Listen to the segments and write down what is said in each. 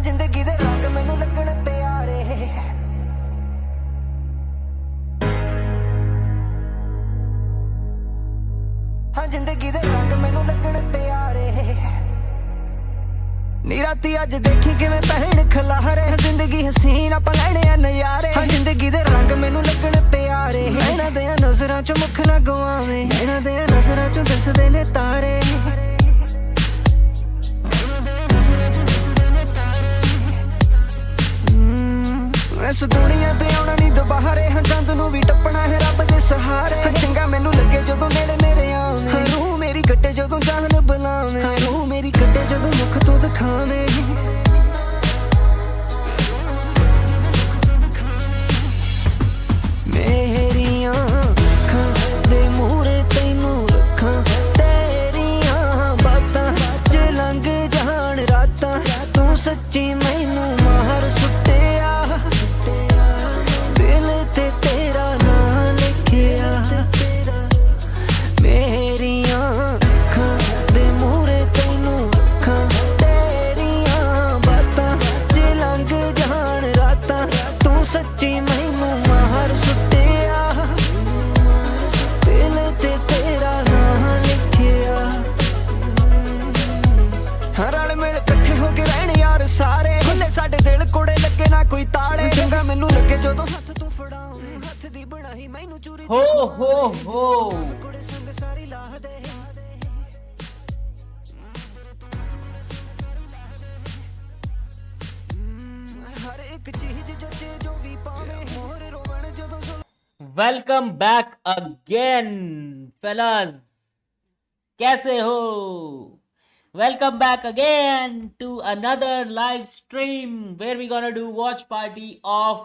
जिंदगी दे रंग मैनू लगण प्यारे हाँ जिंदगी दे रंग मैनू लगण प्यारे नी राती अज देखी किवें पहन खलारे जिंदगी हसीन आपां लैणे आ नज़ारे हाँ जिंदगी दे रंग मैनू लगण प्यारे नैना दे नज़रां चों मुख ना गवावें नैना दे नज़रां चों दिसदे ने तारे इस दुनिया ते आउणा नहीं दुबारे हाँ चंद नूं भी टप्पणा है रब दे सहारे चंगा मैनू लगे जदों नेड़े मेरे आवे रूह मेरी कटे जदों जान बुलावे रूह मेरी कटे जदों मुख तू दिखावे मेरियां अखां दे मूहरे तैनू रखां तेरियां बातां च लंघ जाण रातां तू सच्ची मैनू मार सुट्टिया दिल ते तेरा नाम लिखिया मेरियां अखां दे मूहरे तैनू रखां तेरियां बातां च लंघ जाण रातां तू सच्ची मैनू मार सुट्टिया दिल ते तेरा नाम लिखिया हर रल मिल कट्ठे हो के रहण यार सारे खुले साडे दिल कोड़े लगे ना कोई ताले चंगा मैनू लगे जदों हत्थ तू फड़ावे हत्थ दी बनाई मैनू चूरी हो कोड़े संग सारी ला दे हर एक चीज जचे जो भी पावे मोर रोवण जदों वेलकम बैक अगेन fellas, कैसे हो? Welcome back again to another live stream where we gonna do watch party of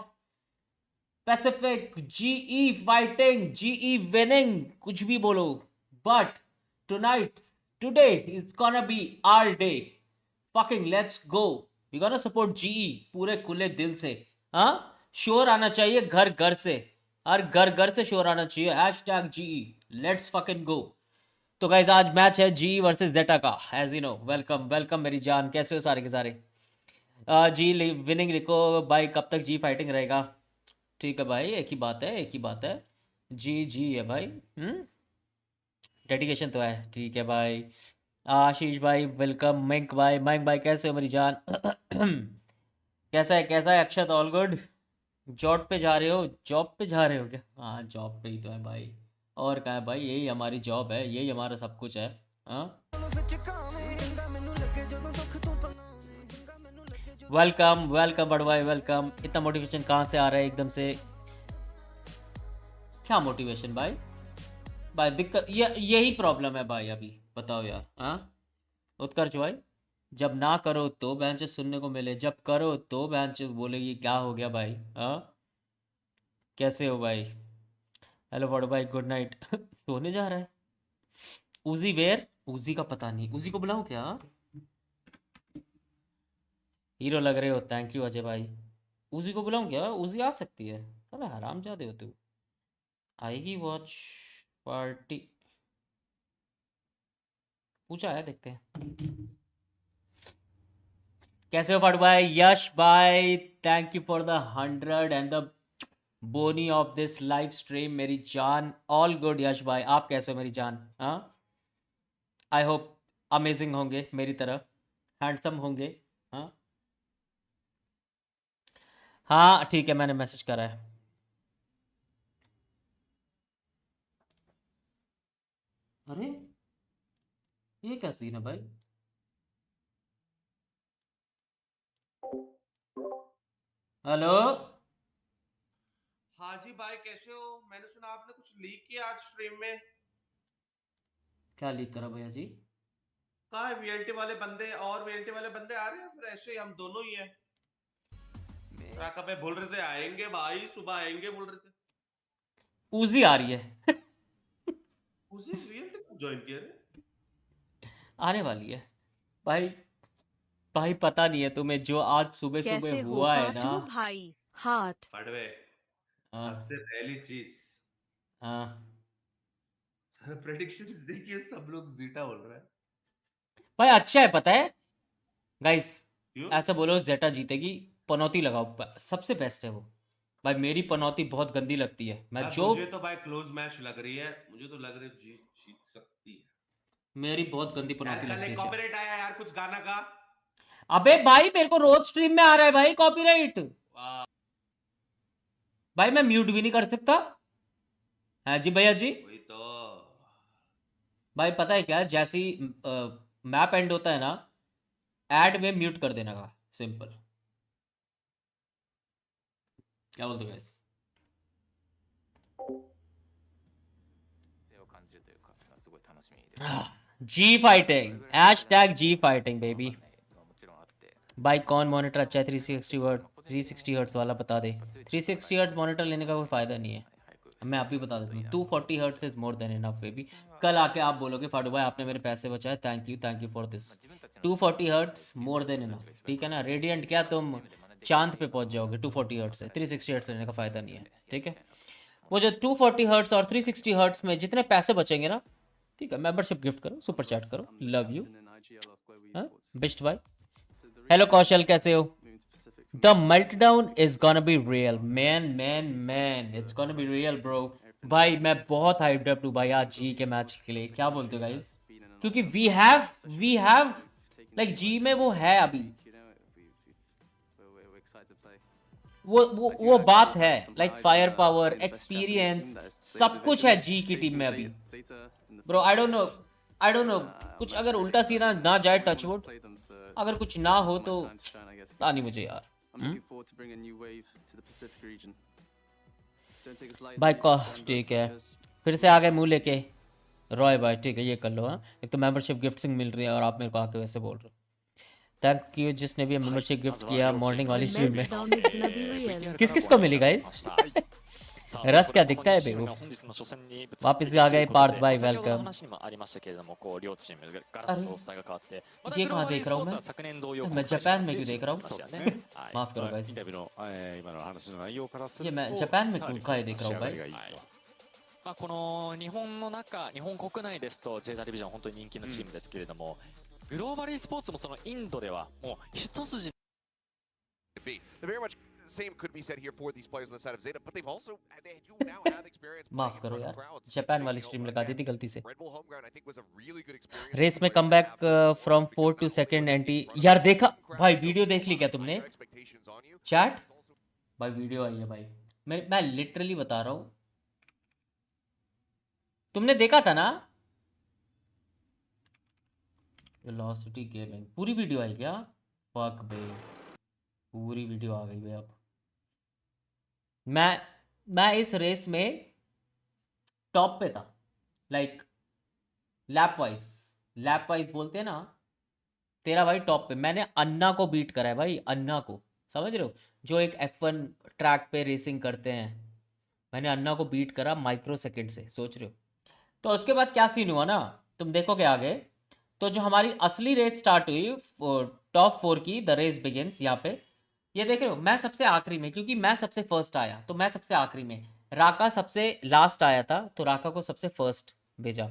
Pacific GE fighting GE winning कुछ भी बोलो but today is gonna be our day fucking let's go we gonna support GE पूरे खुले दिल से हाँ शोर आना चाहिए घर घर से हर घर घर से शोर आना चाहिए #GE लेट्स fucking go तो गाइज आज मैच है GE वर्सेस जेटा का as you know welcome welcome मेरी जान कैसे हो सारे के सारे जी विनिंग लिखो भाई कब तक जी फाइटिंग रहेगा ठीक है भाई एक ही बात है जी है भाई डेडिकेशन तो है ठीक है भाई आशीष भाई वेलकम मयंक भाई कैसे हो मेरी जान कैसा है अक्षत ऑल गुड जॉब पे जा रहे हो क्या हाँ जॉब पे ही तो है भाई और क्या है भाई यही हमारी जॉब है यही हमारा सब कुछ है हाँ वेलकम बड़ भाई वेलकम इतना मोटिवेशन कहाँ से आ रहा है एकदम से क्या मोटिवेशन भाई दिक्कत यही प्रॉब्लम है भाई अभी बताओ यार हाँ उत्कर्ष भाई जब ना करो तो बेंच सुनने को मिले जब करो तो बेंच बोलेगी क्या हो गया भाई हाँ कैसे हो भाई हेलो बड़ भाई गुड नाइट सोने जा रहा है उजी वेयर उजी का पता नहीं उजी को बुलाऊं क्या हीरो लग रहे हो थैंक यू अजय भाई उजी को बुलाऊं क्या उजी आ सकती है अरे हरामजादे हो तू आएगी वॉच पार्टी पूछा है देखते हैं कैसे हो फट भाई यश भाई thank you for the 100 and the bonny of this live stream मेरी जान ऑल गुड यश भाई आप कैसे हो मेरी जान हाँ आई होप अमेजिंग होंगे मेरी तरह हैंडसम होंगे हाँ ठीक है मैंने मैसेज करा है अरे ये क्या सीन है भाई हेलो हाँ जी भाई कैसे हो मैंने सुना आपने कुछ लीक किया आज स्ट्रीम में क्या लीक करा भैया जी कहा है वीएलटी वाले बंदे आ रहे हैं फिर ऐसे ही हम दोनों ही हैं पे बोल रहे थे आएंगे भाई सुबह आएंगे बोल रहे थे उजी आ रही है उसी वीएलटी ज्वाइन किया रे आने वाली है भाई पता नहीं है तुम्हें जो आज सुबह हुआ है ना भाई हाथ पड़वे सबसे पहली चीज हाँ सर प्रेडिक्शंस देखिए सब लोग जीटा बोल रहे हैं भाई अच्छा है पता है गाइस क्यों? ऐसा बोलो जेटा जीतेगी, पनौती लगाओ, सबसे बेस्ट है वो। भाई मेरी पनौती बहुत गंदी लगती है, मैं भाई जो मुझे तो भाई क्लोज मैच लग रही है, मुझे तो लग रही है जीत जीत सकती है। मेरी बहुत गंदी यार पनौती कल लगती एक है चल। कॉपीराइट आया यार कुछ गाना का। अबे भाई मेरे को रोज स्ट्रीम में आ रहा है भाई कॉपीराइट। वाह, भाई मैं म्यूट भी नहीं कर सकता। हाँ जी भैया जी। वही तो। भाई पता है क्या, जैसे ही मैप एंड होता है ना, ऐड में म्यूट कर देना का, सिंपल। क्या बोलते हो guys? जी फाइटिंग, हैशटैग जी फाइटिंग बेबी। भाई कौन मॉनिटर अच्छा है 360 हर्ट्ज, 360 हर्ट्ज वाला बता दे। 360 हर्ट्ज मॉनिटर लेने का कोई फ़ायदा नहीं है, मैं आप ही बता देता हूँ। 240 hertz is more than enough baby. कल आके आप बोलोगे फाड़ू भाई आपने मेरे पैसे बचाए, thank you for this. 240 hertz more than enough, ठीक है ना। रेडियंट क्या तुम चांद पे पहुंच जाओगे 240 हर्ट्ज से, 360 हर्ट्ज लेने का फ़ायदा नहीं है, ठीक है। वो जो 240 हर्ट्ज और 360 हर्ट्ज में जितने पैसे बचेंगे ना, ठीक है, मेंबरशिप गिफ्ट करो, सुपर चैट करो, लव यू। बेस्ट भाई। हेलो कौशल कैसे हो? The meltdown is gonna be real man, it's gonna be real bro. भाई मैं बहुत हाइप्ड अप हूँ भाई आज जी के मैच के लिए, क्या बोलते हो गाइस? क्योंकि वी हैव लाइक जी में वो है अभी, वो बात है, लाइक फायर पावर, एक्सपीरियंस, सब कुछ है जी की टीम में अभी। ब्रो आई डोंट नो कुछ अगर उल्टा सीधा ना जाए, टचवुड, अगर कुछ ना हो तो पता नहीं मुझे यार। भाई का ठीक है, फिर से आ गए मुंह लेके रॉय भाई, ठीक है ये कर लो। हाँ एक तो मेंबरशिप गिफ्टिंग मिल रही है और आप मेरे को आके वैसे बोल रहे हो। थैंक यू जिसने भी मेंबरशिप गिफ्ट किया मॉर्निंग वाली स्ट्रीम में। किस किस को मिली गाइस? रस क्या दिखता है बेवकूफ। वापस आ गए पार्थ भाई, वेलकम। अरे ये कहाँ देख रहा हूँ मैं जापान में क्यों देख रहा हूँ? माफ करो गाइस, ये मैं जापान में क्यों कहाँ देख रहा हूँ भाई? この日本の中、日本国内ですと J ダリビジョン本当に人気のチームですけれども、グローバル e スポーツもそのインドではもう一筋。 very much same could be said here for these players on the side of Zeta, but they've also they do now have experience. माफ करो यार, जापान वाली स्ट्रीम लगा दी थी गलती से। Red Bull home ground I think was a really good experience. Race में comeback from 4 to 2nd entry. यार देखा भाई, वीडियो देख ली क्या तुमने? चैट भाई वीडियो आई है भाई, मैं लिटरली बता रहा हूँ, तुमने देखा था ना? वेलोसिटी गेमिंग पूरी वीडियो आई क्या? फक बे, पूरी वीडियो आ गई भाई। अब मैं इस रेस में टॉप पे था, लाइक लैप वाइज बोलते हैं ना, तेरा भाई टॉप पे। मैंने अन्ना को बीट करा है भाई, अन्ना को, समझ रहे हो? जो एक F1 ट्रैक पे रेसिंग करते हैं, मैंने अन्ना को बीट करा माइक्रो सेकंड से, सोच रहे हो? तो उसके बाद क्या सीन हुआ ना, तुम देखोगे आगे। तो जो हमारी असली रेस स्टार्ट हुई टॉप 4 की, द रेस बिगिंस, यहाँ पे ये देख रहे हो, मैं सबसे आखिरी में, क्योंकि मैं सबसे फर्स्ट आया तो मैं सबसे आखिरी में, राका सबसे लास्ट आया था तो राका को सबसे फर्स्ट भेजा।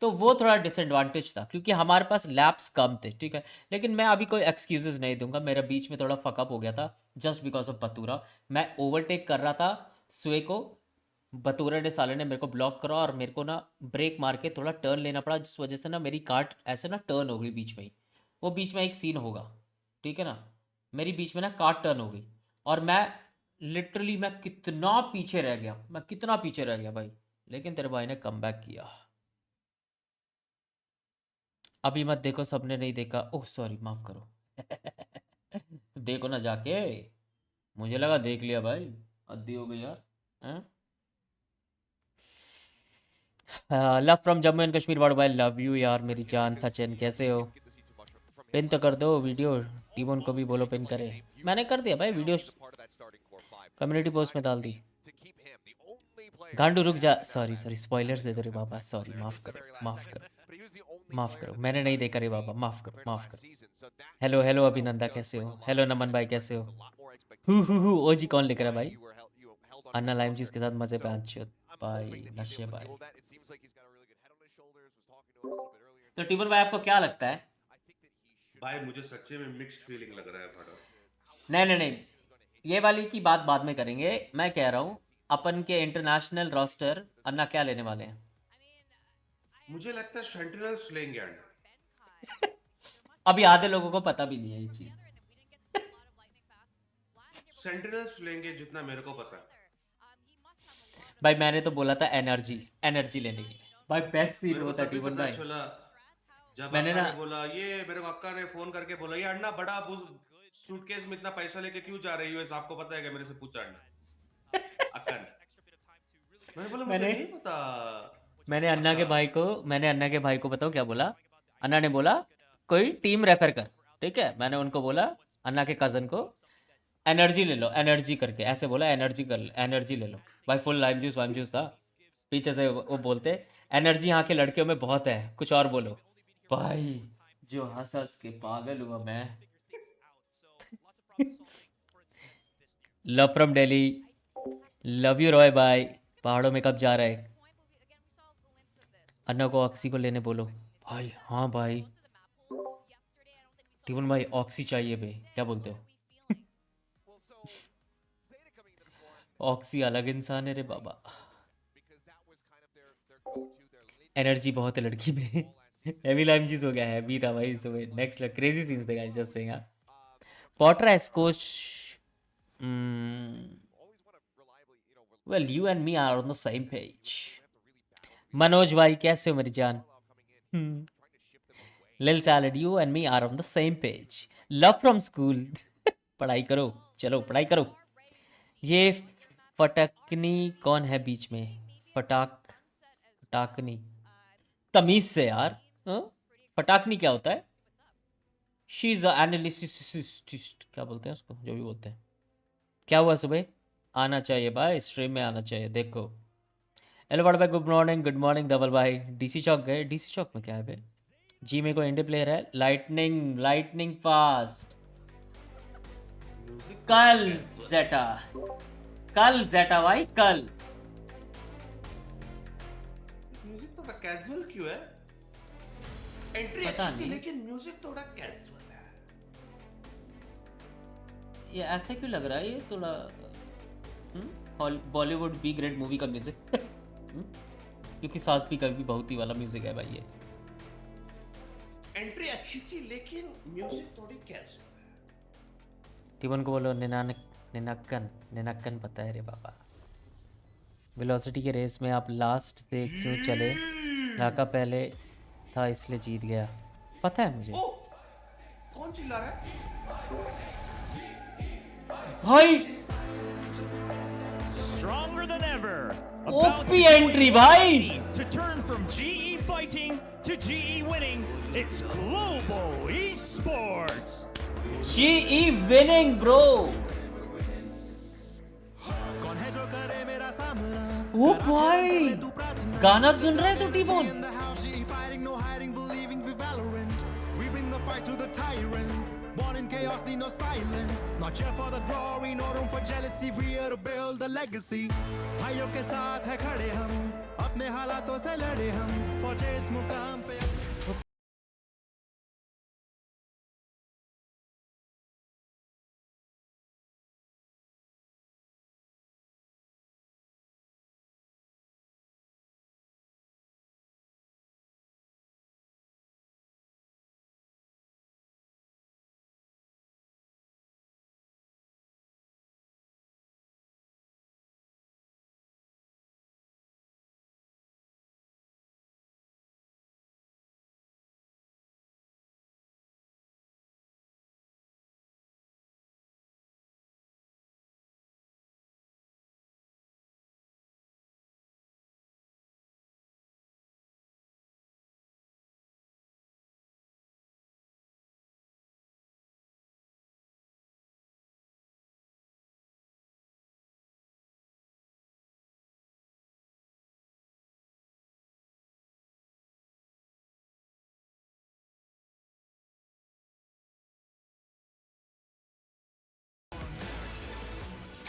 तो वो थोड़ा डिसएडवांटेज था क्योंकि हमारे पास लैप्स कम थे, ठीक है। लेकिन मैं अभी कोई एक्सक्यूजेस नहीं दूंगा, मेरा बीच में थोड़ा फकअप हो गया था जस्ट बिकॉज ऑफ बतूरा। मैं ओवरटेक कर रहा था स्वे को, बतूरा ने साले ने मेरे को ब्लॉक करा और मेरे को ना ब्रेक मार के थोड़ा टर्न लेना पड़ा, जिस वजह से ना मेरी कार्ट ऐसे ना टर्न हो गई बीच में ही। वो बीच में एक सीन होगा, ठीक है ना, मेरी बीच में ना कार्ट टर्न हो गई और मैं लिटरली मैं कितना पीछे रह गया भाई। लेकिन तेरे भाई ने कमबैक किया। अभी मत देखो, सबने नहीं देखा, ओह सॉरी माफ करो। देखो ना जाके, मुझे लगा देख लिया भाई, अद्दी हो गई यार। Love from Jammu and Kashmir ward भाई, लव यू यार मेरी जान। सचिन कैसे हो? पिन तो कर दो वीडियो, टीमोन को भी बोलो पिन करे। मैंने कर दिया भाई वीडियो, कम्युनिटी पोस्ट में डाल दी। गांडू रुक जा, सॉरी स्पॉयलर्स दे दो रे बाबा, सॉरी माफ करो, मैंने नहीं देखा रे बाबा, माफ करो। हेलो अभिनंदा कैसे हो? हेलो नमन भाई कैसे हो? हु ओजी कौन लिख रहा है भाई? अन्ना लाइम जी उसके साथ मजे पे आंचो भाई, नशे भाई। तो टीमन भाई आपको क्या लगता है भाई मुझे सच्ची में मिक्स्ड फीलिंग लग रहा है भाड़ा। नहीं नहीं नहीं, ये वाली की बात बाद में करेंगे। मैं कह रहा हूँ अपन के इंटरनेशनल रोस्टर अन्ना क्या लेने वाले हैं? मुझे लगता है सेंटिनल्स लेंगे अंडा। अभी आधे लोगों को पता भी नहीं है ये चीज। सेंटिनल्स लेंगे जितना मेरे को पता है। भाई मैंने तो बोला था एनर्जी, एनर्जी लेने के लिए। भाई बेस्ट सीन मेरे को होता है तभी टीवन पता भाई। चला जब मैंने अक्का ना ने बोला, ये मेरे को अक्का ने फोन करके बोला, ये अन्ना बड़ा सूटकेस में इतना पैसा लेके क्यों जा रही हो, आपको पता है क्या? मेरे से पूछा अन्ना, अक्का ने। मैंने बोला मुझे मैंने नहीं पता। मैंने अन्ना के अच्छा। भाई को मैंने अन्ना के भाई को बताऊँ क्या बोला? अन्ना ने बोला कोई टीम रेफर कर, ठीक है। मैंने उनको बोला अन्ना के कज़न को एनर्जी ले लो, एनर्जी करके ऐसे बोला, एनर्जी कर, एनर्जी ले लो। भाई फुल लाइम जूस वाइम जूस था। पीछे से वो बोलते एनर्जी यहाँ के लड़कियों में बहुत है, कुछ और बोलो। भाई जो हंस हंस के पागल हुआ मैं। Love from Delhi, love you Roy भाई। पहाड़ों में कब जा रहे? अन्ना को ऑक्सी को लेने बोलो। भाई हाँ भाई, टीवन भाई ऑक्सी चाहिए भाई, क्या बोलते हो? ऑक्सी अलग इंसान है रे बाबा। एनर्जी बहुत है लड़की में। हैवी लाइम चीज हो गया है, हैवी था भाई सुबह। नेक्स्ट क्रेजी सीन्स थे guys, just saying. Potter S coach, well you and me are on the same page. Manoj भाई कैसे हो मेरी जान? Lil salad, you and me are on the same page. Love from school. पढ़ाई करो, चलो पढ़ाई करो। ये फटकनी कौन है बीच में? फटाकनी, तमीज से यार। हाँ? फटाकनी क्या होता है? शी इज एनालिसिस्ट, क्या बोलते हैं उसको, जो भी बोलते हैं। क्या हुआ सुबह? आना चाहिए भाई, स्ट्रीम में आना चाहिए। देखो हेलो बड़ा भाई, गुड मॉर्निंग धवल भाई। डीसी चौक गए? डीसी चौक में क्या है भाई? जी में कोई इंडी प्लेयर है? Lightning fast. कल जेटा भाई, कल। म्यूजिक थोड़ा कैजुअल क्यों है? एंट्री पता अच्छी थी नहीं। लेकिन म्यूजिक थोड़ा कैजुअल है। ये ऐसे क्यों लग रहा है? ये थोड़ा बॉलीवुड बी ग्रेड मूवी का म्यूजिक। क्योंकि सास भी कभी बहुती वाला म्यूजिक है भाई ये। एंट्री अच्छी थी लेकिन म्यूजिक थोड़ी कैजुअल है। टीवन को बोलो निनक्कन पता है रे बाबा। वेलोसिटी के रेस में आप लास्ट से क्यों चले? लाका पहले था इसलिए जीत गया। पता है मुझे। ओ, कौन चिल्ला रहा है? भाई Stronger than ever. OP entry भाई। To turn from GE fighting to GE winning, it's Global Esports. GE winning bro। कौन है जो करे मेरा सामना? ओ भाई गाना सुन रहे हो T-bone? In the house, GE fighting, no hiding, believing we valorant. We bring the fight to the tyrants. Born in chaos, need no silence. Not here for the glory, no room for jealousy. We here to build the legacy. भाइयों के साथ है खड़े हम, अपने हालातों से लड़े हम, पहुंचे इस मुकाम पे।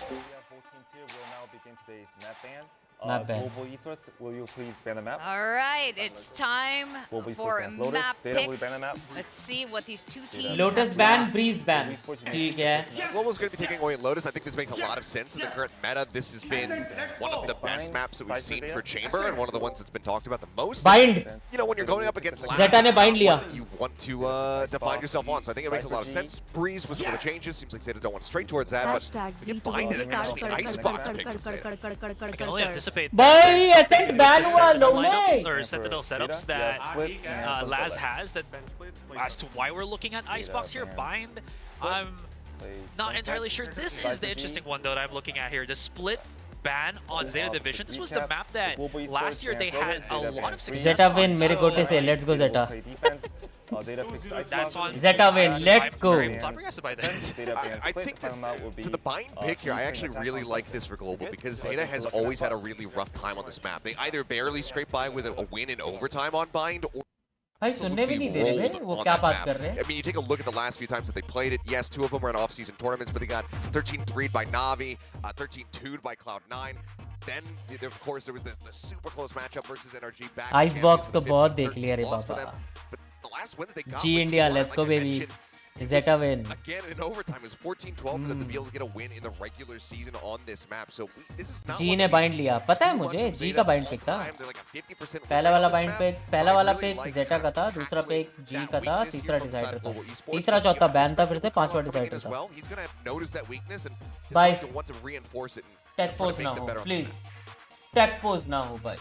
DDR4 teams here will now begin today's map ban. Map ban. Global Esports, will you please ban the map? All right, it's time Global Esports for bans. Lotus, map Zeta, will you picks. ban the map? Let's see what these two teams Lotus have ban, left. Breeze ban. ठीक है. Global's going to be taking away Lotus. I think this makes a lot of sense in the current meta. This has been one of the best maps that we've seen for Chamber and one of the ones that's been talked about the most. Bind. You know, when you're going up against Last, Zeta ne bind liya. you want to find yourself on. So I think it makes a lot of sense. Breeze with some of the changes. Seems like Zeta don't want straight towards that, but you bind it and actually Icebox pick from Zeta. I can only anticipate भाई ऐसे ban हुआ लोग lineups ने. or Sentinel setups that Laz has that as to why we're looking at Icebox here. Bind, I'm not entirely sure. This is the interesting one though that I'm looking at here. The split ban on Zeta Division. This was the map that last year they had a lot of success Zeta on. win मेरे कोटे से. Let's go Zeta. That's on Zeta win. Let's go. I'm very flabbergasted by that. I think that for the bind pick here, I actually really like this for Global because Zeta has always had a really rough time on this map. They either barely scrape by with a win in overtime on bind, or भाई सुनने भी नहीं दे रहे थे वो क्या बात कर रहे हैं. I mean, you take a look at the last few times that they played it. Yes, 2 of them were in off-season tournaments, but they got 13-3'd by Na'Vi, 13-2'd by Cloud9. Then, of course, there was the super close matchup versus NRG back. Icebox तो बहुत देख लिया रे बाबा. The last win that they got G was India, T1, let's like go I baby. mentioned. Zeta win. Again, in overtime, it was 14-12 for them to be able to get a win in the regular season on this map. So this is not G ने bind लिया. पता है मुझे G का bind pick था. पहला वाला bind pick, पहला वाला pick Zeta का था, दूसरा pick G का था, तीसरा decider था. तीसरा चौथा ban था, फिर से पांचवा decider था. Bye. Tech pose ना हो, please. Tech pose ना हो भाई.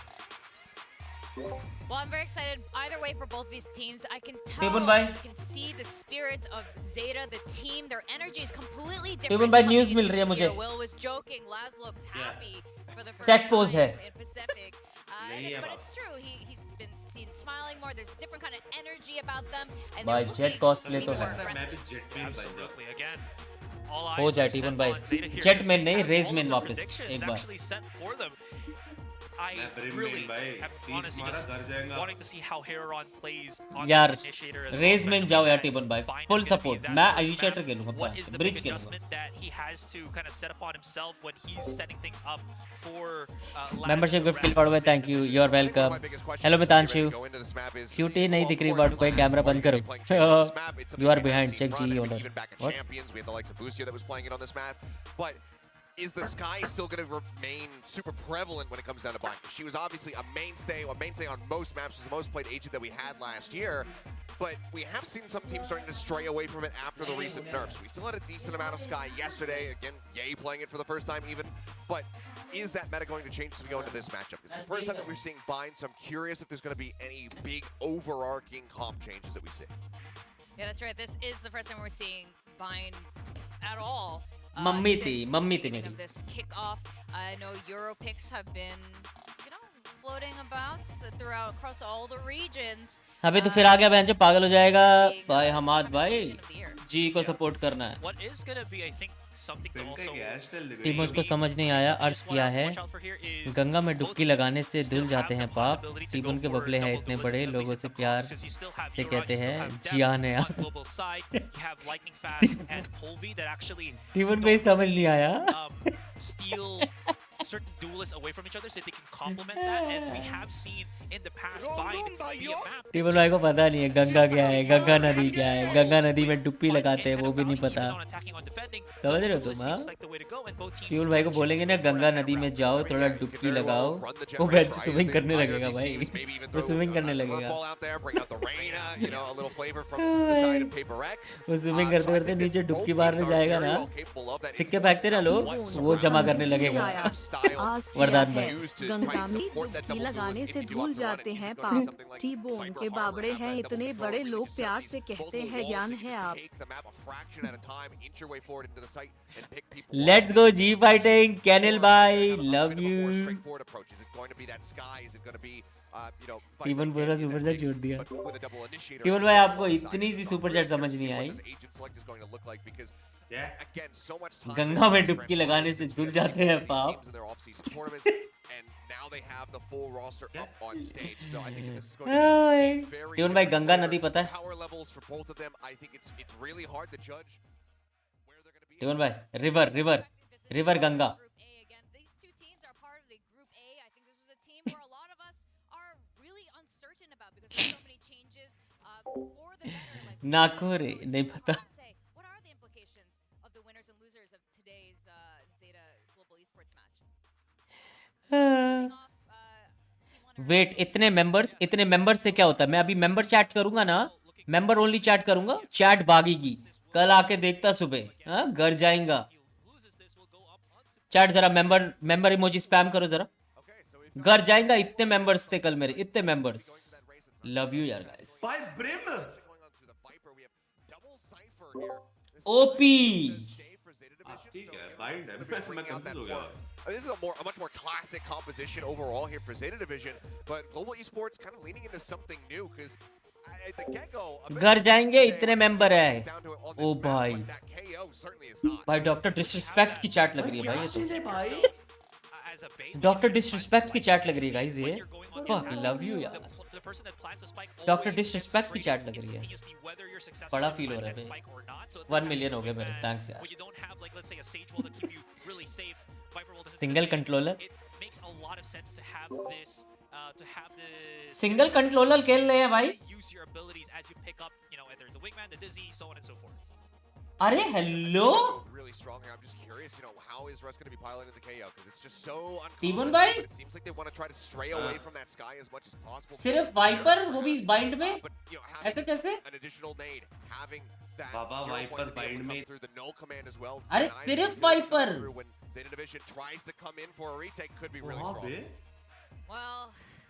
Well, I'm very excited either way for both these teams. I can tell, Tibun bhai. I can see the spirits of Zeta, the team. Their energy is completely different. Tibun bhai, coming news into मिल रही है this मुझे. year. Will was joking. Laz looks happy for the first Tech pose time है. in Pacific. But it's true. He's been seen smiling more. There's a different kind of energy about them. And भाई they're jet looking cosplay to तो be more है. aggressive. Absolutely. Again, all हो eyes जाए are टीबन set भाई. on Zeta here. Jet में नहीं, Have Raze all में of the वापस predictions एक बार. actually set for them. I really am honestly just wanting to see how Heron plays on यार the initiator as Raze well, में especially जाओ यार when टीबन भाई. Vine is Full gonna be support. that मैं first initiator map. खेलूँगा. What is the Bridge big खेलूँगा. adjustment that he has to kind of set upon himself when he's setting things up for Membership gift kill पड़वे. Thank you. You're welcome. Hello मितांशु. QT नहीं दिख रही but भाई camera बंद करो. You are behind. Check G order. What? We had the likes of Busio that was playing it on this map, but is the Sky still going to remain super prevalent when it comes down to bind? She was obviously a mainstay on most maps. Was the most played agent that we had last year, but we have seen some teams starting to stray away from it after the recent nerfs. We still had a decent amount of Sky yesterday. Again, Yay playing it for the first time even, but is that meta going to change as we go into this matchup? It's the first time that we're seeing bind, so I'm curious if there's going to be any big overarching comp changes that we see. Yeah, that's right. This is the first time we're seeing bind at all. Mummy Since थी the mummy थी beginning मेरी. of this kickoff. I know Euro picks have been, floating about throughout across all the regions. अबे तो फिर आ गया बहन जो पागल हो जाएगा. Being, भाई हमाद भाई combination of the year. G को सपोर्ट करना है. What is going to be, I think, something to also team मुझको समझ नहीं आया. अर्ज किया है गंगा में डुबकी लगाने से धुल जाते हैं पाप. टीम उनके बबले हैं इतने बड़े लोगों से प्यार से कहते हैं जियान है. टीम उनको ही समझ नहीं आया. steal certain duelists away from each other so they can complement that, and we have seen in the past bind be a map. Team भाई को पता नहीं है गंगा क्या है, गंगा नदी क्या है. गंगा नदी में डुबकी लगाते हैं वो भी नहीं पता. समझ रहे हो तुम? हाँ टीम भाई को बोलेंगे ना गंगा नदी में जाओ थोड़ा डुबकी लगाओ, वो बैठ स्विमिंग करने लगेगा भाई. वो स्विमिंग करने लगेगा. वो स्विमिंग करते करते नीचे डुबकी मारने जाएगा ना, सिक्के फेंकते ना लोग, वो जमा करने लगेगा. वरदान भाई गंगा में डुबकी लगाने से धुल जाते हैं पाप. टी-बोन के बाबड़े हैं इतने बड़े लोग प्यार से कहते हैं ज्ञान है आप. Let's go GE fighting. कैनल भाई लव यू. टीवन पूरा सुपर चैट छोड़ दिया. टीवन भाई आपको इतनी सी सुपर चैट समझ नहीं आई. गंगा में डुबकी लगाने से धुल जाते हैं पाप. टीवन भाई गंगा नदी पता है? टीवन भाई river river river Ganga. many changes for the better. Like, नाकोरे नहीं पता. say, what are the implications of the winners and losers of today's Zeta Global Esports match? Wait, इतने मेंबर्स से क्या होता है? मैं अभी मेंबर चैट करूंगा ना, मेंबर ओनली चैट करूंगा, चैट भागेगी. कल आके देखता सुबह. हाँ, घर जाएगा. चैट जरा मेंबर इमोजी स्पैम करो जरा. घर जाएगा. इतने मेंबर्स थे कल मेरे, इतने मेंबर्स. लव यू यार गाइस. By Brim. ओपी. ठीक है, bind है. मैं confused हो गया. This is a much more classic composition overall here for Zeta Division, but Global Esports kind of leaning into something new because at the get-go, घर जाएंगे, इतने member है. ओ भाई, भाई डॉक्टर डिसरिस्पेक्ट की चैट लग रही है भाई. ये तो डॉक्टर डिसरिस्पेक्ट की चैट लग रही है गाइस. ये फक, लव यू यार. डॉक्टर डिसरिस्पेक्ट की चैट लग रही है. बड़ा फील हो रहा है भाई. 1 मिलियन हो गए मेरे. थैंक्स यार. Single controller. सिंगल कंट्रोलर खेल रहे हैं भाई. अरे hello really strong here. I'm just curious, how is Russ going to be piloting the KO? Because it's just so Even uncommon. भाई, It seems like they want to try to stray away from that sky as much as possible. सिर्फ wiper, वो भी bind में. But ऐसे कैसे? an additional nade, having that Baba, 0 Viper point to be able to bind come में. through the null command as well. अरे Denied सिर्फ ability to come Viper. through when Zeta Division tries to come in for a retake could be really वहाँ strong. पे Well,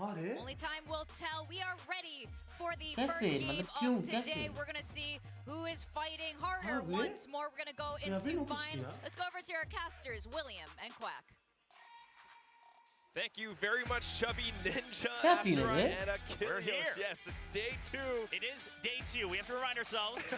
अरे only time will tell. We are ready for the कैसे? first game मतलब क्यों? of today. कैसे? We're gonna see who is fighting harder हाँ, वे? once more. We're gonna go मैं अभी into notice bind. किया. Let's go over to our casters, William and Quack. Thank you very much, Chubby Ninja. क्या scene है Asteroid, ये? and Achilles. We're here. Yes, it's day 2. It is day 2. We have to remind ourselves.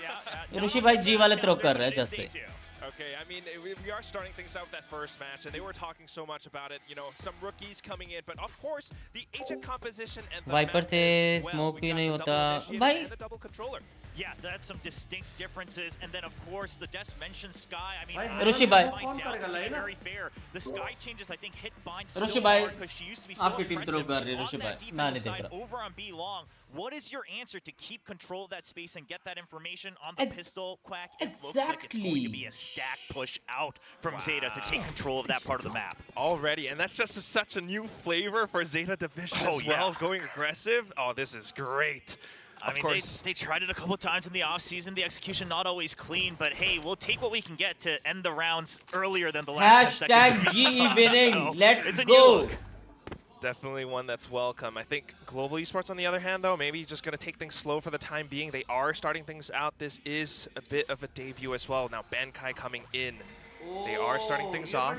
ऋषि भाई जी वाले throw कर रहे हैं just say. Okay, I mean, we are starting things out with that first match, and they were talking so much about it. Some rookies coming in, but of course, the agent composition and the Viper map से as well. Smoke We भी got नहीं the होता double initiative भाई. and the double controller. Yeah, that's some distinct differences. And then, of course, the Des mentioned Sky. I mean, भाई, ऋषि भाई. my कौन doubts, करेगा to be line? very fair. The Sky changes, I think, hit bind Rishi so भाई, hard because she used to be so आपकी team throw impressive कर रही है ऋषि on भाई. that मैं नहीं defensive देख side रहा. over on B long. What is your answer to keep control of that space and get that information on the pistol, Quack? It looks like it's going to be a stack push out from Zeta to take control of that part of the map. Already, and that's just such a new flavor for Zeta Division as well, going aggressive. Oh, this is great. I mean, they tried it a couple times in the offseason. The execution not always clean, but hey, we'll take what we can get to end the rounds earlier than the last 10 seconds. Hashtag GE winning. So, Let's it's a go. new look. Definitely one that's welcome. I think Global Esports, on the other hand, though, maybe just going to take things slow for the time being. They are starting things out. This is a bit of a debut as well. Now, Bankai coming in. They are starting things off,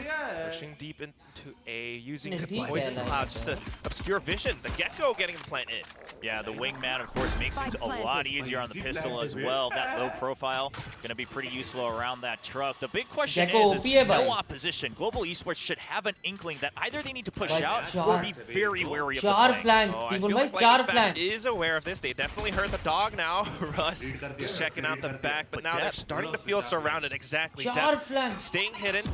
pushing deep into A, using Poison Cloud just to obscure vision. The Gecko getting the plant in. Yeah, the Wingman, of course, makes things a lot easier on the pistol as well. That low profile going to be pretty useful around that truck. The big question is no opposition. Global Esports should have an inkling that either they need to push out or be very wary of the flank. Oh, I feel like Lightning Fast is aware of this. They definitely heard the dog now. Russ just checking out the back, but now they're starting to feel surrounded. Exactly. Staying hidden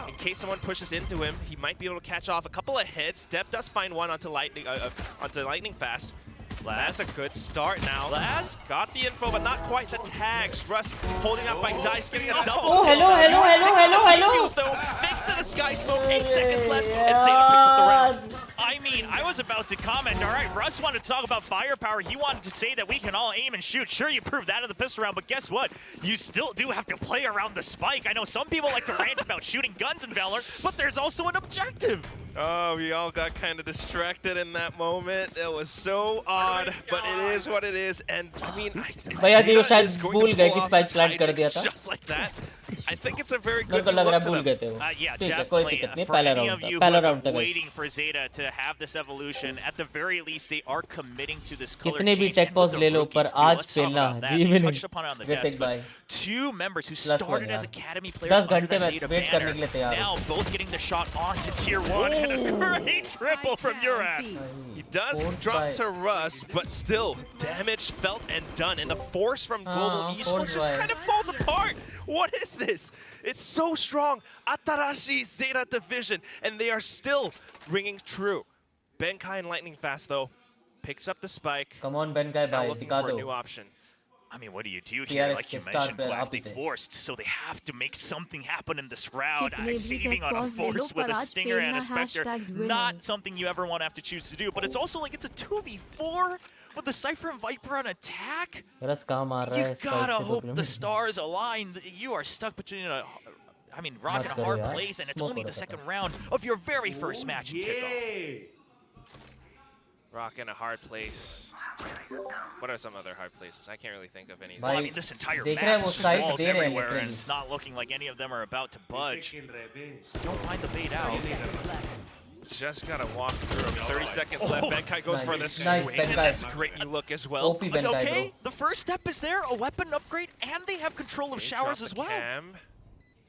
in case someone pushes into him. He might be able to catch off a couple of hits. Depp does find one onto Lightning Fast. That's a good start now. Laz got the info, but not quite the tags. Russ holding up by Dice, getting a double. Oh, hello. Thanks to the Sky Smoke, 8 seconds left, and Zeta picks up the round. I mean, I was about to comment, all right, Russ wanted to talk about firepower. He wanted to say that we can all aim and shoot. Sure, you proved that in the pistol round, but guess what? You still do have to play around the spike. I know some people like to rant about shooting guns in Valor, but there's also an objective. Oh, we all got kind of distracted in that moment. It was so odd, but it is what it is. And I mean, भैया जी वो शायद भूल गए कि spike slide कर दिया था. Just like that. I think it's a very good मेरे को लग रहा है look भूल to गए them. थे वो. Yeah, ठीक है, कोई definitely. दिक्कत नहीं. For पहला any राउंड of था. you पहला who राउंड are था. waiting for Zeta to have this evolution, at the very least, they are committing to this color कितने भी change. Take And pause with ले the लो पर rookies too, आज let's talk खेलना about that. GE They winning. touched upon it on the Get desk, it, but bye. two members who Plus started one, as यार. academy players 10 under घंटे the में Zeta wait करने banner. के लिए तैयार Now both getting the shot onto tier 1 and a great triple from Urat. He does drop to Russ, but still, damage felt and done. And the force from Global Esports just kind of falls apart. What is this? It's so strong. Atarashi Zeta Division, and they are still ringing true. Bankai and Lightning Fast, though, picks up the spike. Come on, Ben guy, Now bhai, looking dikha for a do. new option. I mean, what do you do here? Like you TRX mentioned, player, Quack, they आप ही थे. forced, so they have to make something happen in this round. कितने भी Saving on a checkpoints ले लो, force with पर a आज stinger and a पेलना spectre, #winner. not something you ever want to have to choose to do. But it's also like it's a 2v4 with the Cypher and Viper on attack. रस कहाँ मार रहा है You Spike gotta से hope तो the stars align. You are stuck between a, I mean, rock and a hard yaar. place, and it's Smoke only ho the raha second round of your very first match in kickoff. Rock in a hard place. What are some other hard places? I can't really think of any. Well, I mean, this entire देख रहा है map वो is just side walls दे रहे हैं everywhere, and literally. it's not looking like any of them are about to budge. Don't find the bait out. Just gotta walk through. I mean, 30 seconds left. Benkai goes for the Nice, swing, Benkai. and that's a great new look as well. OP But Benkai, okay, bro. the first step is there, a weapon upgrade, and they have control of They showers drop as the well. cam.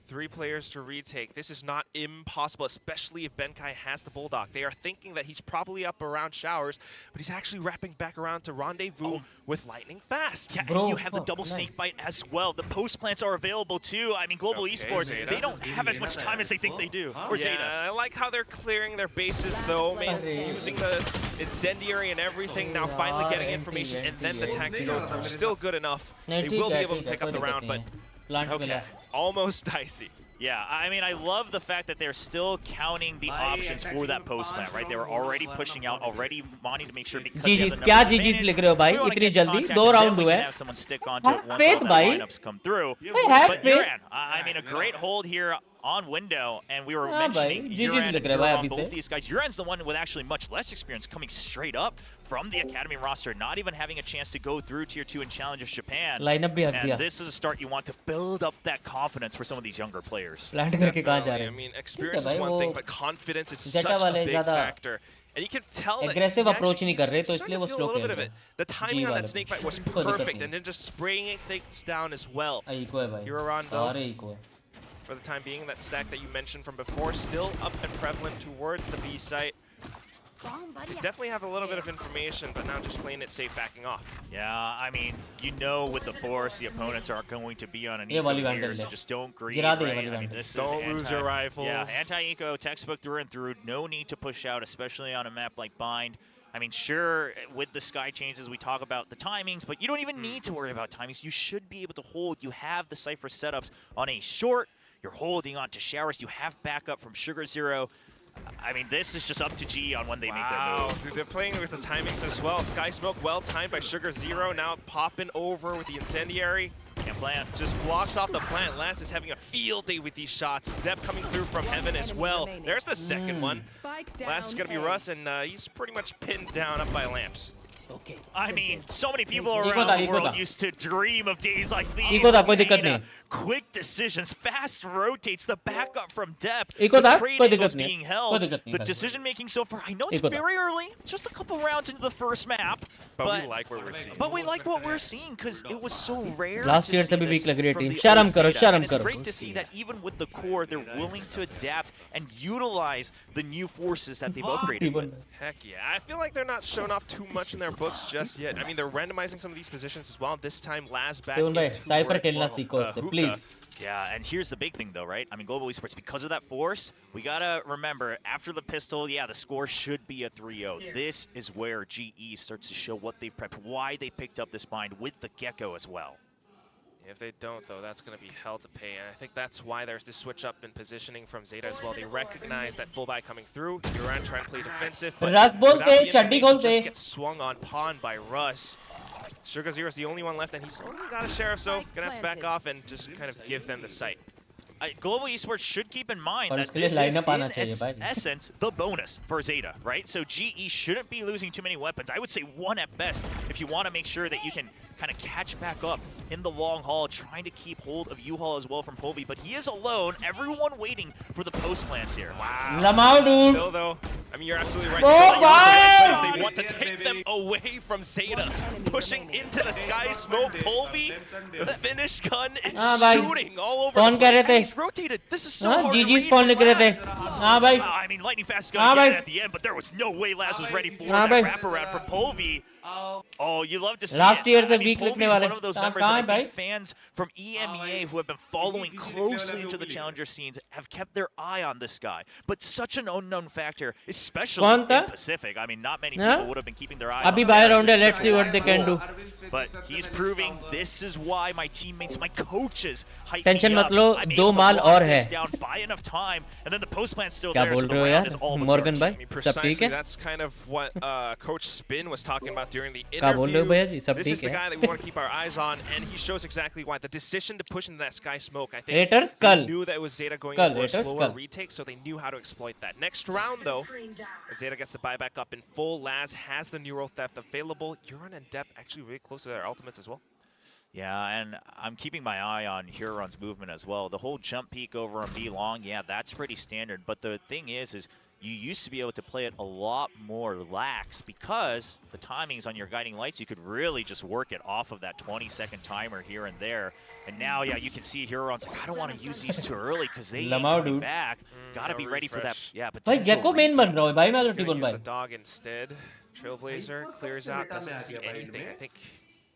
3 players to retake. This is not impossible, especially if Benkai has the Bulldog. They are thinking that he's probably up around showers, but he's actually wrapping back around to rendezvous with lightning fast. Yeah, Bro, and you have the fuck, double nice. snake bite as well. The post plants are available too. I mean, Global Okay, Esports, Zeta. they don't have as much time as they think they do. Or Yeah, Zeta. I like how they're clearing their bases though, using the incendiary and everything, now finally getting information, and then the tank to go through. Still good enough. They will be able to pick up the round, but okay, almost dicey. Yeah, I mean, I love the fact that they're still counting the options for that post plant, right? They were already pushing out, already wanting to make sure because they have GG's the क्या number GG's advantage, लिख रहे हो भाई we wanna इतनी get जल्दी contact, 2 and then round we हुए can have someone stick onto it Have once faith, all the bhai. lineups come through. have But faith. Uran, I mean, a great hold here on window, and we were हाँ mentioning भाई, GG's Uran लिख and रहे हैं भाई Uran, अभी both से. these guys. Uran's the one with actually much less experience coming straight up from the Academy roster, not even having a chance to go through Tier 2 and Challengers Japan. Lineup भी हक And दिया. this is a start you want to build up that confidence for some of these younger players. Plant करके कहाँ जा Definitely. रहे I हैं mean, experience भाई, is one वो thing, but confidence is Zeta such a वाले big ज़्यादा factor. And you can tell that aggressive he approach नहीं कर रहे, तो he's इसलिए वो starting to feel slow a little खेल bit of रहे it. हैं. The timing G on वाले that snake bite was कोई दिक्कत perfect, नहीं. and then just spraying things down as well. Eco है भाई Uran though, सारे इको है for the time being, that stack that you mentioned from before, still up and prevalent towards the B site. Definitely have a little bit of information, but now just playing it safe, backing off. Yeah, I mean, you know with the Force, the opponents aren't going to be on an ये eco वाली here, vandal so ले. just don't greed, गिरा दे ये right? वाली I mean, vandal. this Don't is lose your rifles. Yeah, anti-eco, textbook through and through. No need to push out, especially on a map like Bind. I mean, sure, with the sky changes, we talk about the timings, but you don't even need to worry about timings. You should be able to hold. You have the Cypher setups on a short. You're holding on to showers. You have backup from Sugar Zero. I mean, this is just up to G on when they make their move. Dude, they're playing with the timings as well. Sky Smoke well timed by Sugar Zero, now popping over with the incendiary. Can't plan. Just blocks off the plant. Lance is having a field day with these shots. Step coming through from heaven as well. There's the second one. Last is going to be Russ, and he's pretty much pinned down up by Lamps. Okay. I mean, so many people Eco around था, the eco world था. used to dream of days like these. Eco था, कोई with दिक्कत Zeta. नहीं. Quick decisions, fast rotates, the backup from depth, Eco the था, trade कोई angles दिक्कत नहीं. being कोई held, दिक्कत नहीं the भाई. decision making so far. I know it's Eco था. very early, just a couple rounds into the first map, But we like what we're seeing. But we like what we're seeing because it was so rare. Last to year see से भी this weak लग रही है from team. the शर्म old करो, Zeta, शर्म and it's करो. great to see that even with the core, they're willing to adapt and utilize the new forces that they've upgraded with. Heck yeah. I feel like they're not showing off too much in their books just yet. I mean, they're randomizing some of these positions as well. This time, Laz back Devon bhai, into Cypher towards, खेलना सीखो hookah. please. Yeah, and here's the big thing though, right? I mean, Global Esports, because of that force, we gotta remember, after the pistol, yeah, the score should be a 3-0. This is where GE starts to show what they've prepped, why they picked up this bind with the Gecko as well. If they don't, though, that's going to be hell to pay. And I think that's why there's this switch up in positioning from Zeta as well. They recognize that full buy coming through. Uran trying to play defensive, but Russ बोलते, without the चड्डी information, खोलते. just gets swung on pawn by Russ. Sugar Zero's the only one left, and he's only got a sheriff, so gonna have to back off and just kind of give them the sight. Global Esports should keep in mind और that उसके लिए this is, lineup आना in चाहिए भाई. essence, the bonus for Zeta, right? So GE shouldn't be losing too many weapons. I would say one at best if you want to make sure that you can kind of catch back up in the long haul, trying to keep hold of U-Haul as well from Povey, but he is alone. Everyone waiting for the post plants here. Wow. Lamau, dude. Still, though, I mean, you're absolutely right. Oh, They want to take them away from Zeta. Pushing into the sky, smoke, Povey, the finish gun, and bhai. shooting all over कौन the कह रहे place. थे? He's rotated. This is so हाँ, hard to GG's read कौन from लिख रहे थे? Laz. हाँ भाई. I mean, Lightning Fast is हाँ going to get भाई. it at the end, but there was no way Laz was ready for हाँ that भाई. wraparound from Povey. Oh, you love to see Last it. year the I mean, week Polvy's लिखने वाले one of those कहाँ members that I भाई? think fans from EMEA who have been following closely to the challenger scenes have kept their eye on this guy. But such an unknown factor, especially कौन था? in Pacific. I mean, not many हाँ? people would have been keeping their eyes अभी on buy him. round है, This is let's see what they can do. But he's proving this is why my teammates, my coaches, hype Tension me up. मत लो, I'm दो able to mall lock और this है. down, buy enough time, and then the post plan's still क्या there, बोल so the रहे हो round यार? is all but Morgan yours. भाई, सब Precisely, ठीक है? that's kind of what Coach Spin was talking about during the क्या बोल रहे हो भैया interview. जी? सब This is ठीक the है? guy that we want to keep our eyes on, and he shows exactly why. The decision to push into that Sky Smoke, I think Haters, they कल. knew that it was Zeta going कल, in for a haters, slower कल. retake, so they knew how to exploit that. Next round, though, and Zeta gets the buyback up in full. Laz has the Neural Theft available. Huron and Depp actually really close to their ultimates as well. Yeah, and I'm keeping my eye on Huron's movement as well. The whole jump peek over on B long, yeah, that's pretty standard. But the thing is you used to be able to play it a lot more lax because the timings on your guiding lights, you could really just work it off of that 20-second timer here and there. And now, yeah, you can see Huron's like, I don't want to use these too early because they ain't coming back. Gotta be ready for that. Yeah, भाई potential Gecko main बन रहा है भाई मैं तो He's ठीक gonna हूँ use भाई. the dog instead. Trailblazer clears out, doesn't see anything. I think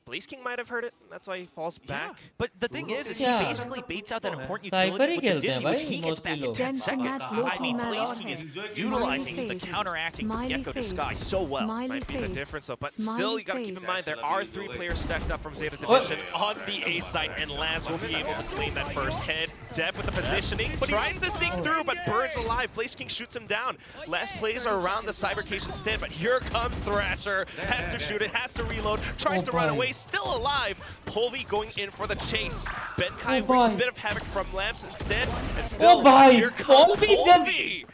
Blaze King might have heard it. That's why he falls back. But the thing is Yeah. he basically baits out that important Cypher utility he with the खेलते हैं Dizzy, which भाई, he gets back in mostly 10 लोग. seconds. Gentleman, I mean, low Blaze key King is match. utilizing Smiley the face. counteracting from Smiley Gecko to face. Sky so well. Smiley Might be the face. difference though, but Smiley still you gotta keep in face. mind there are 3 players stacked up from Zeta Division on the A side, and Laz will be able to claim that first head. Depp with the positioning, tries to sneak through, but Bird's alive. Blaze King shoots him down. Last plays are around the Cybercase instead, but here comes Thrasher. Has to shoot it, has to reload, tries to run away, still alive. Polvy going in for the chase. Benkai wreaks a bit of havoc from Lamps instead, and still here comes Polvy.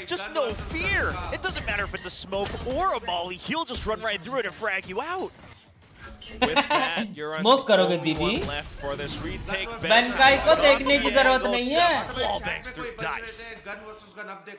Just no fear. It doesn't matter if it's a smoke or a molly. He'll just run right through it and frag you out. With that, you're on Smoke करोगे only दीदी? one left for this retake. Benkai को देखने की जरूरत नहीं है. Wall bangs through dice.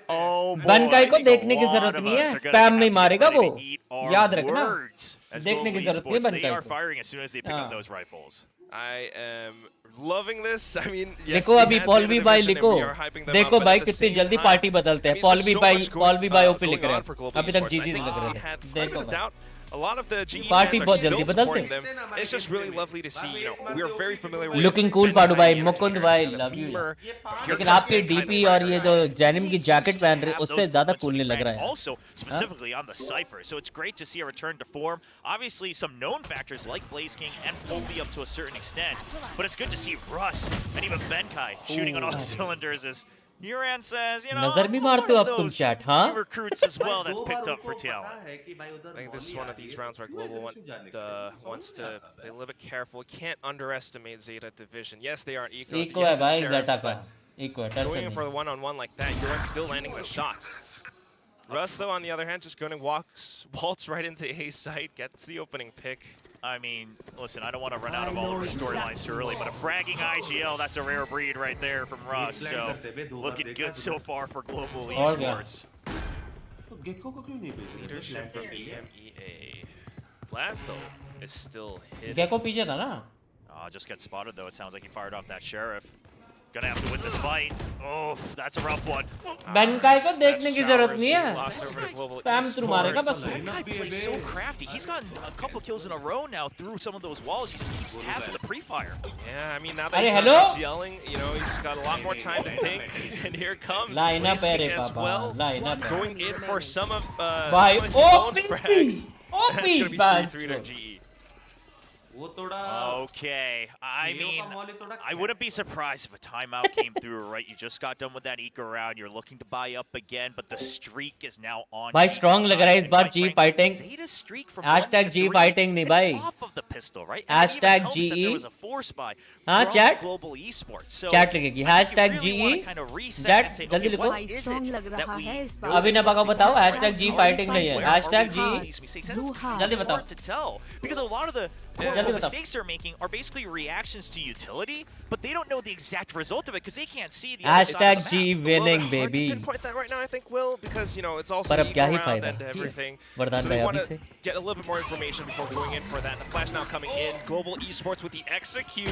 Oh boy, Benkai I को think देखने a की lot जरूरत of नहीं है. us are gonna Spam have नहीं to मारेगा get ready वो. to eat our याद रखना. words as देखने की Global जरूरत नहीं है Esports, they Benkai are को. firing as soon as they pick up हाँ. those rifles. I am loving this. I mean, yes, देखो we अभी had पॉल Zeta भी भाई Division and लिखो. we are hyping them देखो up, but भाई at the कितनी same जल्दी time, पार्टी बदलते I हैं. mean, पॉल there's भी so भाई much पॉल भी भाई ओपी going लिख रहे on for हैं. Global अभी तक Esports. जीजीज I लिख रहे think we थे. had quite a देखो bit of भाई. doubt. A lot of the GE party fans are बहुत still जल्दी supporting बदलते them. And it's just really lovely to see, you know, we are very familiar with Looking cool Ben फाड़ू भाई. Kai, Mukund Entertainer, भाई and love you. Beamer. Here लेकिन comes आपके Ben Kai DP the और first ये time. जो जेनिम की jacket Used to पहन रहे have उससे those ज्यादा moments कूल with नहीं लग रहा Frank है. Also, specifically on the Cypher, so it's great to see a return to form. Obviously, some known factors like Blaze King and Polvy up to a certain extent, but it's good to see Russ and even Benkai shooting on all cylinders as Nuran says, you know, नजर भी मारते हो अब तुम chat, हाँ? new recruits as well that's picked up for talent. I think this is one of these rounds where Global wants to play a little bit careful. Can't underestimate Zeta Division. Yes, they are eco. Eco Yes, है it's भाई Sheriffs, Zeta का. but eco है. going in tension for नहीं. the one-on-one like that, you're still landing the shots. Russ, though, on the other hand, just going to waltz right into A site, gets the opening pick. I mean, listen, I don't want to run out of all of our storylines too early, but a fragging IGL, that's a rare breed right there from Russ. So looking good so far for Global Esports. Leadership from EMEA. Laz, though, is still hidden. Gecko पीछे था ना? Just got spotted though. It sounds like he fired off that Sheriff. Gonna have to win this fight. Oh, that's a rough one. Benkai को देखने की जरूरत नहीं है. Lost over to Global Spam through मारेगा Esports. बस. That guy plays so crafty. He's gotten a couple kills in a row now through some of those walls. He just keeps tabs with the pre-fire. Yeah, I mean, now that Arey, he's hello? not yelling, you know, he's got a lot more time to think. And here comes Line up Blaze King है रे as पापा. well, Line up है. going in for some of भाई some of his own OP frags. That's OP gonna be बात 3-3 to GE. Okay, I mean, I wouldn't be surprised if a timeout came through, right? You just got done with that eco round, you're looking to buy up again, but the streak is now on. भाई G's strong लग रहा है side, इस बार and G quite frankly, fighting. Zeta's streak from Hashtag 1 to G 3, fighting नहीं it's भाई. off of the pistol, right? And it even Hashtag helps that GE. there was a force buy हाँ, from chat? Global Esports. So Chat लिखेगी. I think you Hashtag really wanna GE. kind of reset Chat, and say, जल्दी okay, लिखो. what is Strong it लग that रहा we है इस know बार. अभी ना बाका बताओ. Hashtag G fighting नहीं है. where are Hashtag we G. making these mistakes? And it's kind जल्दी of बताओ. hard to tell because a lot of the जल्दी बताओ. mistakes they're making are basically reactions to utility, but they don't know the exact result of it because they can't see the other side Hashtag of the G map. winning Hard to baby. pinpoint that right now, I think, Will, because, you know, it's also पर अब eco क्या ही round फायदा? and everything. वरदान So they भाई want अभी to से. get a little bit more information before going in for that. The flash now coming in. Global Esports with the execute.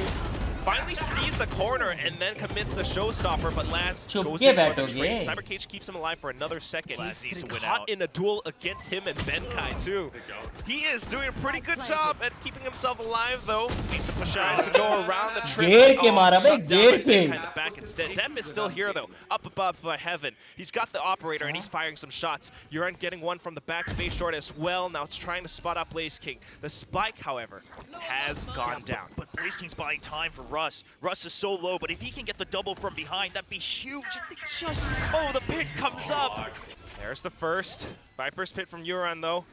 finally sees the corner and then commits the showstopper, but Laz goes Chupke in for the baitoge. trade. Cybercage keeps him alive for another second. Laz needs He's to win caught out. in a duel against him and Benkai too. He is doing a pretty good job at keeping himself alive though. Needs to push Tries out. to go around the trip. Gear ke mara bhai, shut down gear by pe. Benkai in the back instead. Dem is still here though, up above heaven. He's got the operator and he's firing some shots. Yuran getting one from the back space short as well. Now it's trying to spot up Blaze King. The spike, however, has gone down. But Blaze King's buying time for Russ. Russ is so low, but if he can get the double from behind, that'd be huge. And they just, oh, the pit comes up. There's the first. Viper's pit from Yuran though.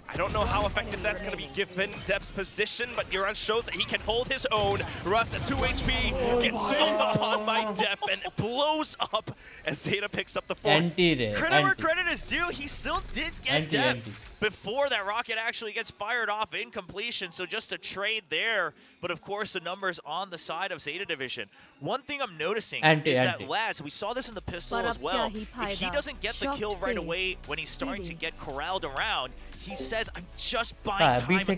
I don't know how effective that's going to be given Dep's position, but Yuran shows that he can hold his own. Russ at 2 HP gets swung upon by Dep and blows up as Zeta picks up the fourth. Credit where credit is due, he still did get Dep before that rocket actually gets fired off in completion, so just a trade there. But of course, the numbers on the side of Zeta Division. One thing I'm noticing is that Laz, we saw this in the pistol as well, if he doesn't get the kill right away when he's starting to get corralled around, he says, I'm just buying time until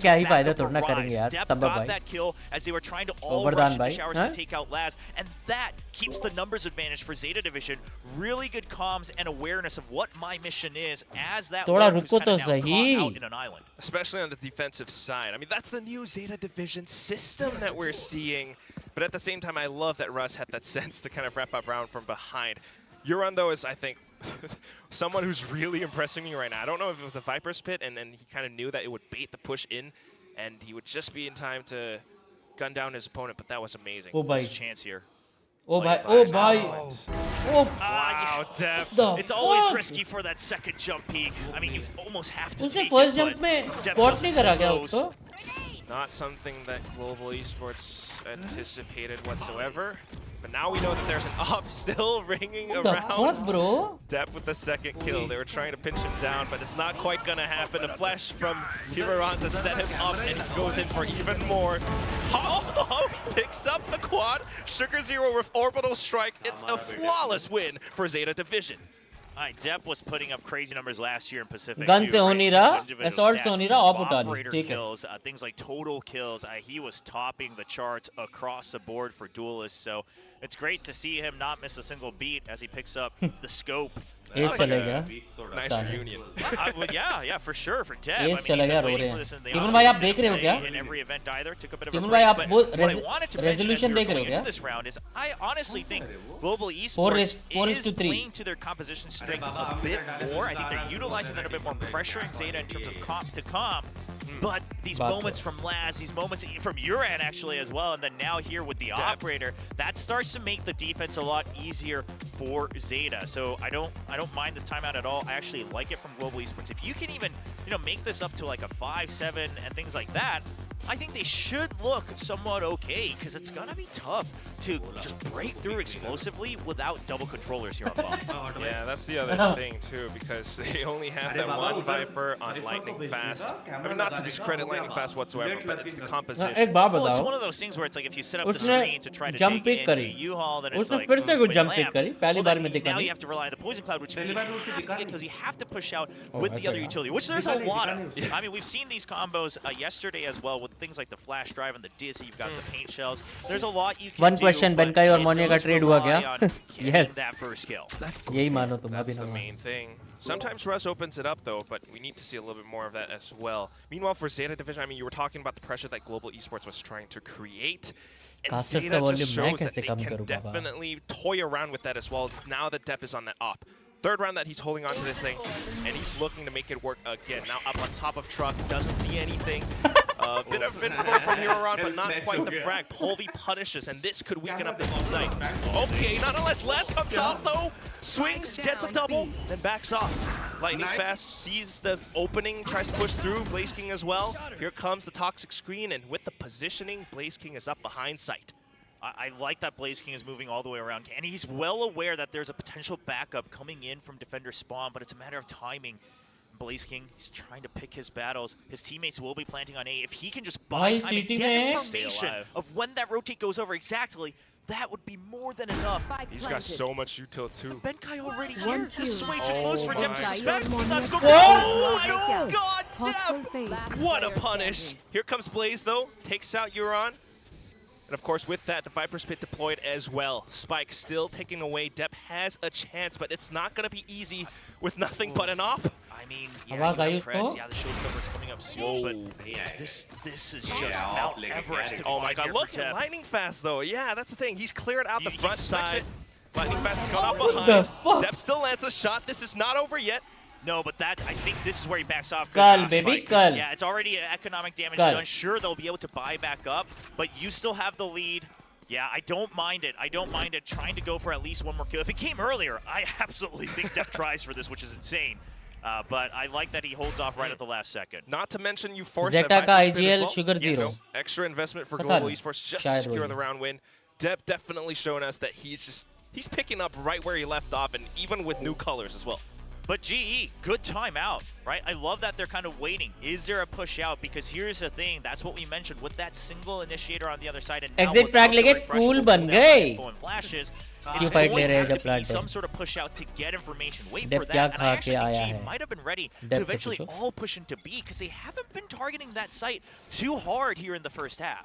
backup arrives. Dep got that kill as they were trying to all rush into showers to take out Laz, and that keeps the numbers advantage for Zeta Division. Really good comms and awareness of what my mission is as that lurk who's kind of now caught out in an island. Especially on the defensive side. I mean, that's the new Zeta Division system that we're seeing. But at the same time, I love that Russ had that sense to kind of wrap up around from behind. Yuran, though, is, I think, someone who's really impressing me right now. I don't know if it was a Viper's pit, and he kind of knew that it would bait the push in, and he would just be in time to gun down his opponent, but that was amazing. Oh, There's a chance here. Oh, bhai. Oh, bhai. Oh, wow, Dep. It's always risky for that second jump peek. I mean, you almost have to take first it, jump but mein Dep spot doesn't nahi kara close. kya usko? Not something that Global Esports anticipated whatsoever. But now we know that there's an op still ringing around. What, bro? Dep with the second kill. They were trying to pinch him down, but it's not quite gonna happen. A flash from Hibaran to set him up, and he goes in for even more. Hops off, picks up the quad. Sugar Zero with orbital strike. It's a flawless win for Zeta Division. Dep was putting up crazy numbers last year in Pacific. Gun too, se ho right? nahi In terms raha, of individual assault stats, se ho in nahi terms raha, of op uta li, operator theek hai. kills, things like total kills. He was topping the charts across the board for duelists. So it's great to see him not miss a single beat as he picks up the scope. Ace chale gaya. Nice reunion. Yeah, for sure for Dep. Ace I chale mean, gaya, he's ro been rahe waiting for hain. this, and they Timun also bhai, aap didn't dekh rahe ho play kya? in every event either. Took a bit of a Timun break. bhai, aap But wo what I wanted to mention as resolution we were dekh rahe ho going into kya? this round is I honestly think Global Esports 4 is to 3. playing to their composition strength a bit more. I think they're utilizing that a bit more, pressuring Zeta in terms of comp to comp. But these moments from Laz, these moments from Yuran actually as well, and then now here with the operator, that starts to make the defense a lot easier for Zeta. So I don't mind this timeout at all. I actually like it from Global Esports. If you can even, make this up to like a 5-7 and things like that, I think they should look somewhat okay, because it's gonna be tough to just break through explosively without double controllers here on bot. Yeah, that's the other thing too, because they only have that one Viper on Lightning Fast. I mean, not to discredit Lightning Fast whatsoever, but it's the composition. Well, it's one of those things where it's like if you set up the screen to try to dig into U-Haul, then it's like jump pick kari. Pehli baar mein dekha now you nahi. have to rely on the poison cloud, which means you have to get, because you have to push out with the other utility, which there's a lot of. I mean, we've seen these combos yesterday as well with things like the flash drive and the Dizzy. You've got the paint shells. There's a lot you can One do, question, but Benkai और it Monia का does trade हुआ rely क्या? on Yes. getting that first kill. यही मानो तुम अभी That's the ना main thing. Sometimes Russ opens it up though, but we need to see a little bit more of that as well. Meanwhile, for Zeta Division, I mean, you were talking about the pressure that Global Esports was trying to create. And Casters Zeta का just volume मैं shows that कैसे they come can करूँ बाबा? definitely toy around with that as well, now that Dep is on that op. Third round that he's holding on to this thing, and he's looking to make it work again. Now up on top of truck, doesn't see anything. A bit of info from Neuron, but not quite the frag. Polvi punishes, and this could weaken up the site. Okay, not unless Les comes out though. Swings, gets a double, then backs off. Lightning Fast sees the opening, tries to push through. Blaze King as well. Here comes the toxic screen, and with the positioning, Blaze King is up behind sight. I like that Blaze King is moving all the way around, and he's well aware that there's a potential backup coming in from defender spawn, but it's a matter of timing. Blaze King, he's trying to pick his battles. His teammates will be planting on A. If he can just buy time and get information of when that rotate goes over exactly, that would be more than enough. He's got so much util too. Benkai already here. This is way too close for Dep to suspect. He's not scoping. Oh, no! God, Dep! What a punish! Here comes Blaze though, takes out Euron. And of course, with that, the Viper's Pit deployed as well. Spike still taking away. Depp has a chance, but it's not going to be easy with nothing but an op. I mean, yeah, the showstopper's coming up soon, but this is just Mount Everest. Oh my god, look at Lightning Fast though. Yeah, that's the thing. He's cleared out the front side. Lightning Fast has gone up behind. Depp still lands a shot. This is not over yet. No, but I think this is where he backs off. Call, baby, call. Yeah, it's already economic damage done. Sure, they'll be able to buy back up, but you still have the lead. Yeah, I don't mind it. I don't mind it trying to go for at least one more kill. If it came earlier, I absolutely think Depp tries for this, which is insane. But I like that he holds off right at the last second. Not to mention you forced Zeta that ka IGL Sugar Zero. Extra investment for Global Esports just to secure the round win. Depp definitely showing us that he's picking up right where he left off, and even with new colors as well. But GE, good timeout, right? I love that they're kind of waiting. Is there a push out? Because here's the thing, that's what we mentioned with that single initiator on the other side. And now exit frag lege cool ban gaye. Flashes, it's going to have to be some sort of push out to get information. Wait for that. And I actually think GE might have been ready to eventually all push into B because they haven't been targeting that site too hard here in the first half.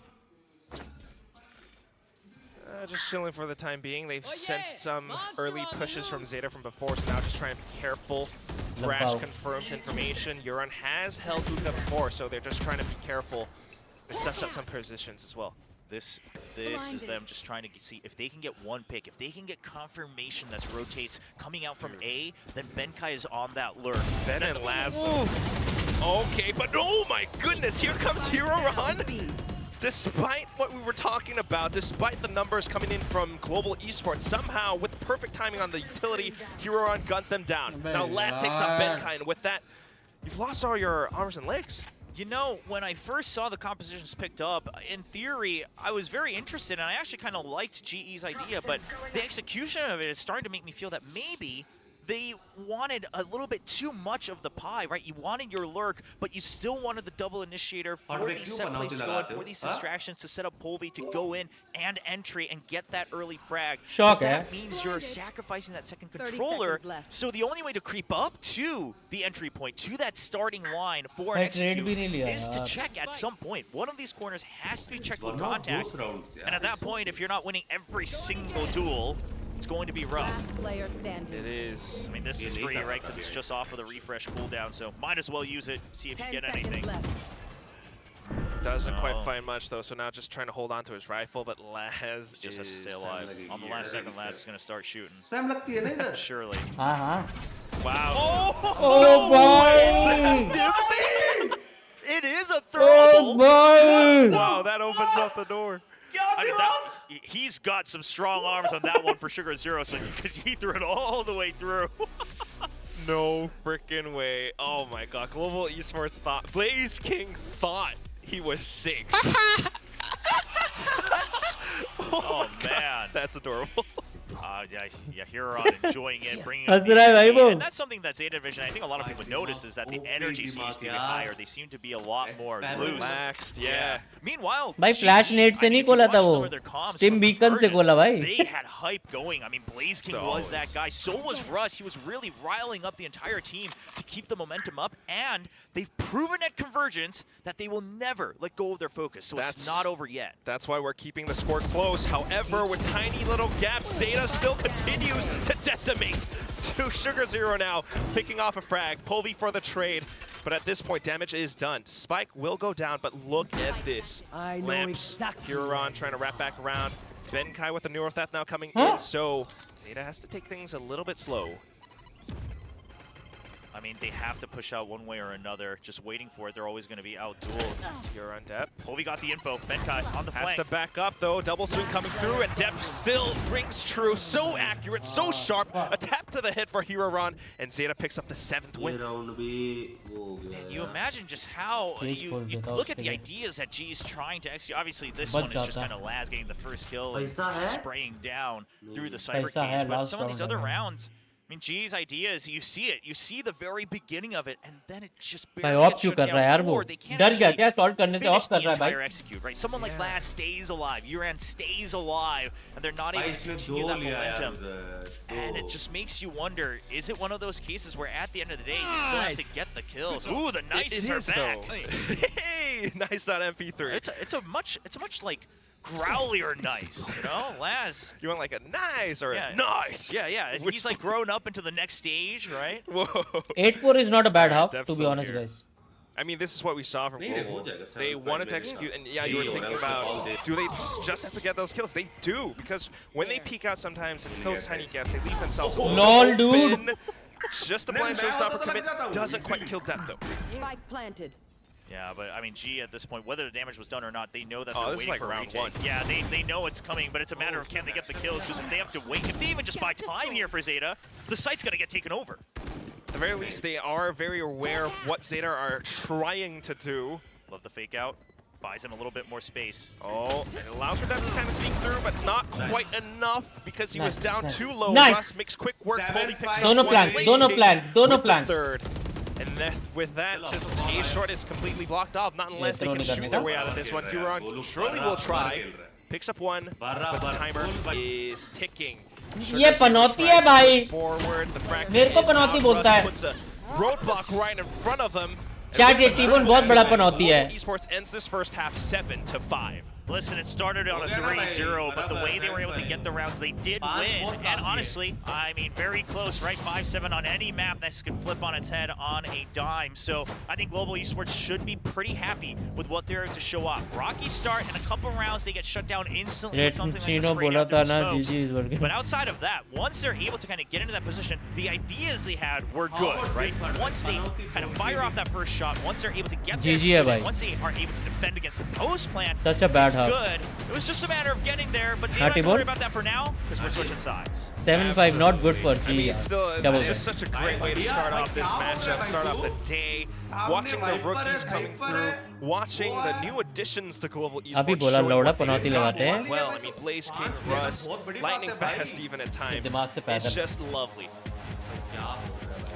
Just chilling for the time being. They've sensed some early pushes from Zeta from before, so now just trying to be careful. Thrash confirms information. Euron has held Hookah before, so they're just trying to be careful. They suss out some positions as well. This is them just trying to see if they can get one pick. If they can get confirmation that rotates coming out from A, then Benkai is on that lurk. Ben and Laz. Okay, but oh my goodness, here comes Heroron. Despite what we were talking about, despite the numbers coming in from Global Esports, somehow with perfect timing on the utility, Heroron guns them down. Now Laz takes out Benkai, and with that, you've lost all your arms and legs. You know, when I first saw the compositions picked up, in theory, I was very interested, and I actually kind of liked GE's idea, but the execution of it is starting to make me feel that maybe they wanted a little bit too much of the pie, right? You wanted your lurk, but you still wanted the double initiator for these set plays to go in, for these distractions to set up Polvi to go in and entry and get that early frag. That means you're sacrificing that second controller. So the only way to creep up to the entry point, to that starting line for an execute, is to check at some point. One of these corners has to be checked with contact. And at that point, if you're not winning every single duel, it's going to be rough. It is. I mean, this is free, right? Because it's just off of the refresh cooldown, so might as well use it, see if you get anything. Doesn't quite find much, though, so now just trying to hold on to his rifle, but Laz just has to stay alive. On the last second, Laz is going to start shooting. Surely. Wow. Oh, boy! It is a thermal. Wow, that opens up the door. I mean, he's got some strong arms on that one for Sugar Zero, so because he threw it all the way through. No freaking way. Oh my god. Global Esports thought, Blaze King thought he was safe. Oh man. That's adorable. Yeah, Heroron enjoying it, bringing up the energy. And that's something that Zeta Division, I think a lot of people notice, is that the energy seems to be higher. They seem to be a lot more loose. Relaxed, yeah. Meanwhile, भाई flash net से नहीं खोला था वो steam beacon से खोला भाई they had hype going. I mean, Blaze King was that guy, so was Russ. He was really riling up the entire team to keep the momentum up, and they've proven at Convergence that they will never let go of their focus, so it's not over yet. That's why we're keeping the score close. However, with tiny little gaps, Zeta still continues to decimate. Sugar Zero now picking off a frag. Polvi for the trade. But at this point, damage is done. Spike will go down, but look at this. Lamps. Heroron trying to wrap back around. Benkai with the Neural Theft now coming in, so Zeta has to take things a little bit slow. I mean, they have to push out one way or another. Just waiting for it. They're always going to be out-dueled. You're on Depp. Polvi got the info. Benkai on the flank. Has to back up, though. Double swing coming through, and Depp still rings true. So accurate, so sharp. A tap to the head for Heroron, and Zeta picks up the 7th win. You imagine just how you look at the ideas that G's trying to execute. Obviously, this one is just kind of Laz getting the first kill and spraying down through the cyber cage. But some of these other rounds, I mean, G's idea is you see it. You see the very beginning of it, and then it just barely gets shut down. Or they can't actually finish the entire execute, right? Someone like Laz stays alive. Uran stays alive, and they're not able to continue that momentum. And it just makes you wonder, is it one of those cases where at the end of the day, you still have to get the kills? Ooh, the nices are back. Hey, nice on MP3. It's a much like growly or nice, you know? Laz. You want like a nice or Yeah. a nice? Yeah. He's like grown up into the next stage, right? Whoa. 8-4 is not a bad half, Depth to be still honest, here. guys. I mean, this is what we saw from Global. They wanted to execute, and yeah, you were thinking about, do they just have to get those kills? They do, because when they peek out sometimes, it's those tiny gaps. They leave themselves Lol, dude. open. Just a blind showstopper commit doesn't quite kill depth, though. Spike planted. Yeah, but I mean, G at this point, whether the damage was done or not, they know that Oh, they're this is waiting like for a round retake. one. Yeah, they know it's coming, but it's a matter of can they get the kills, because if they have to wait, if they even just buy time here for Zeta, the site's going to get taken over. At the very least, they are very aware of what Zeta are trying to do. Love the fake out. Buys him a little bit more space. Oh, it allows for Depth to kind of sneak through, but not quite enough because he was down too low. Nice. Russ makes quick work. Polly picks up Dono one. plan, Blaze dono King plan, dono with the plan. third. And then with that, just A short is completely blocked off. Not unless they can shoot their way out of this one. Huron surely will try. Picks up one, but the timer is ticking. ये पनौती है भाई. Forward, the frag मेरे को is Panauti out. बोलता है. Russ puts a roadblock right in front of them. Chat 81 बहुत बड़ा पनौती है. Esports ends this first half 7-5. Listen, it started on a 3-0, but the way they were able to get the rounds, they did win. And honestly, I mean, very close, right? 5-7 on any map. This could flip on its head on a dime. So I think Global Esports should be pretty happy with what they're able to show off. Rocky start, and a couple rounds, they get shut down instantly with something like this right after the smokes. But outside of that, once they're able to kind of get into that position, the ideas they had were good, right? Once they kind of fire off that first shot, once they're able to get there, once they are able to defend against the post plan, Such a bad half. good. It was just a matter of getting there, but they don't have to worry about that for now because we're switching sides. 7-5 not good for G. I mean, still, Double it's just such a great way to start off this matchup, start off the day, watching the rookies coming through, watching the new additions to Global Esports. अभी बोला लौड़ा पनौती लगाते हैं. Well, I mean, Blaze King, Russ, lightning fast even at times. It's just lovely.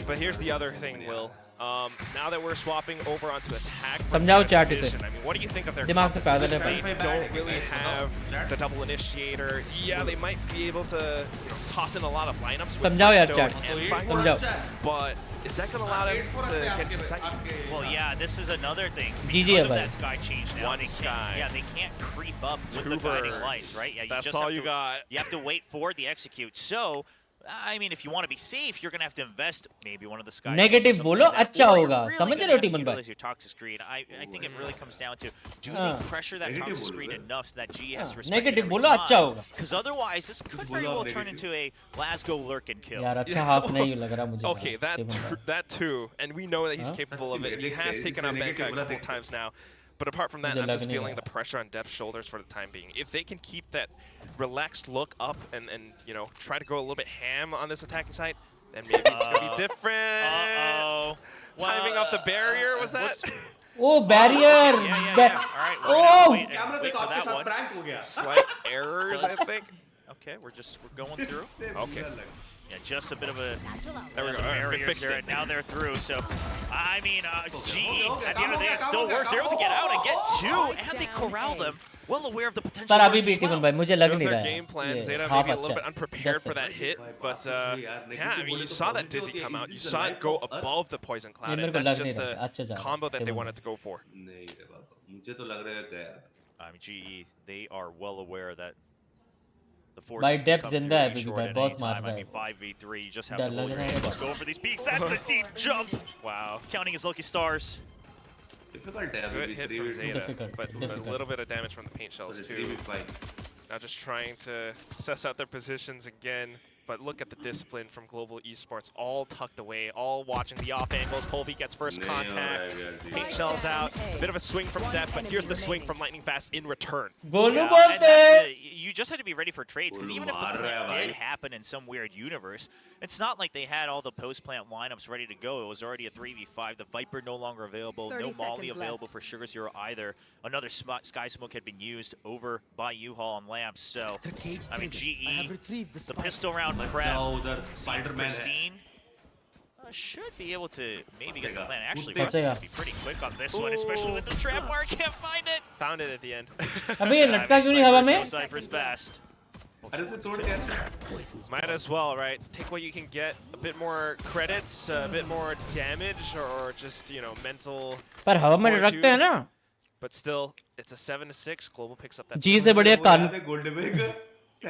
But here's the other thing, Will. Now that we're swapping over onto attack, समझाओ chat इसे. I mean, what do you think of their दिमाग से पैदल है They भाई. don't really have the double initiator. Yeah, they might be able to toss in a lot of lineups with समझाओ यार Stone chat. and Fire, समझाओ. but is that going to allow them to get to second? Well, yeah, this is another thing. GG Because of है that भाई. sky change now, One they sky. can't, yeah, they can't creep up with Two the guiding birds. lights, right? Yeah, you That's just all have you to, got. You have to wait for the execute. So, I mean, if you want to be safe, you're going to have to invest maybe one of the sky. Negative बोलो अच्छा होगा. समझ रहे हो टीमन भाई? Your toxic screen. I think it really comes down to do they pressure that toxic screen enough so that G has to respect Negative it बोलो अच्छा होगा. Because otherwise, this could very well turn into a Glasgow lurk and kill. यार अच्छा half नहीं लग रहा मुझे. Okay, that too, and we know that he's capable of it. He has taken on Benka a couple times now. But apart from that, I'm just feeling the pressure on Depth's shoulders for the time being. If they can keep that relaxed look up and you know, try to go a little bit ham on this attacking side, then maybe it's going to be different. Uh-oh. Timing up the barrier, was that? Oh, barrier. Yeah. All right, we're Oh. gonna wait for that one. Slight errors, I think. Okay, we're going through. Okay. Yeah, just a bit of a There we go. barriers there, and now they're through. So, I mean, GE, at the end of the day, it still works. They're able to get out and get two, and they corral them. Well aware of the potential. पर अभी भी टीमन भाई मुझे लग Shows नहीं their रहा game plan. है. Zeta half maybe a little अच्छा bit है. unprepared for Just that hit, but yeah, I mean, you saw that Dizzy come out. You saw it go above the Poison Cloud, and that's just the combo that they wanted to go for. I mean, GE, they are well aware that the भाई forces can depth come जिंदा है through अभी भी short भाई at बहुत any मार time. रहा I है. mean, 5v3, you just have डर to लग hold your रहा है hand. भाई. Let's go for these peaks. That's a deep jump. Wow. Counting his lucky stars. Good hit from Zeta, Difficult, but a difficult. little bit of damage from the paint shells too. Now just trying to suss out their positions again. But look at the discipline from Global Esports, all tucked away, all watching the off angles. Polvi gets first contact, paint shells out, bit of a swing from Depth, but here's the swing from Lightning Fast in return. Golu And बोलते that's it. You just had to be ready for trades, because even if the plant did happen in some weird universe, it's not like they had all the post-plant lineups ready to go. It was already a 3v5. The Viper no longer available, no Molly available for Sugar Zero either. Another Sky Smoke had been used over by U-Haul on lamps. So, I mean, GE, the pistol round prep, seemed pristine. Should be able to maybe get the plan. Actually, Russ should be pretty quick on this one, especially with the trap bar. Can't find it. Found it at the end. अबे ये लटका क्यों नहीं हवा में? Cypher's best. Might as well, right? Take what you can get, a bit more credits, a bit more damage, or just, you know, mental. पर हवा में रखते हैं ना. But still, it's a 7-6. Global picks up that. G से बढ़िया कान.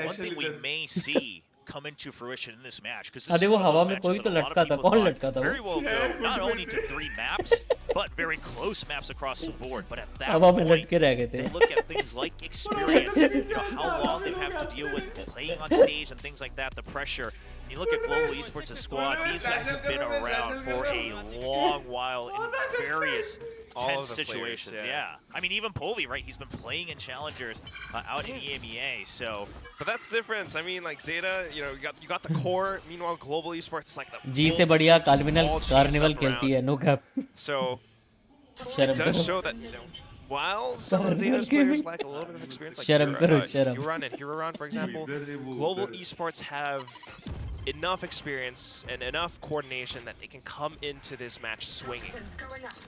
One thing we may see come into fruition in this match, because अरे वो हवा में कोई तो लटका था. कौन लटका था? very well go not only to 3 maps, but very close maps across the board. But at that हवा में point, लटके रह गए थे. they look at things like experience, you know, how long they've had to deal with playing on stage and things like that, the pressure. And you look at Global Esports' squad, these guys have been around for a long while in various tense situations. Yeah. I mean, even Polvi, right? He's been playing in challengers out in EMEA, so. But that's the difference. I mean, like Zeta, you know, you got the core. Meanwhile, Global Esports is like the G से बढ़िया carnival खेलती है. No cap. So it does show that, you know, while some of Zeta's players lack a little bit of experience, like Huron and Huron, for example, Global Esports have enough experience and enough coordination that they can come into this match swinging.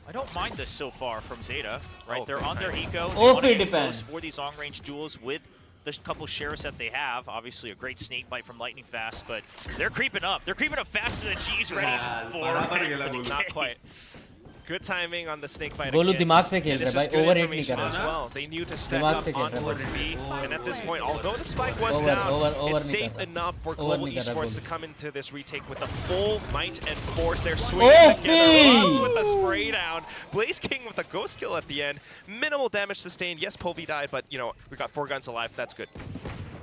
I don't mind this so far from Zeta, right? They're on their eco. They OP want to get defense close for these long-range duels with the couple shares that they have. Obviously, a great snake bite from Lightning Fast, but they're creeping up. They're creeping up faster than G's ready for. Not quite. Good timing on the snake bite. Golu दिमाग से खेल रहा है भाई. Overhit नहीं कर as रहा. well. They knew to step up on towards B, and at this point, although the spike was down, it's safe enough for Global Esports to come into this retake with the full might and force. They're swinging together with the spray down. Blaze King with a ghost kill at the end. Minimal damage sustained. Yes, Polvi died, but you know we got 4 guns alive. That's good.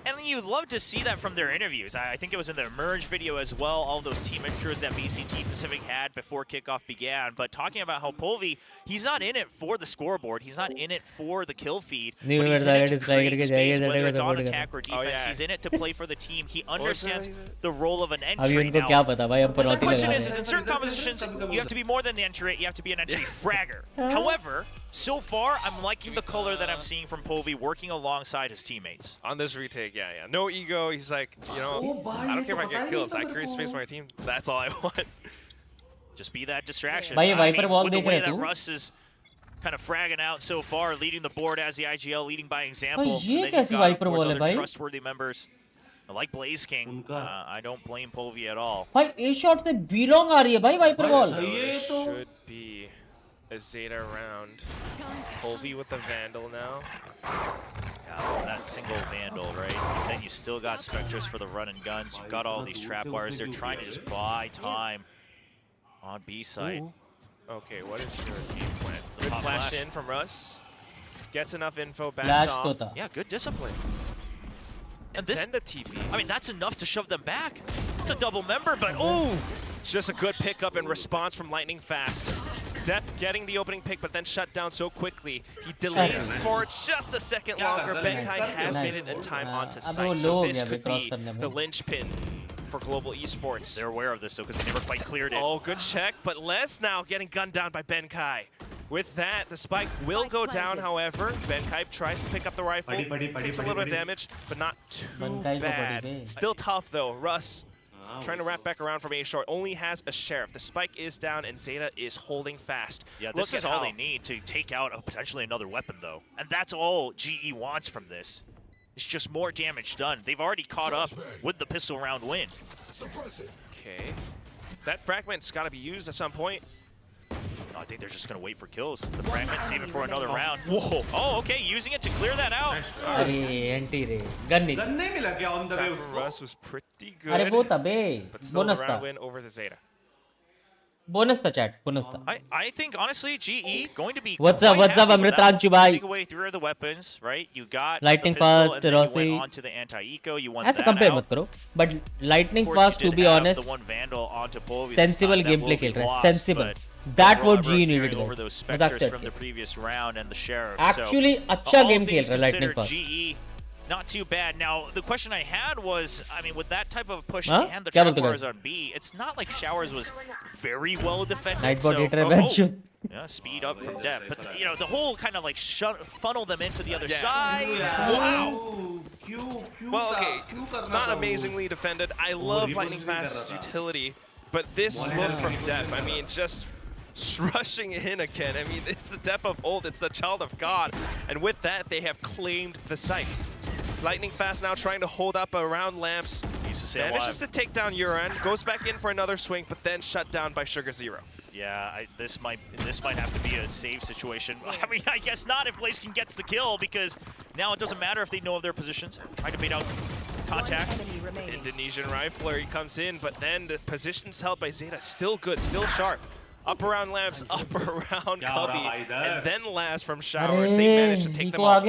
And you'd love to see that from their interviews. I think it was in the Merge video as well, all those team intros that VCT Pacific had before kickoff began. But talking about how Polvi, he's not in it for the scoreboard. He's not in it for the kill feed. But he's in it to create space, whether it's on attack or defense. He's in it to play for the team. He understands the role of an entry now. The question is in certain compositions, you have to be more than the entry rate. You have to be an entry fragger. However, so far, I'm liking the color that I'm seeing from Polvi working alongside his teammates. On this retake, yeah. No ego. He's like, you know, I don't care if I get kills. I create space for my team. That's all I want. Just be that distraction. भाई Viper wall with the देख way रहे that तू? Russ is kind of fragging out so far, leading the board as the IGL, leading by example. ये And then you've कैसी got, of Viper course, wall है other भाई? trustworthy members like Blaze King. I don't blame Polvi at all. भाई A shot से B long आ रही है भाई Viper wall. Should be a Zeta round. Polvi with the Vandal now. Yeah, that single Vandal, right? Then you still got Spectres for the run and guns. You've got all these trap bars. They're trying to just buy time on B site. Okay, what is your game plan? Good flash in from Russ. Gets enough info, backs Flash off. तो था. Yeah, good discipline. And this, Then the TP. I mean, that's enough to shove them back. It's a double member, but oh! Just a good pickup and response from Lightning Fast. Death getting the opening pick, but then shut down so quickly. He delays for just a second longer. Benkai has made it in time onto site, so this could be the linchpin for Global Esports. They're aware of this, though, because they never quite cleared it. Oh, good check, but Les now getting gunned down by Benkai. With that, the spike will go down, however. Benkai tries to pick up the rifle, takes a little bit of damage, but not too bad. Still tough, though. Russ trying to wrap back around from A short, only has a Sheriff. The spike is down, and Zeta is holding fast. Yeah, this is all they need to take out potentially another weapon, though. And that's all GE wants from this. It's just more damage done. They've already caught up with the pistol round win. Okay. That fragment's got to be used at some point. No, I think they're just going to wait for kills. The fragment, save it for another round. Whoa. Oh, okay, using it to clear that out. अरे anti रे gun नहीं. Gun नहीं मिला क्या on the way That from Russ was pretty good. अरे वो था बे. But still a bonus था. round win over the Zeta. Bonus था चैट. बोनस था. I think, honestly, GE going to be What's up, Amritanchu bhai? Take away 3 of the weapons, right? You got Lightning the pistol, Fast, and then you Rossi. went on to the anti-eco. You won ऐसे that compare out. मत करो. But Lightning Of course, Fast, you to did be have honest, the one Vandal onto Polvi sensible this time. gameplay That खेल will be रहा है. lost, Sensible. but That overall, what we're GE needed carrying over guys. those मजाक Spectres से from the हटके. previous round and the Sheriff. Actually, so, अच्छा all game things खेल रहा है Lightning considered, Fast. GE, not too bad. Now, the question I had was, I mean, with that type of push Huh? and the क्या trap बोलते हो bars guys? on B, it's not like Showers was very well defended. Nightbot so, hitter है bench. yeah, speed up from depth. But, you know, the whole kind of like funnel them into the other side. Wow. Well, okay, not amazingly defended. I love Lightning Fast's utility, but this look from Dep, I mean, just rushing in again. I mean, it's the Dep of old, it's the child of God. And with that, they have claimed the site. Lightning Fast now trying to hold up around lamps. Needs to stay Manages alive. to take down Uran, goes back in for another swing, but then shut down by Sugar Zero. Yeah, this might have to be a save situation. I mean, I guess not if BlazeKing gets the kill, because now it doesn't matter if they know of their positions. Trying to bait out contact. Indonesian Rifler, he comes in, but then the positions held by Zeta still good, still sharp. Up around Lamps, up around Cubby, and then last from Showers. They managed to take them all.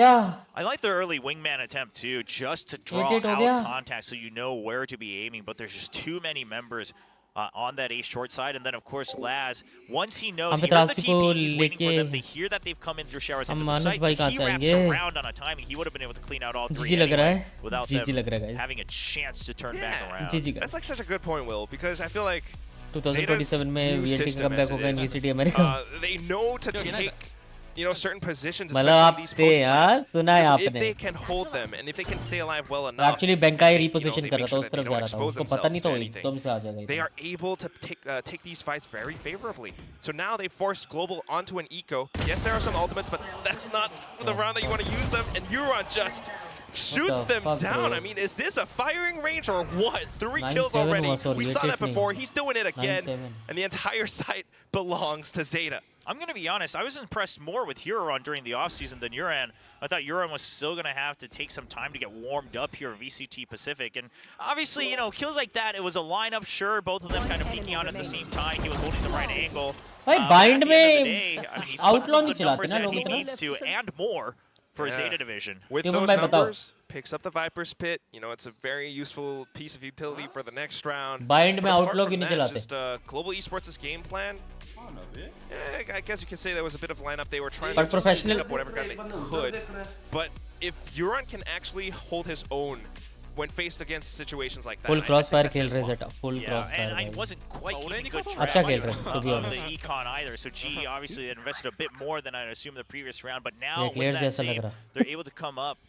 I like the early wingman attempt too, just to draw out contact so you know where to be aiming, but there's just too many members on that A short side. And then of course Laz, once he knows, he heard the TP, he's waiting for them, they hear that they've come in through Showers into the site, so he wraps around on a timing. He would have been able to clean out all three anyway, without them having a chance to turn back around. That's like such a good point, Will, because I feel like 2027 में VNT का comeback होगा in VCT America. They know to take, you know, certain positions, मतलब especially these आपने सुना है if आपने. they can hold them and if they can stay alive well enough. Actually Benkai reposition कर रहा था, उस तरफ जा रहा था. उसको पता नहीं था एकदम से आ जाएगा. They are able to take these fights very favorably. So now they force Global onto an eco. Yes, there are some ultimates, but that's not the round that you want to use them. And Euron just shoots them down. I mean, is this a firing range or what? 3 kills already. We saw that before. He's doing it again. And the entire site belongs to Zeta. I'm going to be honest, I was impressed more with Huron during the offseason than Uran. I thought Uran was still going to have to take some time to get warmed up here at VCT Pacific. And obviously, you know, kills like that, it was a lineup, sure, both of them kind of peeking out at the same time. He was holding the right angle. Bind में he's outlaw नहीं the numbers चलाते ना that he लोग needs to, and more for Zeta Division. With those numbers, picks up the Viper's Pit. You know, it's a very useful piece of utility for the next round. Bind में outlaw क्यों नहीं चलाते? Just Global Esports' game plan. I guess you can say there was a bit of lineup. They were trying to just pick up whatever gun they could. But if Euron can actually hold his own when faced against situations like that, full crossfire खेल रहे Zeta, full crossfire. And I wasn't quite keeping good track अच्छा खेल रहे, to be of honest. the econ either. So G obviously invested a bit more than I'd assumed the previous round, but now with clears that जैसा लग save, रहा. they're able to come up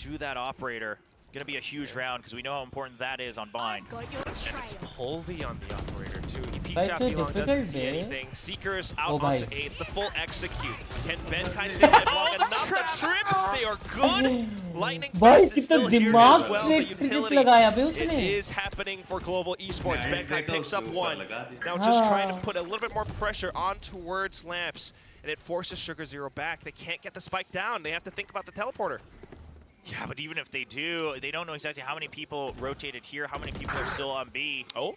to that operator. Gonna be a huge round because we know how important that is on Bind. And it's Polvi on the operator too. He peeks But out it's so Belong, doesn't see difficult, anything. Seekers out Oh, onto A. It's the full execute. Can Ben kind of stay alive long enough? The trips, they are good. Lightning Fast is still here as well. The utility, it is happening for Global Esports. Benkai picks up one. Now just trying to put a little bit more pressure on towards Lamps. And it forces Sugar Zero back. They can't get the spike down. They have to think about the teleporter. Yeah, but even if they do, they don't know exactly how many people rotated here, how many people are still on B. Oh.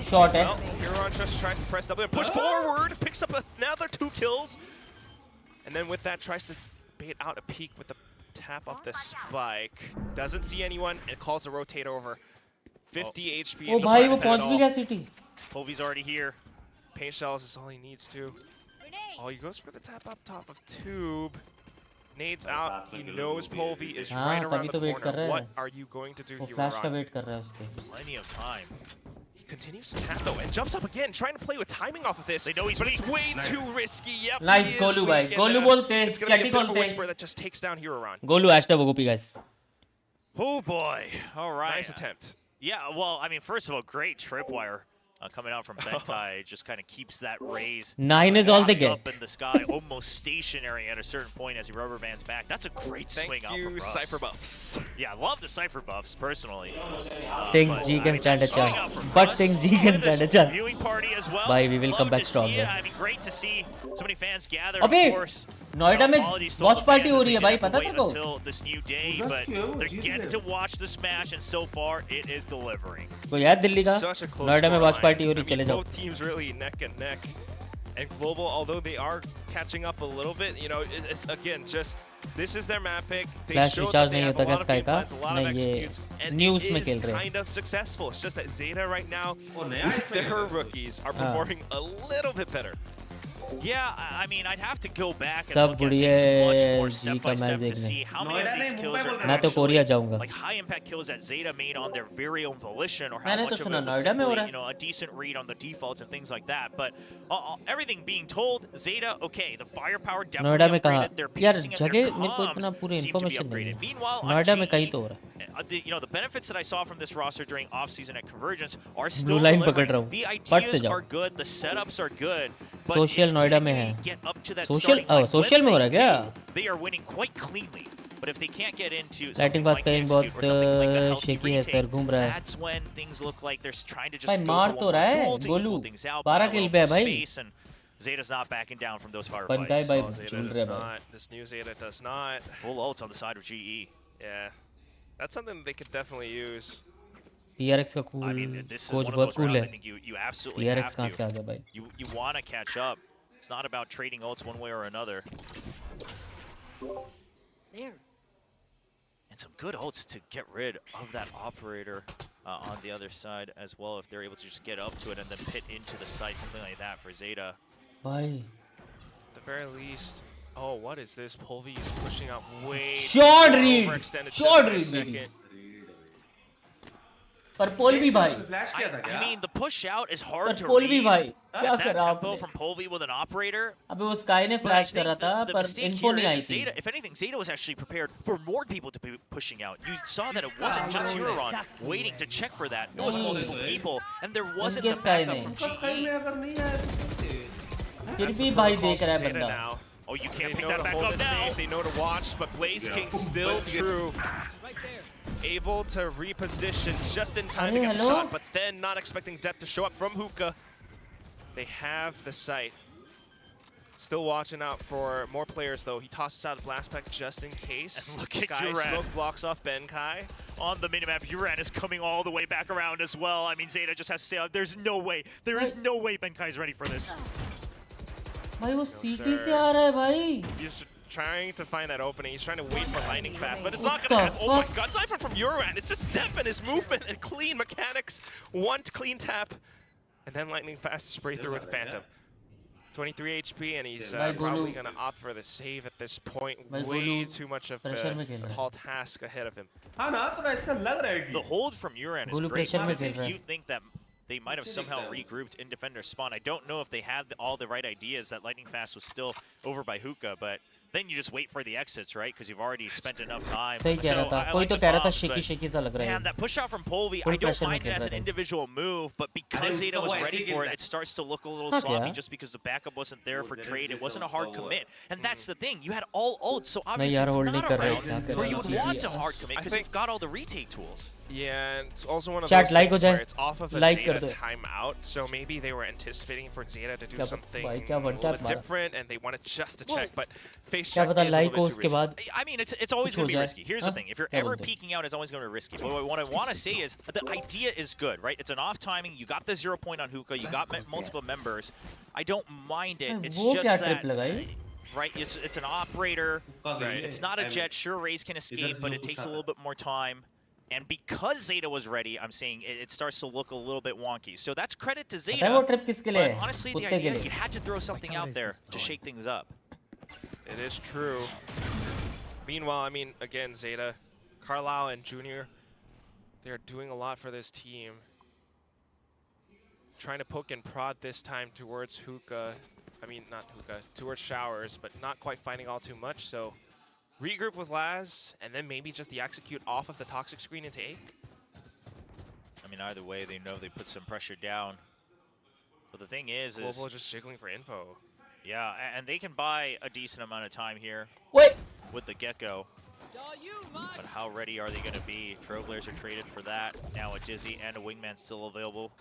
Short, Well, Huron just tries to press W and push forward, picks up another 2 kills. And then with that, tries to bait out a peek with the tap off the spike. Doesn't see anyone, and calls a rotate over. 50 HP. Oh, भाई वो पहुंच भी गया City. Polvi's already here. Paint shells is all he needs to. Oh, he goes for the tap up top of Tube. Nades out. He knows Polvi is right around the corner. What are you going to do here, Flash का Ron? wait कर रहा है उसके. Plenty of time. He continues to tap though and jumps up again, trying to play with timing off of this. They know he's but weak. it's way too risky. Yep. Nice he is Golu weak, भाई. and, Golu बोलते हैं. It's gonna be a Chatty bit of a बोलते हैं. whisper that just takes down Huron. Golu hashtag Gopi guys. Oh boy. All right. Nice attempt. Yeah, well, I mean, first of all, great tripwire coming out from Benkai. Just kind of keeps that raise. 9 is all they get. Up in the sky, almost stationary at a certain point as he rubber bands back. That's a great swing out from Russ. Cypher buffs. Yeah, I love the Cypher buffs, personally. Things G can stand a chance. But things G can stand a chance. Viewing party as well. Bye, we will Love come back to see stronger. it. I mean, great to see so many fans gather. अबे, Of course, Noida में apologies to all watch the party fans हो as रही है they भाई, have to पता wait तेरे को? until this new day, but they're getting to watch the smash, and so far, it is delivering. तो यार दिल्ली का Such a close नोएडा में watch scoreline. party हो रही I mean, चले जाओ. both teams really neck and neck. And Global, although they are catching up a little bit, you know, it's again just this is their map pick. They Flash showed recharge that they नहीं have होता a क्या lot of Sky game का? plans, a lot of नहीं, ये executes, and news it में is खेल रहे हैं. kind of successful. It's just that Zeta right now, their rookies are performing a little bit better. Yeah, I mean, I'd have to go back and सब look at बुढ़िया things much more G step का by match step to देखने. see how many of these kills are मैं तो Korea जाऊंगा. like high impact kills that Zeta made on their very own volition, or how मैंने much तो of सुना it was Noida में हो simply, रहा है. you know, a decent read on the defaults and things like that. But everything being told, Zeta, okay, the firepower Noida definitely में कहाँ? upgraded. Their यार pacing and their जगह मेरे को इतना comms पूरी seem to be information नहीं upgraded. है. Meanwhile, नोएडा में on कहीं G, तो हो रहा है. you know, the benefits that I saw from this roster during off-season at Convergence are still Blue line delivering. पकड़ रहा हूँ. The पट से ideas जाओ. are good, the setups are good, but Social it's Noida can में they है. get up to that Social starting line? social When में हो they रहा है क्या? do, they are winning quite cleanly. But if they can't get into lighting something pass like करेंगे the execute or something like a बहुत healthy shaky है sir, retake, घूम रहा है that's when things look like they're trying to just भाई, go मार for तो one रहा more है duel to Golu, equal things out, 12 buy a kill little पे है more भाई, space, and Zeta's not backing down from those बनका है firefights. भाई, Oh, Zeta झूल does रहा है भाई, not. This new Zeta does not. Full ults on the side of GE. Yeah. That's something that they could definitely use. TRX का I mean, cool this is coach one of बहुत those cool rounds है, I think you absolutely TRX have कहाँ से आ to. गया भाई, You want to catch up. It's not about trading ults one way or another. There. And some good ults to get rid of that operator on the other side as well, if they're able to just get up to it and then pit into the site, something like that for Zeta. भाई, At the very least. Oh, what is this? Polvi is pushing out way Short too far, read! overextended Short just by a read, second. baby. पर पोलवी भाई, flash किया था क्या? I mean, the push out is hard पर to पोलवी read. भाई, क्या That करा tempo आपने? from Polvi with an operator. अबे वो स्काई ने But I फ्लैश think करा था, the पर mistake इन्फो here नहीं आई is थी, Zeta, if anything, Zeta was actually prepared for more people to be pushing out. You saw that it wasn't just Huron waiting to check for that. It was multiple people, and there wasn't the उनके sky backup ने, from sky में GE. अगर नहीं आया तो कैसे? फिर भी भाई देख रहा है Zeta बंदा, now. Oh, you They can't pick know that to back hold up it now. safe. They know to watch, but Blaze King still true. Able to reposition just in time to Hey, get the hello? shot, but then not expecting depth to show up from Hookah. They have the sight. Still watching out for more players though. He tosses out a blast pack just in case. And look at Sky Duran. smoke blocks off Benkai. On the minimap, Uran is coming all the way back around as well. I mean, Zeta just has to stay out. There's no way. There is no way Benkai's ready for this. भाई वो सीटी से आ रहा है भाई, He's trying to find that opening. He's trying to wait for lightning fast, but it's What not gonna the happen. Oh my fuck? god, Cypher from Uran. It's just depth in his movement and clean mechanics. One clean tap, and then lightning fast to spray through with Phantom. 23 HP, and he's probably gonna opt for the save at this point. Way too much of a tall task ahead of him. हाँ ना, थोड़ा ऐसा लग रहा है कि The hold from Uran is Golu great pressure में because खेल if रहा you है, think that they might have somehow regrouped in defender spawn. I don't know if they had all the right ideas that Lightning Fast was still over by Hookah, but then you just wait for the exits, right? Because you've already spent enough time. सही कह रहा था, I कोई like तो the कह रहा था bombs, shaky but shaky सा लग रहा man, है, that push out from Polvi, Full I don't pressure mind में it खेल as रहा an था। individual move, but because अरे Zeta उसका was वो ready ऐसे for it, खेलता it starts to look a little हाँ sloppy क्या? just because the backup wasn't there for वो trade. It जैसे wasn't a उसका hard वो है। commit. And that's the thing. You had all ults, so नहीं obviously यार, it's hold not नहीं a कर रहे, round क्या कर where रहे you हैं, would GG want to यार, hard commit because you've got all the retake tools. Yeah, and it's also one of Chat, those like हो things जाए, where it's off of a like Zeta कर दो, timeout, so maybe they were anticipating for Zeta to do क्या something भाई, a क्या little बनता है bit तुम्हारा, different, and they wanted just to check, but face क्या check पता is a लाइक little हो bit too उसके risky. बाद I mean, it's always कुछ going हो to be जाए, risky. Here's the हाँ? thing. If you're क्या ever बोलते हो? peeking out, it's always going to be risky. But what I want to say is the idea is good, right? It's an off timing. You got the 0 point on Hookah. You got multiple members. I don't mind it. It's वो just क्या that, trip लगाई, right? It's an operator. Right. It's not a jet. Sure, Raze can escape, but it takes a little bit more time. And because Zeta was ready, I'm saying it starts to look a little bit wonky. So that's credit to पता है वो Zeta. Trip किसके लिए But है, honestly, the कुत्ते के idea, लिए, you had to throw something out there to shake things up. It is true. Meanwhile, I mean, again, Zeta, Carlisle and Junior, they're doing a lot for this team. Trying to poke and prod this time towards Hookah. I mean, not Hookah, towards Showers, but not quite finding all too much. So regroup with Laz, and then maybe just the execute off of the toxic screen into A. I mean, either way, they know they put some pressure down. But the thing is Global just jiggling for info. yeah, and they can buy a decent amount of time here Wait, with the Gecko. But how ready are they going to be? Trailblazer traded for that. Now a Dizzy and a Wingman still available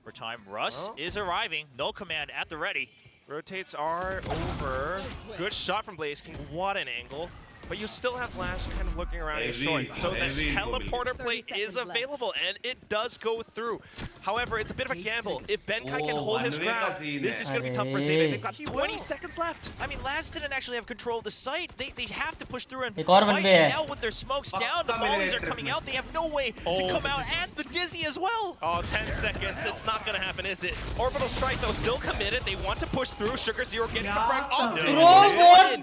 for time. Russ is arriving. No command at the ready. Rotates are over. Good shot from Blaze King. What an angle. But you still have Lash kind of looking around his short. So this teleporter play is available, and it does go through. However, it's a bit of a gamble. If Benkai can hold his ground, this is going to be tough for Zeta. They've got 20 seconds left. I mean, Laz didn't actually have control of the site. They have to push through and एक और one fight. पे And है, now with their smokes down, the mollies are coming out. They have no way to come out. And the Dizzy as well. Oh, 10 seconds. It's not going to happen, is it? Orbital Strike, though, still committed. They want to push through. Sugar Zero getting the frag off.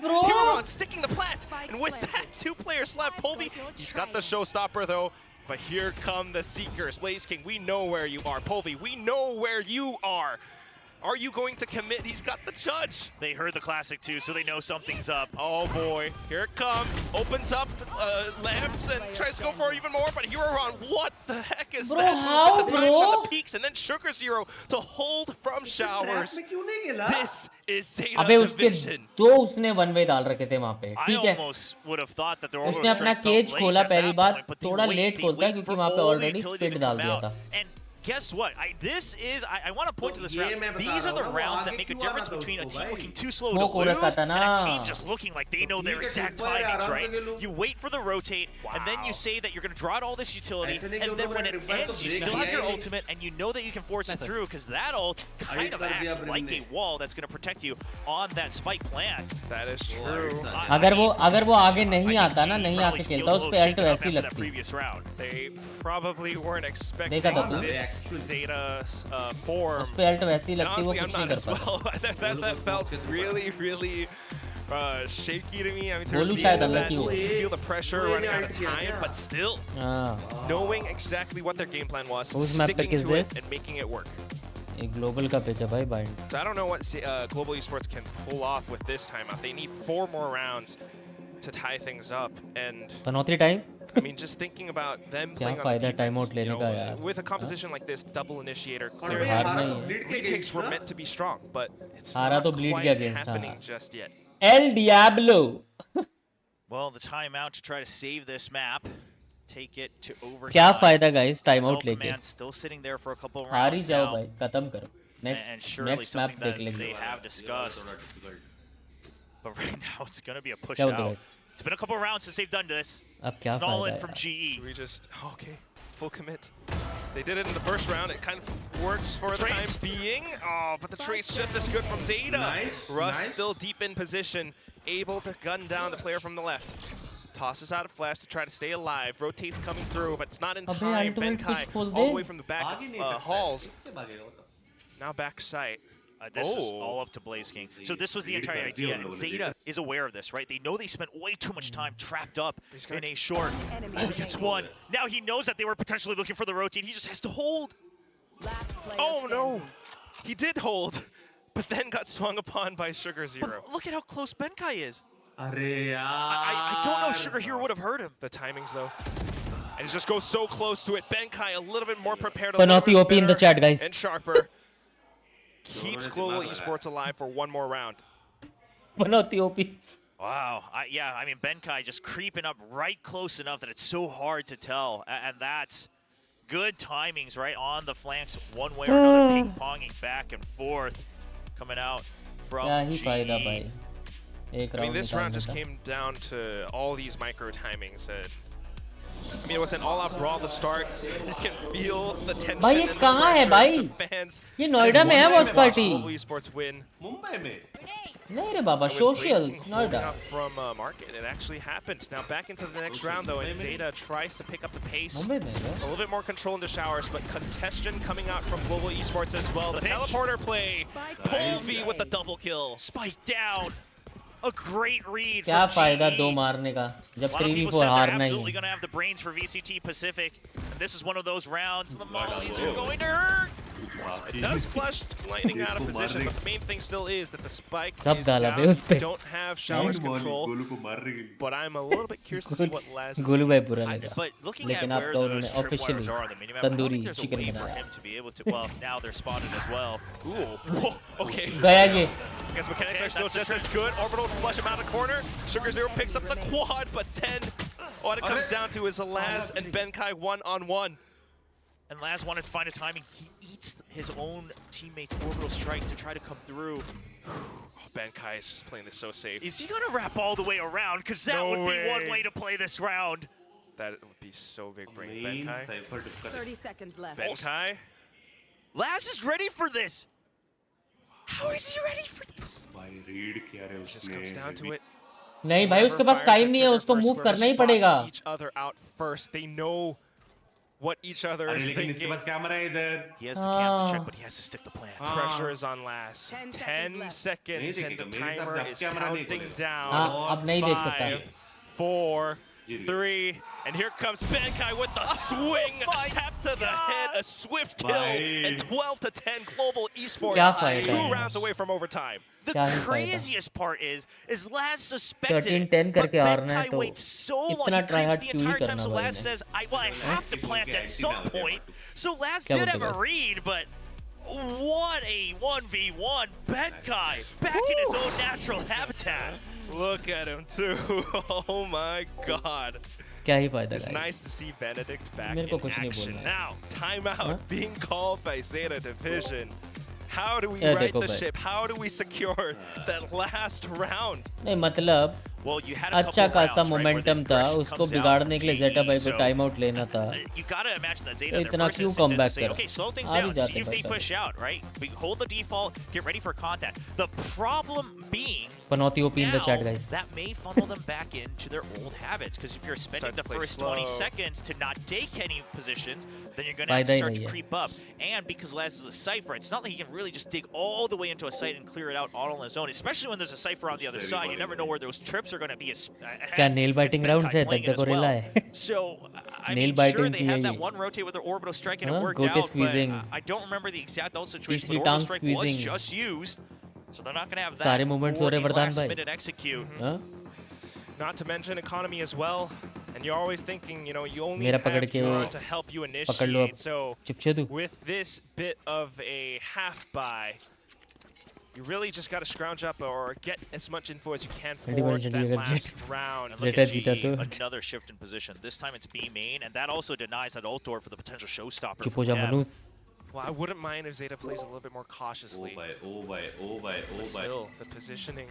bro. Huron sticking the plat. And with that, 2 players left. Polvi, he's got the showstopper, though. But here come the Seekers. Blaze King, we know where you are. Polvi, we know where you are. Are you going to commit? He's got the judge. They heard the classic too, so they know something's up. Oh boy, here it comes. Opens up lamps and tries to go for even more, but Hero Ron, what the heck is that? how, With the timing bro? on the peaks, and then Sugar Zero to hold from showers. This is Zeta अबे उसके Division. दो उसने one way डाल रखे थे वहाँ पे, I ठीक है? almost would have thought that the उसने orbital अपना strike केज felt खोला late at पहली that bar, point, but they थोड़ा wait, लेट they खोलता है wait क्योंकि for वहाँ पे all the already utility speed to डाल come दिया out. था. And guess what? I want to point to this ये round. मैं बता These are रहा the हूँ, rounds वो that make a आगे difference क्यों आ रहा था between a उसको team भाई? looking too slow to Smoke हो रखा lose था and ना. a team just looking like they know their ठीक है, exact super है, timings, आराम से right? Khelo. You wait for the rotate, and then you say that you're going to draw out all this utility, ऐसे नहीं कि and then when उन्होंने it triple तो ends, you break still have किया your ही नहीं. ultimate, and you know that you can force it through, because that ult kind of कर दिया acts like brim a ने. wall that's going to protect you on that spike plant. That is true. अगर वो आगे नहीं आता ना, नहीं आके खेलता, उस पे अल्ट वैसी लगती. Previous round. They probably weren't expecting देखा था तू? this Zeta form. उस पे अल्ट वैसी And लगती, वो honestly, I'm कुछ नहीं not कर as पाता. well. that felt really shaky to me. I mean, towards Golu the शायद end of अलग that, ही you हो. feel the pressure running out of time, but still हाँ. knowing exactly what their game plan was, Whose map sticking pick is to it this? and making it work. एक global का pick है भाई bind. So I don't know what Global Esports can pull off with this timeout. They need 4 more rounds to tie things up, and Panauti time. I mean, just thinking about them क्या playing on फायदा the time defense, out लेने का यार. with a composition like this, double initiator, और clearly भाई हार हारा नहीं तो है. bleed के retakes against were ना. meant to be strong, but it's हारा not तो bleed के quite against, happening हाँ. just yet. L Diablo. Well, the timeout to try to save this map. Take it to overtime. क्या फायदा guys time out Elk लेके. Man still sitting there for a couple of हार ही rounds जाओ now. भाई, खत्म करो. And next surely next map something देख that लेंगे. they have discussed. But right now it's going to be a push क्या बोलते out. Guys? It's been a couple of rounds since they've done this. अब क्या It's an all फायदा in from है. GE. We just, okay, full commit. They did it in the first round. It kind of works for the time being. Oh, but the trade's just as good from Zeta. Nice, Russ nice. still deep in position, able to gun down the player from the left. Tosses out a flash to try to stay alive. Rotates coming through, but it's not in अबे time. ultimate Benkai कुछ खोल all they. the way from the back भाग ही नहीं of सकता है. halls. किससे भागेगा वो तो? Now back sight. This is Oh. all up to Blaze King. So this was the entire idea, and Zeta is aware of this, right? They know they spent way too much time trapped up in a short. Oh, he gets one. Now he knows that they were potentially looking for the rotate. He just has to hold. Oh no! He did hold, but then got swung upon by Sugar Zero. But look at how close Benkai is. अरे यार. I don't know if Sugar Hero would have hurt him. The timings though. And it just goes so close to it. Benkai a little bit more prepared. Panoti OP in the chat, guys. And sharper. Keeps Global Esports alive for one more round. Panauti OP. Wow. Yeah, I mean, Benkai just creeping up right close enough that it's so hard to tell. And that's good timings right on the flanks, one way or another, ping-ponging back and forth, coming out from क्या ही GE. फायदा भाई. एक I mean, round this round निकालने just का. came down to all these micro timings. I mean, it was an all-out brawl to start. You can feel the tension भाई ये and the कहाँ है pressure भाई? of the fans. ये नोएडा में है watch party. Global Esports win. Mumbai में. नहीं रे बाबा, And with social Blaze King Noida. holding up from market, it actually happened. Now back into the next round though, and Zeta tries to pick up the pace. Mumbai में है. A little bit more control in the showers, but congestion coming out from Global Esports as well. The teleporter play. Polvi with the double kill. Spike down. A great read क्या from फायदा GE. दो मारने का जब A lot of people 3v4 said they're हारना ही absolutely है. going to have the brains for VCT Pacific. And this is one of those rounds. The mollies are going to hurt. It does flush lightning out of position, but the main thing still is that the spike सब is डाला बे down. उस पे. Don't have showers control, Golu को मार रही है. but I'm a little bit curious to see what Laz is Golu भाई बुरा लगा. But looking लेकिन at आप where तो those उन्होंने tripwires officially are on the minimap, I don't tandoori think there's a chicken way for बनाया. him to be able to. Well, now they're spotted as well. Ooh, whoa, okay. गया ये. I guess mechanics Okay, are still that's the just as good. Orbital to flush him out of the corner. Sugar Zero picks up the quad, but then what it comes down to is a Laz and Benkai one-on-one. And Laz wanted to find a timing. He eats his own teammate's orbital strike to try to come through. Oh, Benkai is just playing this so safe. Is he going to wrap all the way around? Because that No would be one way. way to play this round. That would be so big brain. Main Benkai. cypher tip कर. 30 seconds left. Benkai. Laz is ready for this. How is he ready for this? भाई read किया रे Just उसने. comes down to it. नहीं भाई उसके पास time नहीं है, उसको मूव करना ही पड़ेगा. Each other out first. They know what each other अरे is लेकिन इसके thinking. पास कैमरा है इधर. He has the camp to check, but he has to stick the plan. Pressure is on Laz. 10 seconds 10 left. seconds नहीं and the देखेगा, मेरे हिसाब timer से is कैमरा नहीं counting खोलेगा. down. हाँ, अब नहीं देख सकता. 5, 4, 3, and here comes Benkai with the swing, a tap to the head, a swift kill, and 12-10 global esports, 2 rounds away from overtime. The craziest part is Laz suspected it, 13-10 but करके हारना है Benkai तो waits so long, इतना he try creeps hard the क्यों ही entire time, करना so भाई Laz ने? says, I have to plant at some point. So Laz क्या did have बोलते a guys? read, but what a 1v1. Benkai back in his own natural habitat. Look at him too. Oh my god. क्या ही फायदा It's guys? nice to see Benedict back मेरे को in कुछ नहीं action. बोलना है। Now, timeout Huh? being called by Zeta Division. How do we ये right देखो the भाई। ship? How do we secure that last round? नहीं मतलब Well, you had a अच्छा couple खासा rounds, right, where momentum this था pressure उसको comes out बिगाड़ने के लिए from जेटा भाई GE, को so टाइम आउट लेना था you gotta imagine that Zeta, their इतना first क्यों instinct come is to back say, करा okay, slow things आ भी down, see जाते if they भाई push out, right? We hold the default, get ready for contact. The problem being, Panauti OP in the now, chat guys that may funnel them back into their old habits, because if you're spending Start the to play first slow. 20 seconds to not take any positions, then you're gonna have फायदा to he start नहीं to है creep up. And because Laz is a Cypher, it's not like he can really just dig all the way into a site and clear it out all on his own, especially when there's a Cypher on the other side. You never know where those trips are gonna be. क्या nail biting rounds है playing तक it as को रेला well. है So, I Nail mean, sure, biting they थी had यही that one rotate with their orbital strike and it हाँ, worked gote out, but squeezing I don't remember the exact ult situation, तीसरी but orbital टांग strike was squeezing just used, so they're not going to have that सारे movements हो रहे वरदान last भाई minute execute. हाँ Not to mention economy as well. And you're always thinking, you know, you only मेरा have पकड़ के John to help you पकड़ लो initiate. So चिपचे दो with this bit of a half buy, you really just got to scrounge up or get as much info as you can for that last round. And look Zeta at जीता GE, तो another shift in position. This time it's B main, and that also denies that ult door for the potential showstopper. चुप from हो जा Deb. मनूस Well, I wouldn't mind if Zeta plays a little bit more cautiously. But still, the positioning.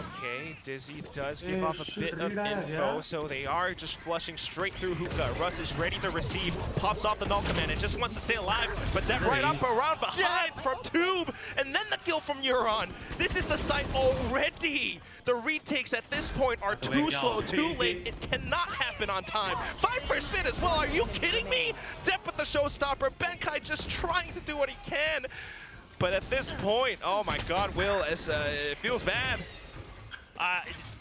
Okay, Dizzy does give off a bit of info, so they are just flushing straight through Hookah. Russ is ready to receive, pops off the null command and just wants to stay alive, but that right up around behind from Tube, and then the kill from Euron. This is the site already. The retakes at this point are too slow, too late. It cannot happen on time. 5 per spin as well, are you kidding me? Depp with the showstopper, Benkai just trying to do what he can. But at this point, oh my god, Will, it feels bad.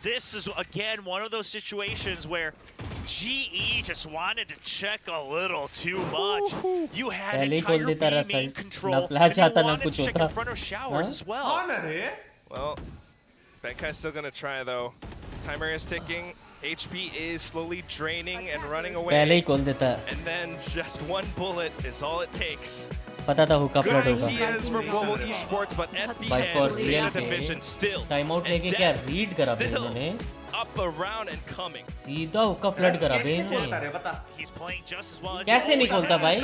This is, again, one of those situations where GE just wanted to check a little too much. You had पहले ही खोल entire देता B main रहा control, ना and flash you आता ना wanted कुछ to check होता in front of showers हाँ? as well. Well, Benkai's still gonna try though. Timer is ticking. HP is slowly draining and running पहले ही away. खोल देता And then just one bullet is all it takes. पता था हुक्का Good flood होगा ideas from global esports, but at the By for end, real Zeta Division में still time out and लेके क्या Depp रीड करा बे still इन्होंने up around and coming. सीधा हुक्का फ्लड करा बे इन्होंने He's playing just as well as कैसे नहीं खोलता भाई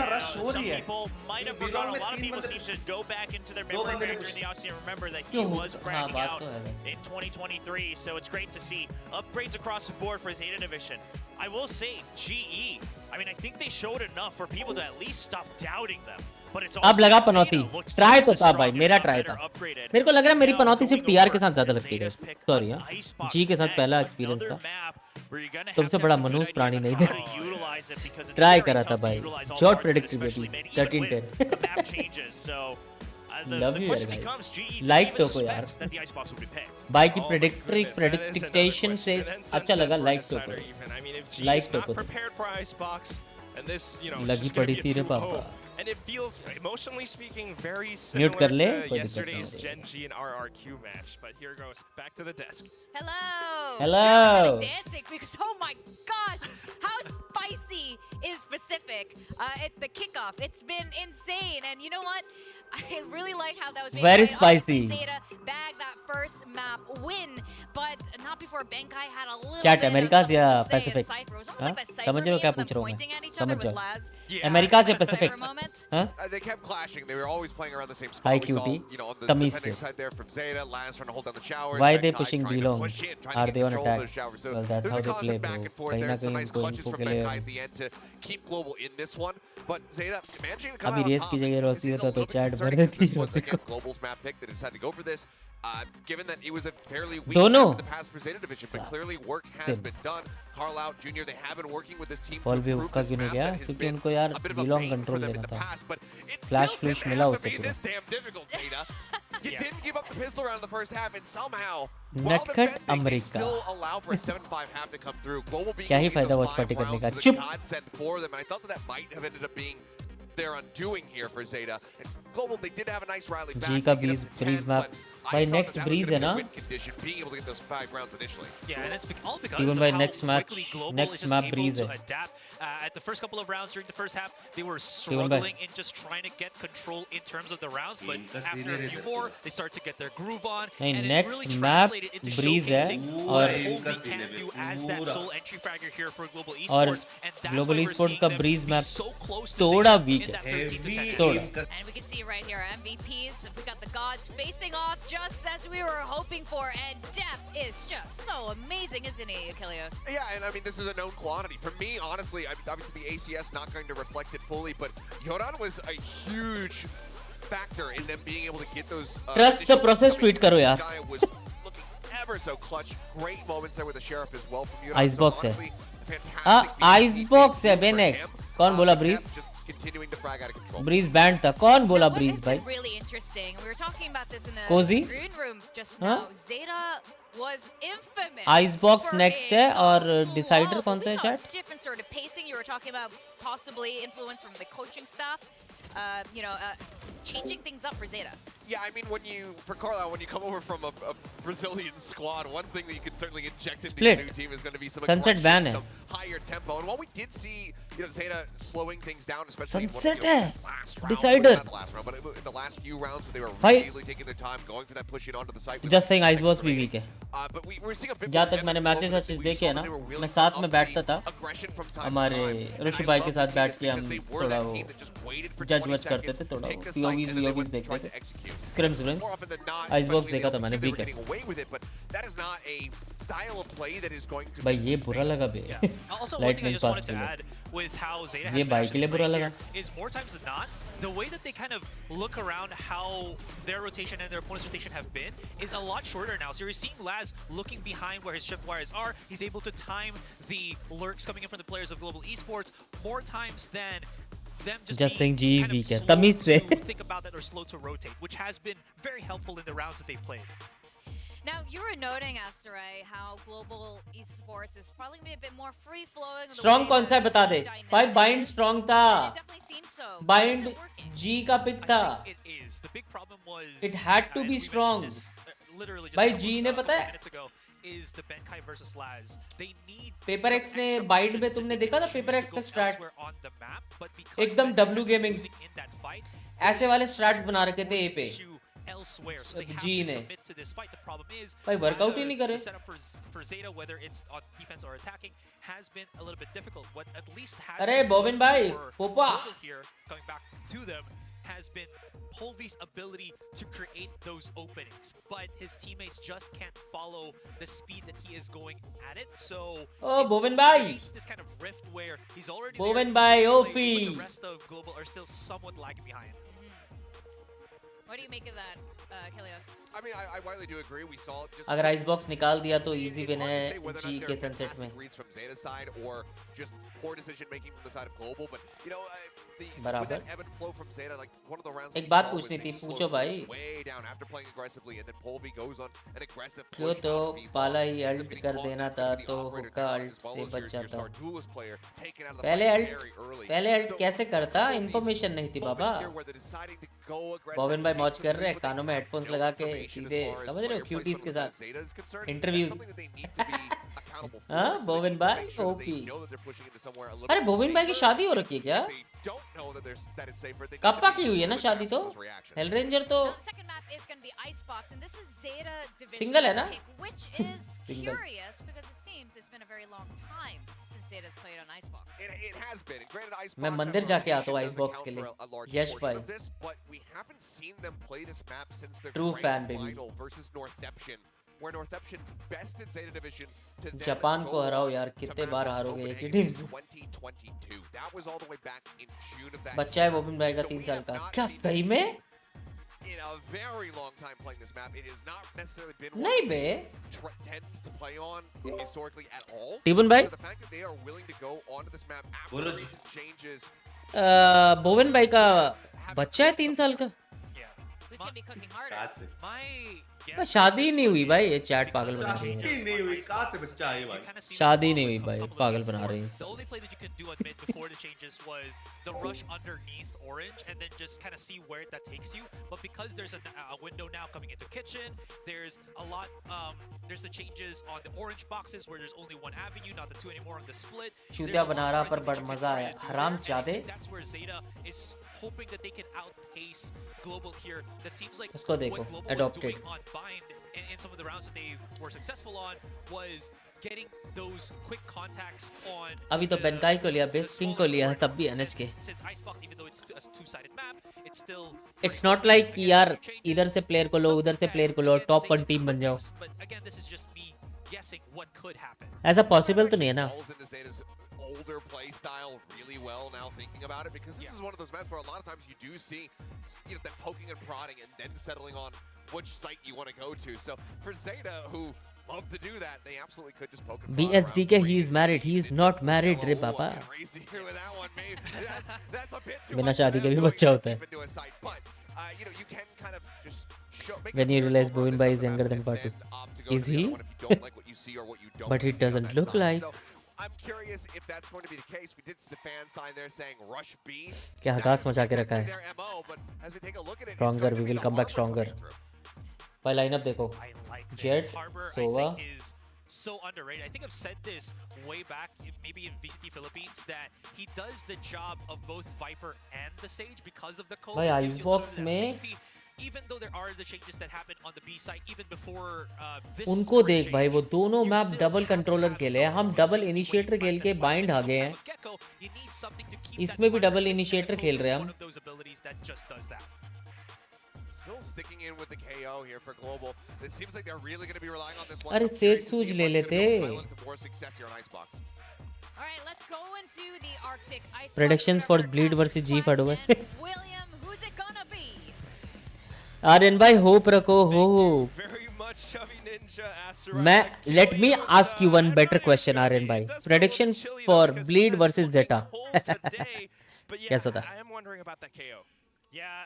some people might have forgotten. A lot of people seem to go back into their memory bank during the Aussie and remember that he क्यों was हाँ fragging बात out तो है वैसे in 2023. So it's great to see upgrades across the board for Zeta Division. I will say, GE, I mean, I think they showed enough for people to at least stop doubting them. But it's अब also लगा Zeta पनौती looks try just तो as था strong, भाई if मेरा not try better था upgraded. मेरे को लग रहा है मेरी Now, पनौती सिर्फ going टीआर के over साथ ज्यादा to लगती है Zeta's pick, सॉरी हाँ Icebox जी के साथ X, पहला एक्सपीरियंस another था map where you're gonna have तुमसे to बड़ा have some good मनूस ideas प्राणी on नहीं how थे to utilize it, because it's try very करा tough था to भाई utilize all short parts of it, especially प्रेडिक्टिविटी mid, even 13-10 when the map changes. So the Love you question यार becomes, GE didn't like even तो को यार suspect that the Icebox would be picked. By की Oh my goodness, that is another प्रेडिक्टेशन से question. And then अच्छा Sunset लगा for like a तो center को even. I mean, if G Like is तो not को prepared for Icebox, and this, you know, it's लगी just gonna पड़ी be थी a रे 2-0. पापा And it feels, emotionally speaking, very mute similar कर ले to कोई दिक्कत नहीं yesterday's होती Gen G and RRQ match. But here goes, back to the desk. Hello. Hello. Now I'm kinda dancing because oh my gosh, how spicy is Pacific at the kickoff? It's been insane, and you know what? I really like how that was. Very played. Obviously, spicy. Zeta bagged that first map win, but not before Benkai had a little Chat, bit Americas of या something to say. Pacific? Cypher. It was almost हाँ? like that Cypher समझ रहे हो meme क्या of them पूछ रहा हूँ pointing मैं? at each other समझ with जाओ Laz. अमेरिका से Cypher पैसिफिक moments. हाँ They kept clashing. They were always playing around the same spot. Hi, We saw, cutie. you know, on the Tamiz defending se. side there from Zeta, Lance trying to hold down the showers. Why they Benkai pushing trying to B-long? push in, trying Are to they get on control of attack? those showers. So Well, that's there's how a they constant play, back bro. and forth कहीं there. ना And some कहीं nice इनको clutches इनको from के लिए Benkai at the end to keep Global in this one. But Zeta managing to come अभी out on race top. की जगह This रोसी is a होता तो little bit चैट भर concerning because देती this was, रोसी again, को Global's map pick. They decided to go for this. Given that it was a fairly weak दोनों map in the past for Zeta Division, but clearly work has been done. Carl out Jr. They have been working with this team to ball भी improve हुक्का this क्यों नहीं map गया that has क्योंकि been उनको यार a bit of a belong pain for control them लेना in the था past, but it flash still फ्लूश didn't मिला have to उससे be पूरा this damn difficult, Zeta. You didn't give up the pistol round in the first half, and somehow, while Nutcut defending, they America. still allow for a 7-5 half to come through. Global being क्या ही able to get फायदा those watch party 5 करने rounds का? was a चुप! godsend for them, and I thought that might have ended up being their undoing here for Zeta. And Global, they did have a nice rally back. G का they get up to 10, breeze map. but By I thought next that was breeze gonna be है a ना? win condition, being able to get those 5 rounds initially. Yeah, and it's all because Even of by how next match, quickly Global next is just map able breeze to है. adapt. At the first couple of rounds during the first half, they were by struggling in just trying to get control in terms of the rounds, but after a few more, they start to get their groove on, नहीं, and next it really map translated into breeze है showcasing और what Colby can do as that sole entry fragger here for Global और Esports, and that's Global why we're Esports seeing का them breeze be map so close to थोड़ा Zeta weak in है. that 13 to 10 थोड़ा. And we can see right here, MVPs, we got the gods facing off just as we were hoping for, and depth is just so amazing, isn't he, Achilles? Yeah, and I mean, this is a known quantity. For me, honestly, I mean, obviously the ACS not going to reflect it fully, but Yoran was a huge factor in them being able to get those... Trust the process tweet करो यार. This guy was looking ever so clutch. Great moments there with the Sheriff as well from Yoran. Icebox so है. honestly, fantastic Icebox है बे for next. him. कौन बोला Depth breeze? just continuing to frag out of control. Breeze banned था. कौन बोला What breeze has भाई? been really interesting, we were talking about this in the Cozy? green room just Huh? now. Zeta was infamous. Icebox for next being है so और slow. decider कौन सा है We saw chat? different sort of pacing. You were talking about possibly influence from the coaching staff. Changing things up for Zeta. Yeah, I mean, for Carlisle, when you come over from a Brazilian squad, one thing that you can certainly inject into Split. your new team is going to be some Sunset aggression, ban है. some higher tempo. And while we did see Zeta slowing things down, especially Sunset once, है. last round, Decider. not the last round, but in the last few rounds, when they were भाई. really taking their time, going for that pushing onto the site. Just saying Icebox भी weak है. But we were seeing a bit जहाँ more तक मैंने depth matches over वैचेस this. देखे हैं ना, We saw that they were मैं willing साथ to में up बैठता the था. aggression from time to हमारे time. And ऋषि I भाई love के to साथ see बैठ this के हम because they were थोड़ा that वो team that just waited for जज 20 वज करते seconds, थे थोड़ा pick a site, POVs and then they VOVs went and देखते tried थे. to execute. Scrims More wins. often than not, Icebox especially देखा they था मैंने also weak were है. getting away with it, but that is not a style of play that is going to भाई be ये बुरा sustained. लगा बे. Also, one thing I Lightning just pass wanted to के लिए. add with how Zeta has ये been भाई के लिए actually बुरा playing लगा. here is more times than not, the way that they kind of look around how their rotation and their opponent's rotation have been is a lot shorter now. So you're seeing Laz looking behind where his tripwires are. He's able to time the lurks coming in from the players of Global Esports more times than them just saying being GE kind of weak है. slow तमीज से. to think about that or slow to rotate, which has been very helpful in the rounds that they've played. Now, you were noting, Asteray, how Global Esports is probably going to be a bit more free-flowing. Strong कौन सा है बता दे. भाई bind strong था. It definitely seems so. Bind Is it working? G का pick था. I think it is. The big problem was It had to and be we mentioned strong. this, literally just भाई a couple G of ने couple पता of है minutes ago, is the Benkai versus Laz. They need paper some x ने extra bind options में that तुमने they देखा था can paper choose x to का go straight elsewhere on the map, but because एकदम Benkai W is gaming losing in that fight, ऐसे वाले Strats बना रखे थे ए पे issue elsewhere, so they have G to ने commit to this fight. The problem is भाई workout ही नहीं करे. the setup for Zeta, whether it's on defense or attacking, has been a little bit difficult. What at least has अरे been बोविन भाई for पोपा Global here, coming back to them, has been Polvy's ability to create those openings, but his teammates just can't follow the speed that he is going at it. So O it बोविन भाई creates this kind of rift where he's already there बोविन in भाई the place, ओफी but the rest of Global are still somewhat lagging behind. What do you make of that, Kilios? I mean, I widely do agree. We saw just अगर Icebox निकाल दिया तो easy it's win hard to है say whether or GE not के there are Sunset में. fantastic reads from Zeta's side or just poor decision making from the side of Global. But you know, with बराबर. that ebb and flow from Zeta, like one of the rounds. एक we बात saw was पूछनी they थी, slowed पूछो भाई. things way down after playing aggressively, and then Polvy goes on an aggressive क्यों push तो out of B-bomb. पाला ही Ends up alt getting कर caught, देना it's था gonna be the तो operator हुक्का down, अल्ट as well से as बच your जाता. star duelist player taken out of the पहले fight अल्ट very early. पहले अल्ट So, कैसे करता Polvy's- इन्फॉर्मेशन नहीं थी बाबा. Polvy's here where they're deciding to go aggressive, बोविन भाई take मौज some कर रहे हैं swings, but कानों they में have हेडफोन्स no लगा के information as सीधे far as समझ रहे player हो क्यूटीज placement के on the side साथ of Zeta is concerned. Interviews. That's something that they need to be accountable for. हाँ So they बोविन need to भाई make sure that they OP. know that they're pushing into somewhere a little अरे bit बोविन भाई की safer. शादी हो रखी है क्या? They don't know that it's safer. They need kappa to की be हुई है ना really शादी fast तो. on those reactions. हेलरेंजर तो Now, the second map is going to be Icebox, and this is Zeta Division Single है ना? pick, which is Single. curious because it seems it's been a very long time since Zeta's played on Icebox. It has been. And granted, Icebox मैं मंदिर that जाके आता हूँ rotation does Icebox account के लिए. for a large Yash portion भाई. of this, but we haven't seen them play this map since their True grand fan, baby. final versus Northeption, where Northeption bested Zeta Division to then Japan go को हराओ on यार, to कितने बार Masters हारोगे एक ही Copenhagen team in से. 2022. That was all the way back in June of that बच्चा है year. बोविन भाई का So 3 we साल have का. not क्या seen सही this में? team in a very long time playing this map. It has not necessarily been one नहीं that bay. they tends to play on historically at all. टीबन भाई So the fact that they are willing to go onto this map after बोलो the ji. recent changes बोविन भाई का बच्चा है 3 साल का. Yeah. who's gonna be cooking harder? My बस शादी नहीं हुई भाई, ये चैट पागल बना रही है। नहीं हुई, कहाँ से बच्चा है भाई? शादी नहीं हुई भाई, पागल बना रही है। The only play that you could do on mid before the changes was the rush underneath orange and then just kind of see where that takes you. But because there's a window now coming into kitchen, there's a lot, there's the changes on the orange boxes where there's only one avenue, not the two anymore on the split. चूतिया बना रहा पर बड़ मजा आया, हराम चादे। That's where Zeta is hoping that they can outpace Global here. That seems like उसको देखो, what Global was adopted। doing on Bind in some of the rounds that they were successful on was getting those quick contacts on. अभी तो बेनकाई को लिया, bass king को लिया, तब भी एनएच के। Since Icebox, even though it's a two-sided map, it's still. It's not like कि यार इधर से प्लेयर को लो, उधर से प्लेयर को लो, टॉप 1 टीम बन जाओ। But again, this is just me guessing what could happen. ऐसा पॉसिबल तो नहीं है ना? Older play style really well now thinking about it, because this is one of those maps where a lot of times you do see, you know, them poking and prodding and then settling on which site you want to go to. So for Zeta, who love to do that, they absolutely could just poke and prod BSDK, he is married, he is not married रे पापा। बिना शादी के भी बच्चा होता है। When you realize Bhuvan Bhai is younger than Patu, is he? But he doesn't look like. I'm curious if that's going to be the case. We did see the fan sign there saying Rush B. क्या हगास मचा के रखा है। Stronger, we will come back stronger. भाई lineup देखो, Jet, Sova. So underrated. I think I've said this way back, maybe in VCT Philippines, that he does the job of both Viper and the Sage because of the code. भाई Icebox में even though there are the changes that happen on the B side even before this उनको देख भाई, वो दोनों map double controller खेले हैं, हम डबल इनिशिएटर खेल के बाइंड आ गए हैं, इसमें भी डबल इनिशिएटर खेल रहे हैं हम। Still sticking in with the KO here for Global. It seems like they're really going to be relying on this one. अरे सेज सूज ले लेते। More success here on Icebox. All right, let's go into the Arctic Icebox. Predictions for Bleed versus G फटो है। William, who's it gonna be? Aryan भाई hope रखो हो। Very much Chubby Ninja asked मैं let me ask you one better question Aryan भाई। Predictions for Bleed versus Zeta। कैसा था? I am wondering about that KO. Yeah,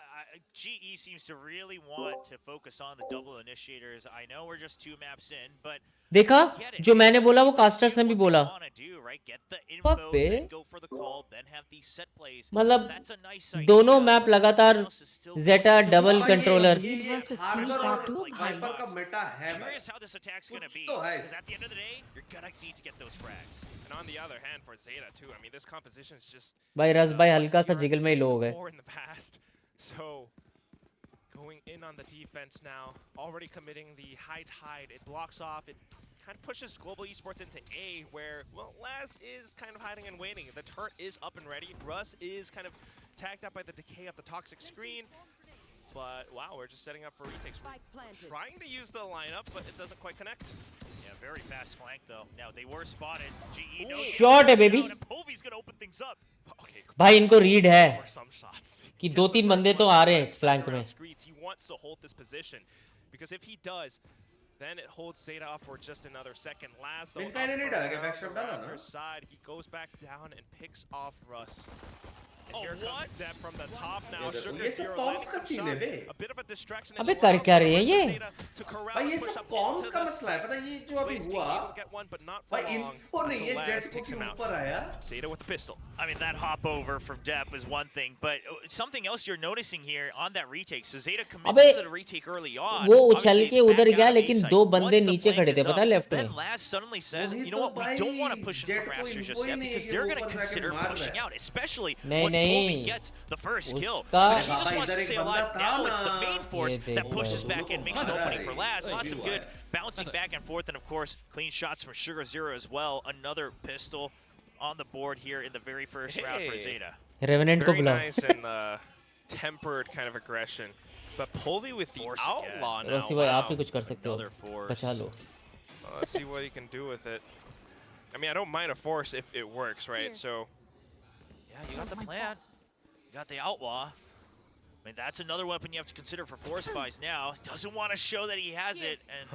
GE seems to really want to focus on the double initiators. I know we're just 2 maps in, but देखा जो मैंने बोला वो casters ने भी बोला। मतलब दोनों मैप लगातार जेटा डबल कंट्रोलर। भाई रस भाई हल्का सा जिगल में ही लो हो गए। So, going in on the defense now, already committing the high tide. It blocks off. It kind of pushes Global Esports into A, where, well, Laz is kind of hiding and waiting. The turret is up and ready. Russ is kind of tagged up by the decay of the toxic screen. But, wow, we're just setting up for retakes. We're trying to use the lineup, but it doesn't quite connect. Yeah, very fast flank, though. Now, they were spotted. GE knows Shot है, baby. Povey's gonna open things up. Okay, भाई इनको read है कि 2-3 बंदे तो आ रहे हैं flank में। He wants to hold this position because if he does, then it holds Zeta off for just another second. Laz though, on her side, he goes back down and picks off Russ. And here comes Deb from the top now. Sugar Zero lands some shots. A bit of a distraction. अबे कर क्या रहे हैं ये? भाई ये सब corms का मसला है, पता है ये जो अभी हुआ। भाई इन्फो नहीं है, जेट को ऊपर आया। Zeta with the pistol. I mean, that hop over from Depp is one thing, but something else you're noticing here on that retake. So Zeta commits to the retake early on. वो उछल के उधर गया लेकिन 2 बंदे नीचे खड़े थे, पता है लेफ्ट में। Then Laz suddenly says, you know what, we don't want to push him from Rasters just yet because they're going to consider pushing out, especially once Povey gets the first kill. So he just wants to stay alive. Now it's the main force that pushes back in, makes an opening for Laz. Lots of good bouncing back and forth, and of course, clean shots from Sugar Zero as well. Another pistol on the board here in the very first round for Zeta. Revenant को बुलाओ। Very nice and tempered kind of aggression. But Povey with the outlaw now. रस्सी भाई आप भी कुछ कर सकते हो, बचा लो। Let's see what he can do with it. I mean, I don't mind a force if it works, right? So. Yeah, you got the plant. You got the outlaw. I mean, that's another weapon you have to consider for force buys now. Doesn't want to show that he has it. And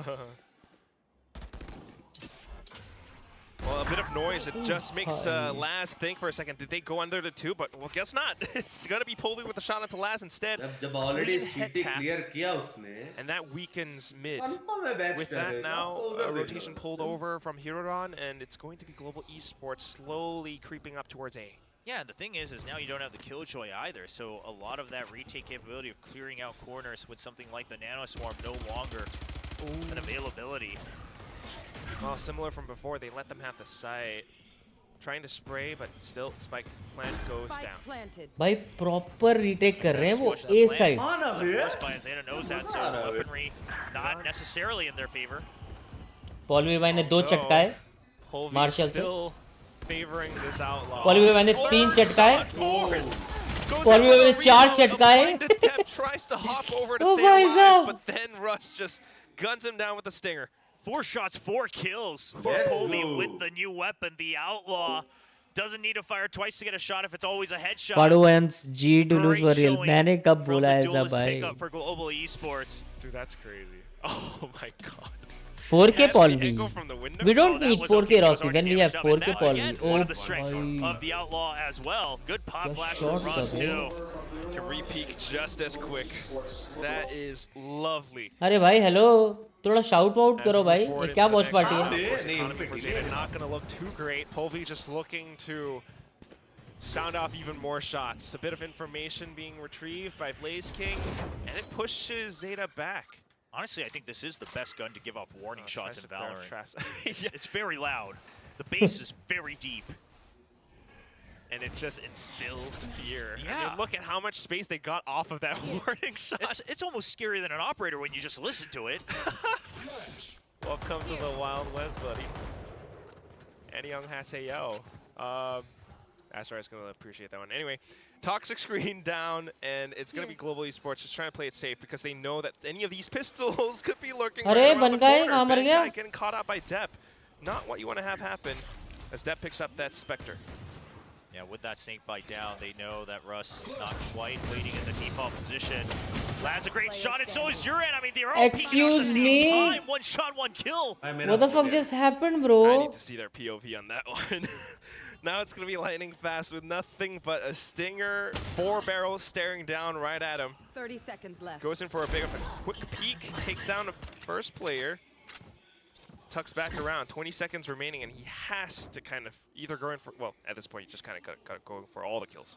well, a bit of noise. It just makes Laz think for a second. Did they go under the 2? But well, guess not. It's gonna be Polvi with the shot onto Laz instead. And that weakens mid. With that now, a rotation pulled over from Hiroran, and it's going to be Global Esports slowly creeping up towards A. Yeah, and the thing is now you don't have the Killjoy either, so a lot of that retake capability of clearing out corners with something like the Nano Swarm no longer an availability. Well, similar from before, they let them have the site. Trying to spray, but still spike plant goes down. भाई proper retake कर रहे हैं वो A side. Forced by Zeta knows that, so weaponry not necessarily in their favor. पॉलवी भाई ने 2 चटकाए. Marshall still favoring this outlaw. पॉलवी भाई ने 3 चटकाए. पॉलवी भाई ने 4 चटकाए. Tries to hop over to stay alive, but then Russ just guns him down with the stinger. 4 shots, 4 kills for Polvi with the new weapon. The Outlaw doesn't need to fire twice to get a shot if it's always a headshot. Paduans G to lose for real. मैंने कब बोला ऐसा भाई? For Global Esports. Dude, that's crazy. Oh my god. 4K Polvi. We don't need 4K Rossi when we have 4K Polvi. One of the strengths of the Outlaw as well. Good pop flash from Russ too. Can re-peek just as quick. That is lovely. अरे भाई hello. थोड़ा shout out करो भाई. ये क्या watch party है? Not gonna look too great. Polvi just looking to sound off even more shots. A bit of information being retrieved by Blaze King, and it pushes Zeta back. Honestly, I think this is the best gun to give off warning shots in Valorant. It's very loud. The base is very deep. And it just instills fear. Yeah. I mean, look at how much space they got off of that warning shot. It's almost scarier than an operator when you just listen to it. Welcome to the Wild West, buddy. Anyyoung Haseo. Asteroid's going to appreciate that one. Anyway, toxic screen down, and it's going to be Global Esports just trying to play it safe because they know that any of these pistols could be lurking right around the corner. Benkai getting caught out by Depp. Not what you want to have happen as Depp picks up that Spectre. Yeah, with that snake bite down, they know that Russ not quite waiting in the default position. Laz a great shot, and so is Duran. I mean, they're all peeking at the same time. 1 shot, 1 kill. What the fuck just happened, bro? I need to see their POV on that one. Now it's going to be lightning fast with nothing but a stinger, 4 barrels staring down right at him. 30 seconds left. Goes in for a bit of a quick peek, takes down the first player. Tucks back around, 20 seconds remaining, and he has to kind of either go in for, well, at this point, you just kind of got to go for all the kills.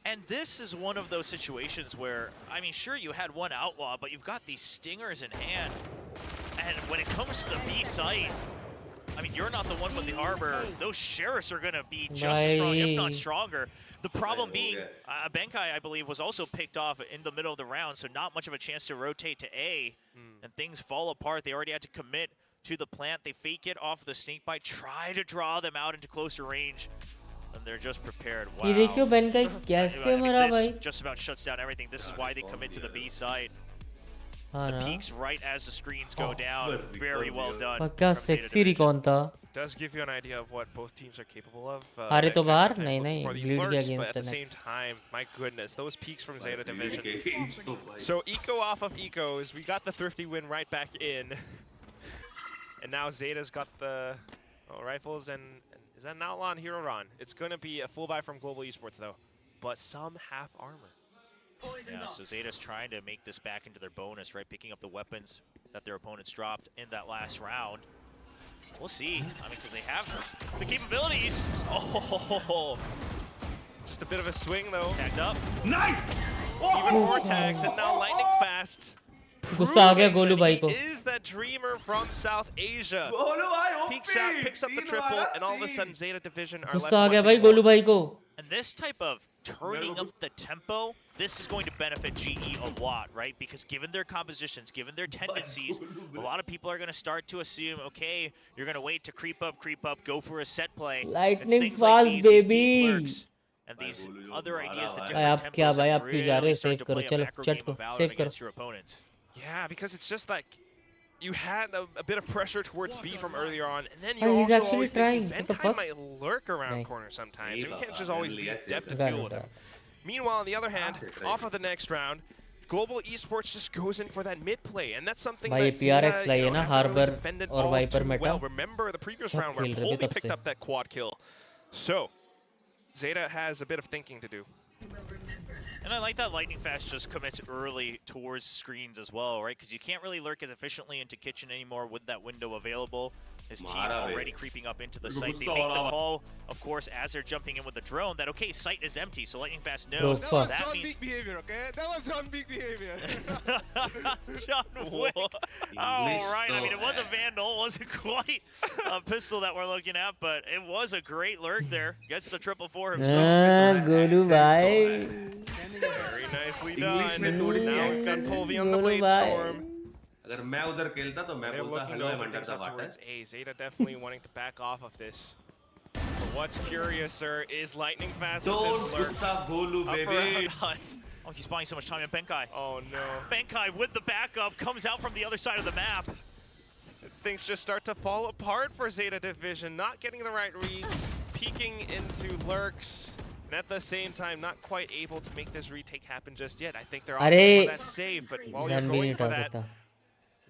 And this is one of those situations where, I mean, sure, you had 1 outlaw, but you've got these stingers in hand. And when it comes to the B site, I mean, you're not the one with the harbor. Those sheriffs are going to be just as strong, if not stronger. The problem being, Benkai, I believe, was also picked off in the middle of the round, so not much of a chance to rotate to A. And things fall apart. They already had to commit to the plant. They fake it off the snake bite, try to draw them out into closer range, and they're just prepared. Wow. ये देखियो Benkai कैसे मरा भाई? Just about shuts down everything. This is why they commit to the B side. The peaks right as the screens go down. Very well done. क्या sexy recon था? Does give you an idea of what both teams are capable of. अरे तो बाहर नहीं for these lurks, but at the same time, my goodness, those peaks from Zeta Division. So Eco off of Ecos, we got the thrifty win right back in. And now Zeta's got the rifles, and is that an outlaw on Hiroran? It's going to be a full buy from Global Esports, though, but some half armor. Yeah, so Zeta's trying to make this back into their bonus, right? Picking up the weapons that their opponents dropped in that last round. We'll see. I mean, because they have the capabilities. Oh, just a bit of a swing, though. Tagged up. Nice! Even more tags, and now lightning fast. गुस्सा आ गया गोलू भाई को. Is that dreamer from South Asia? Peeks out, picks up the triple, and all of a sudden Zeta Division are left. गुस्सा आ गया भाई गोलू भाई को. And this type of turning up the tempo, this is going to benefit GE a lot, right? Because given their compositions, given their tendencies, a lot of people are going to start to assume, okay, you're going to wait to creep up, go for a set play. Lightning fast, like baby. And these other ideas that different tempos really start to play a macro game of Valorant against your opponents. Yeah, because it's just like you had a bit of pressure towards B from earlier on, and then you also always think Benkai might lurk around corners sometimes. So you can't just always leave Depp to deal with it. Meanwhile, on the other hand, off of the next round, Global Esports just goes in for that mid play, and that's something भाई that PRX Zeta, लाई है ना hasn't really Harbor defended और all Viper too meta well. Remember the previous round where खेल रहे थे Polvi तब picked से up that quad kill. So Zeta has a bit of thinking to do. And I like that Lightning Fast just commits early towards screens as well, right? Because you can't really lurk as efficiently into kitchen anymore with that window available. His team already creeping up into the site. They make the call, of course, as they're jumping in with the drone, that, okay, site is empty, so Lightning Fast knows. That was that John means Wick behavior, okay? That was John Wick behavior. John Wick. Oh, right. I mean, it was a Vandal. It wasn't quite a pistol that we're looking at, but it was a great lurk there. Gets the 444 himself. Golu भाई Very nicely done. Now we've got Polvi on the Blade Storm. अगर मैं उधर खेलता तो मैं They're बोलता looking to hello open मंडर things दा up water towards A. Zeta definitely wanting to back off of this. But what's curiouser is Lightning Fast with Don't this lurk. gussa Golu, Up baby. around hut. Oh, he's buying so much time in Benkai. Oh no. Benkai with the backup comes out from the other side of the map. Things just start to fall apart for Zeta Division. Not getting the right reads, peeking into lurks, and at the same time not quite able to make this retake happen just yet. I think they're opting for that save, but while you're going for that,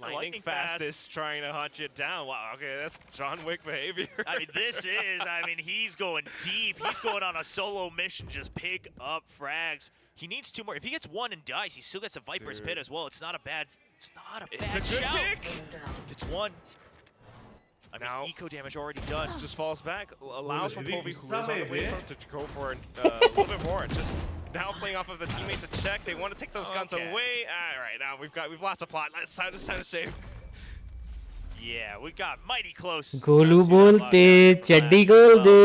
Lightning Fast is trying to hunt you down. Wow, okay, that's John Wick behavior. I mean, he's going deep. He's going on a solo mission, just pick up frags. He needs 2 more. If he gets 1 and dies, he still gets a Viper's Pit as well. It's not a bad shout. Pick. It's 1. I mean, Now, eco damage already done. Just falls back, allows for Polvi, who is on the baby. blade front, to go for a little bit more. Just now playing off of the teammates to check. They want to take those guns away. All right, now we've lost a plot. It's time to save. Yeah, we got mighty close. Golu बोलते चड्डी खोल दे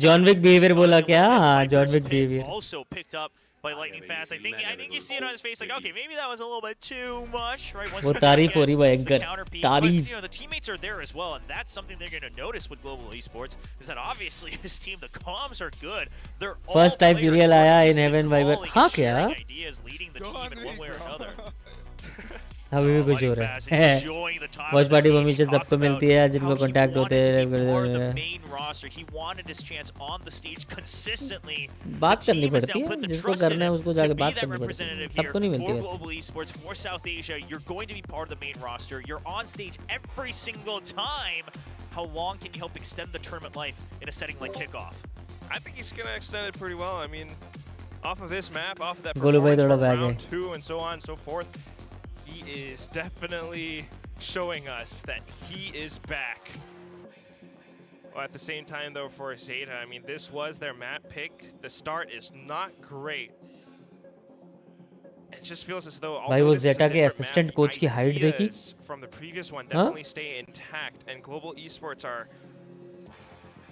John Wick behaviour बोला क्या हाँ John Wick behaviour Also picked up by Lightning Fast. I think you see it on his face, like, okay, maybe that was a little bit too much, right? Once वो तारीफ हो रही भयंकर तारीफ you know, the teammates are there as well, and that's something they're going to notice with Global Esports, is that obviously his team, the comms are good. They're all First time players Uriel who are आया used in to Heaven Viper calling हाँ and क्या sharing ideas, leading the team in one way or another. अभी भी कुछ हो रहा है watch party में मीचे सबको मिलती है जिनको कांटेक्ट होते हैं बात करनी पड़ती है जिसको करना है उसको जाके बात करनी पड़ती है सबको नहीं मिलती I think he's gonna extend it pretty well. I mean, off of this map, off of that Golu भाई performance थोड़ा from बैग है round 2 and so on and so forth, he is definitely showing us that he is back. Well, at the same time, though, for Zeta, I mean, this was their map pick. The start is not great. It just feels as though भाई वो जेटा के assistant coach की height देखी from the previous one definitely stay intact, and Global Esports are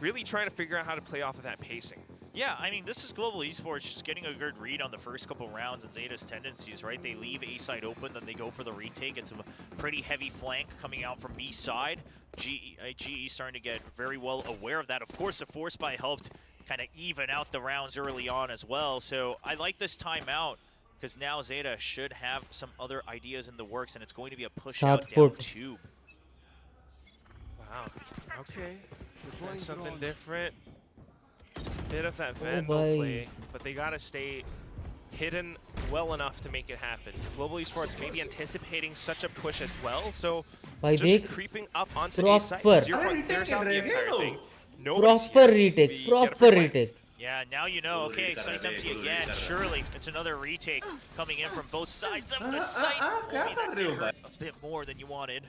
really trying to figure out how to play off of that pacing. Yeah, I mean, this is Global Esports just getting a good read on the first couple rounds and Zeta's tendencies, right? They leave A side open, then they go for the retake. It's a pretty heavy flank coming out from B side. GE starting to get very well aware of that. Of course, the force buy helped kind of even out the rounds early on as well. So I like this timeout because now Zeta should have some other ideas in the works, and it's going to be a push out down tube. Wow. Okay. That's something different. Bit of that Vandal play, but they gotta stay hidden well enough to make it happen. Global Esports maybe anticipating such a push as well, so just creeping up onto A side. There's out the entire thing. Proper retake. Yeah, now you know, okay, site's empty again. Surely it's another retake coming in from both sides of the site. Maybe that did hurt a bit more than you wanted.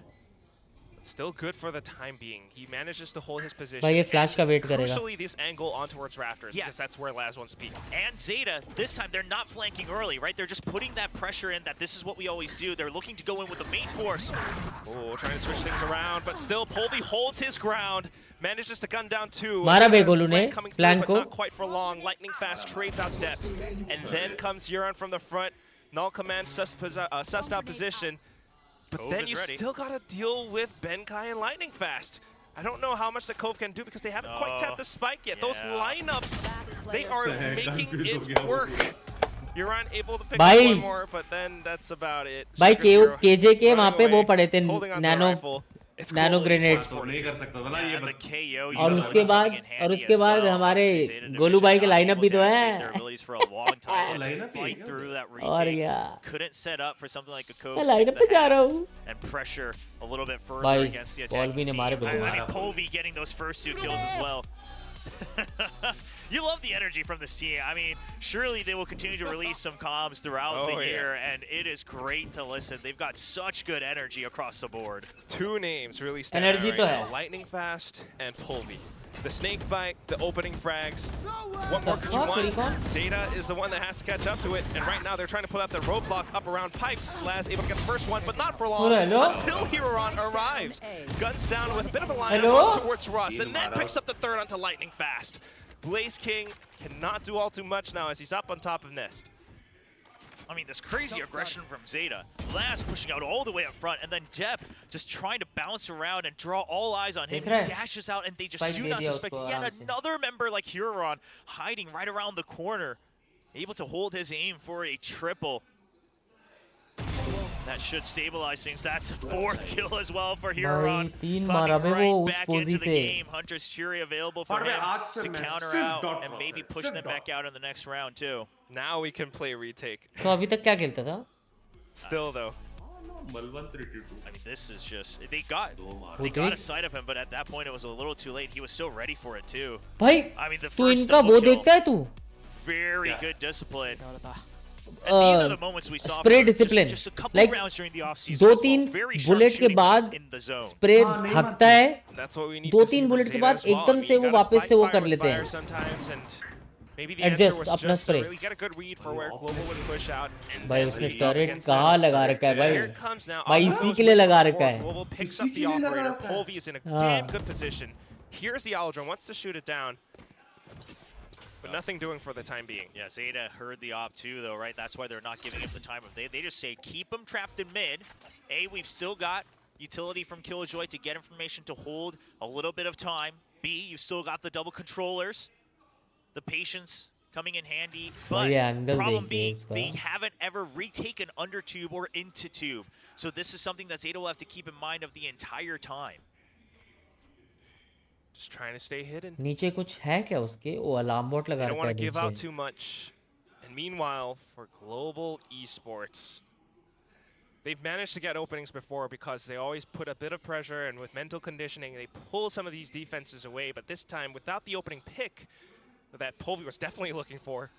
Still good for the time being. He manages to hold his position. भाई ये flash का wait करेगा. Crucially, this angle on towards Rafters, because that's where Laz wants to be. And Zeta, this time they're not flanking early, right? They're just putting that pressure in that this is what we always do. They're looking to go in with the main force. Oh, trying to switch things around, but still Polvi holds his ground. Manages to gun down 2. मारा बे गोलू ने flank को. Not quite for long. Lightning Fast trades out depth. And then comes Euron from the front. Null Command sussed out position. But then you still got to deal with Benkai and Lightning Fast. I don't know how much the Cove can do because they haven't quite tapped the spike yet. Those lineups, they are making it work. You're unable to pick up one more, but then that's about it. भाई KJ के वहाँ पे वो पड़े थे nano grenade और उसके बाद हमारे गोलू भाई के लाइनअप भी तो है utilities for a long time. They had to fight through that retake. Couldn't set up for something like a coast and pressure a little bit further against the attacking team. I mean, Polvi getting those first 2 kills as well. You love the energy from this team. I mean, surely they will continue to release some comms throughout the year, and it is great to listen. They've got such good energy across the board. 2 names really stand out right now. Lightning Fast and Polvi. The snake bite, the opening frags. What more could you want? Zeta is the one that has to catch up to it, and right now they're trying to put up the roadblock up around pipes. Laz able to get the first one, but not for long until Heroon arrives. Guns down with a bit of a line towards Russ, and then picks up the third onto Lightning Fast. Blaze King cannot do all too much now as he's up on top of Nest. I mean, this crazy aggression from Zeta. Laz pushing out all the way up front, and then Depp just trying to bounce around and draw all eyes on him. He dashes out, and they just do not suspect yet another member like Huron hiding right around the corner. Able to hold his aim for a triple. That should stabilize things. That's a 4th kill as well for Huron. Coming right back into the game. Hunter's Fury available for him to counter out and maybe push them back out in the next round too. Now we can play retake. तो अभी तक क्या खेलता था? Still though. I mean, this is just they got a sight of him, but at that point it was a little too late. He was so ready for it too. भाई, I mean, the तू first इनका वो देखता है तू? Very good discipline. And these are the moments we saw spray discipline. Just a couple Like rounds during the offseason. 2-3 bullet के बाद spray हटता है. 2-3 बुलेट के बाद एकदम से वो वापस से वो कर लेते हैं. Adjust अपना स्प्रे. भाई उसने टर्रेट कहाँ लगा रखा है भाई? भाई इसी के लिए लगा रखा है. Picks up the operator. Polvi is in a damn good position. Here's the Aldrin, wants to shoot it down. But nothing doing for the time being. Yeah, Zeta heard the op too, though, right? That's why they're not giving him the time of day. They just say, keep him trapped in mid. A, we've still got utility from Killjoy to get information to hold a little bit of time. B, you've still got the double controllers. The patience coming in handy. But problem being, they haven't ever retaken under tube or into tube. So this is something that Zeta will have to keep in mind of the entire time. Just trying to stay hidden. नीचे कुछ है क्या उसके? वो alarm board लगा रखा है नीचे. They don't want to give out too much. And meanwhile, for global esports, they've managed to get openings before because they always put a bit of pressure, and with mental conditioning, they pull some of these defenses away. But this time, without the opening pick that Polvi was definitely looking for,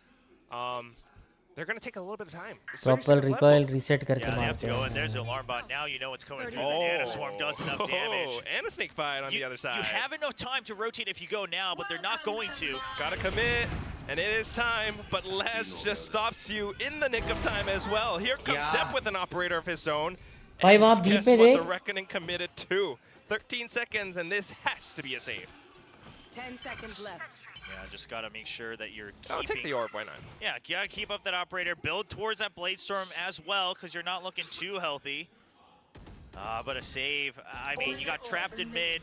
they're going to take a little bit of time. Proper recoil reset करके they have मारते to go हैं. in. There's the alarm bot. Now you know what's coming through. The Nano Swarm does enough damage. And a snake bite on the other side. You have enough time to rotate if you go now, but they're not going to. Gotta commit, and it is time, but Les just stops you in the nick of time as well. Here comes Step with an operator of his own. भाई वहाँ And B guess पे what देख. the Reckoning committed to? 13 seconds, and this has to be a save. 10 seconds left. Yeah, just got to make sure that you're keeping... I'll take the orb, why not? Yeah, gotta keep up that operator. Build towards that Blade Storm as well, because you're not looking too healthy. But a save. I mean, you got trapped in mid.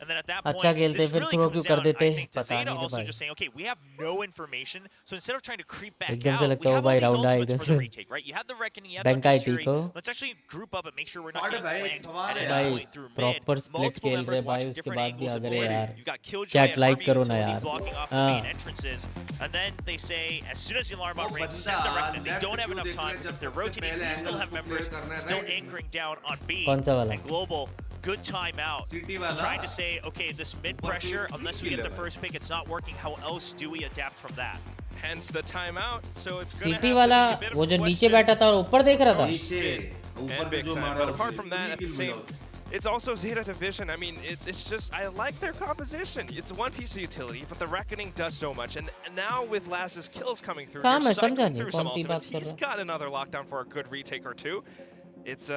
And then at that point, this really comes down, I think, to Zeta also just saying, okay, we have no information, so instead of trying to creep back out, we have all these ultimates for the retake, right? You had the Reckoning, you had the Fury. Let's actually group up and make sure we're not getting flanked and going through mid. Multiple members watching different angles of mid. You've got Killjoy and Army utility blocking off the main entrances. And then they say, as soon as the alarm bot rings, send the Reckoning. They don't have enough time, because if they're rotating, we still have members still anchoring down on B. And Global, good timeout. Just trying to say, okay, this mid pressure, unless we get the first pick, it's not working. How else do we adapt from that? Hence the timeout. So it's going to city वाला वो जो नीचे बैठा था और ऊपर देख रहा था. And big time. But apart from that, at the same, it's also Zeta Division. I mean, it's just, I like their composition. It's one piece of utility, but the Reckoning does so much. And now with Laz's kills coming through, you're cycling through some ultimates. He's got another lockdown for a good retake or two. It's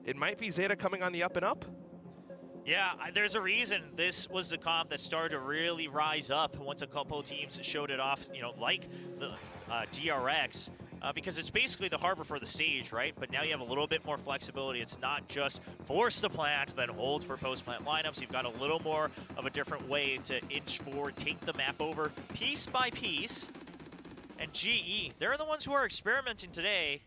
it might be Zeta coming on the up and up. Yeah, there's a reason this was the comp that started to really rise up once a couple of teams showed it off, you know, like the DRX, because it's basically the harbor for the stage, right? But now you have a little bit more flexibility. It's not just force the plant, then hold for post-plant lineups. You've got a little more of a different way to inch forward, take the map over piece by piece. And GE, they're the ones who are experimenting today.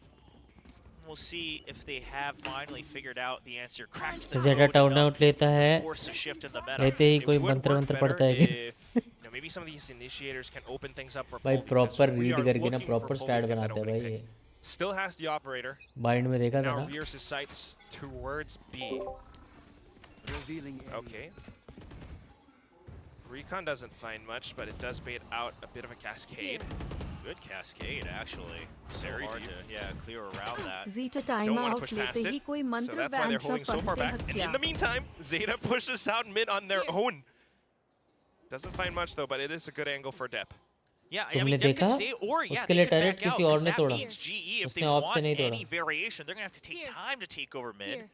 We'll see if they have finally figured out the answer. Cracked the Zeta town out लेता है. force a shift in the meta. लेते ही कोई मंत्र पढ़ता है कि maybe some of these initiators can open things up for भाई Polvi, proper because we read are करके ना looking for proper Polvi stat to get that बनाते हैं opening भाई pick. ये. Still has the operator. Bind में देखा था Now ना. rears his sights towards B. Okay. Recon doesn't find much, but it does bait out a bit of a cascade. Good cascade, actually. Very hard to clear around that. Zeta Don't time want to out push लेते past he it. कोई So मंत्र that's why they're holding so far back. And in the meantime, Zeta pushes out mid on their own. Doesn't find much though, but it is a good angle for Depp. Yeah, I तुमने mean, Depp देखा? could stay, or yeah, उसके they लिए could turret back out, किसी और because ने that तोड़ा. means GE, if they उसने of want से नहीं any तोड़ा. variation, they're going to have to take time to take over mid.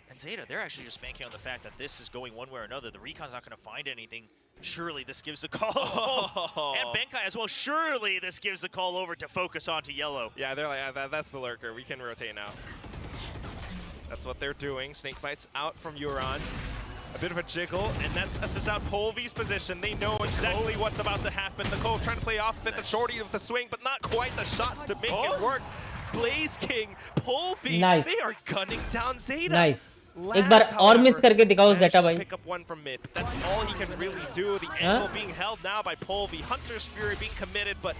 And Zeta, they're actually just banking on the fact that this is going one way or another. The Recon's not going to find anything. Surely this gives the call. And Benkai as well. Surely this gives the call over to focus onto yellow. Yeah, they're like, that's the lurker. We can rotate now. That's what they're doing. Snake Bites out from Euron. A bit of a jiggle, and that's assess out Polvi's position. They know exactly what's about to happen. The Cove trying to play off it, the shorty of the swing, but not quite the shots to make it work. Blaze King, Polvi, Nice. they are gunning down Zeta. Nice. Laz, एक बार और miss however, करके दिखाओ managed Zeta to भाई. pick up one from mid. That's all he can really do. The angle being held now by Polvi. Hunter's Fury being committed, but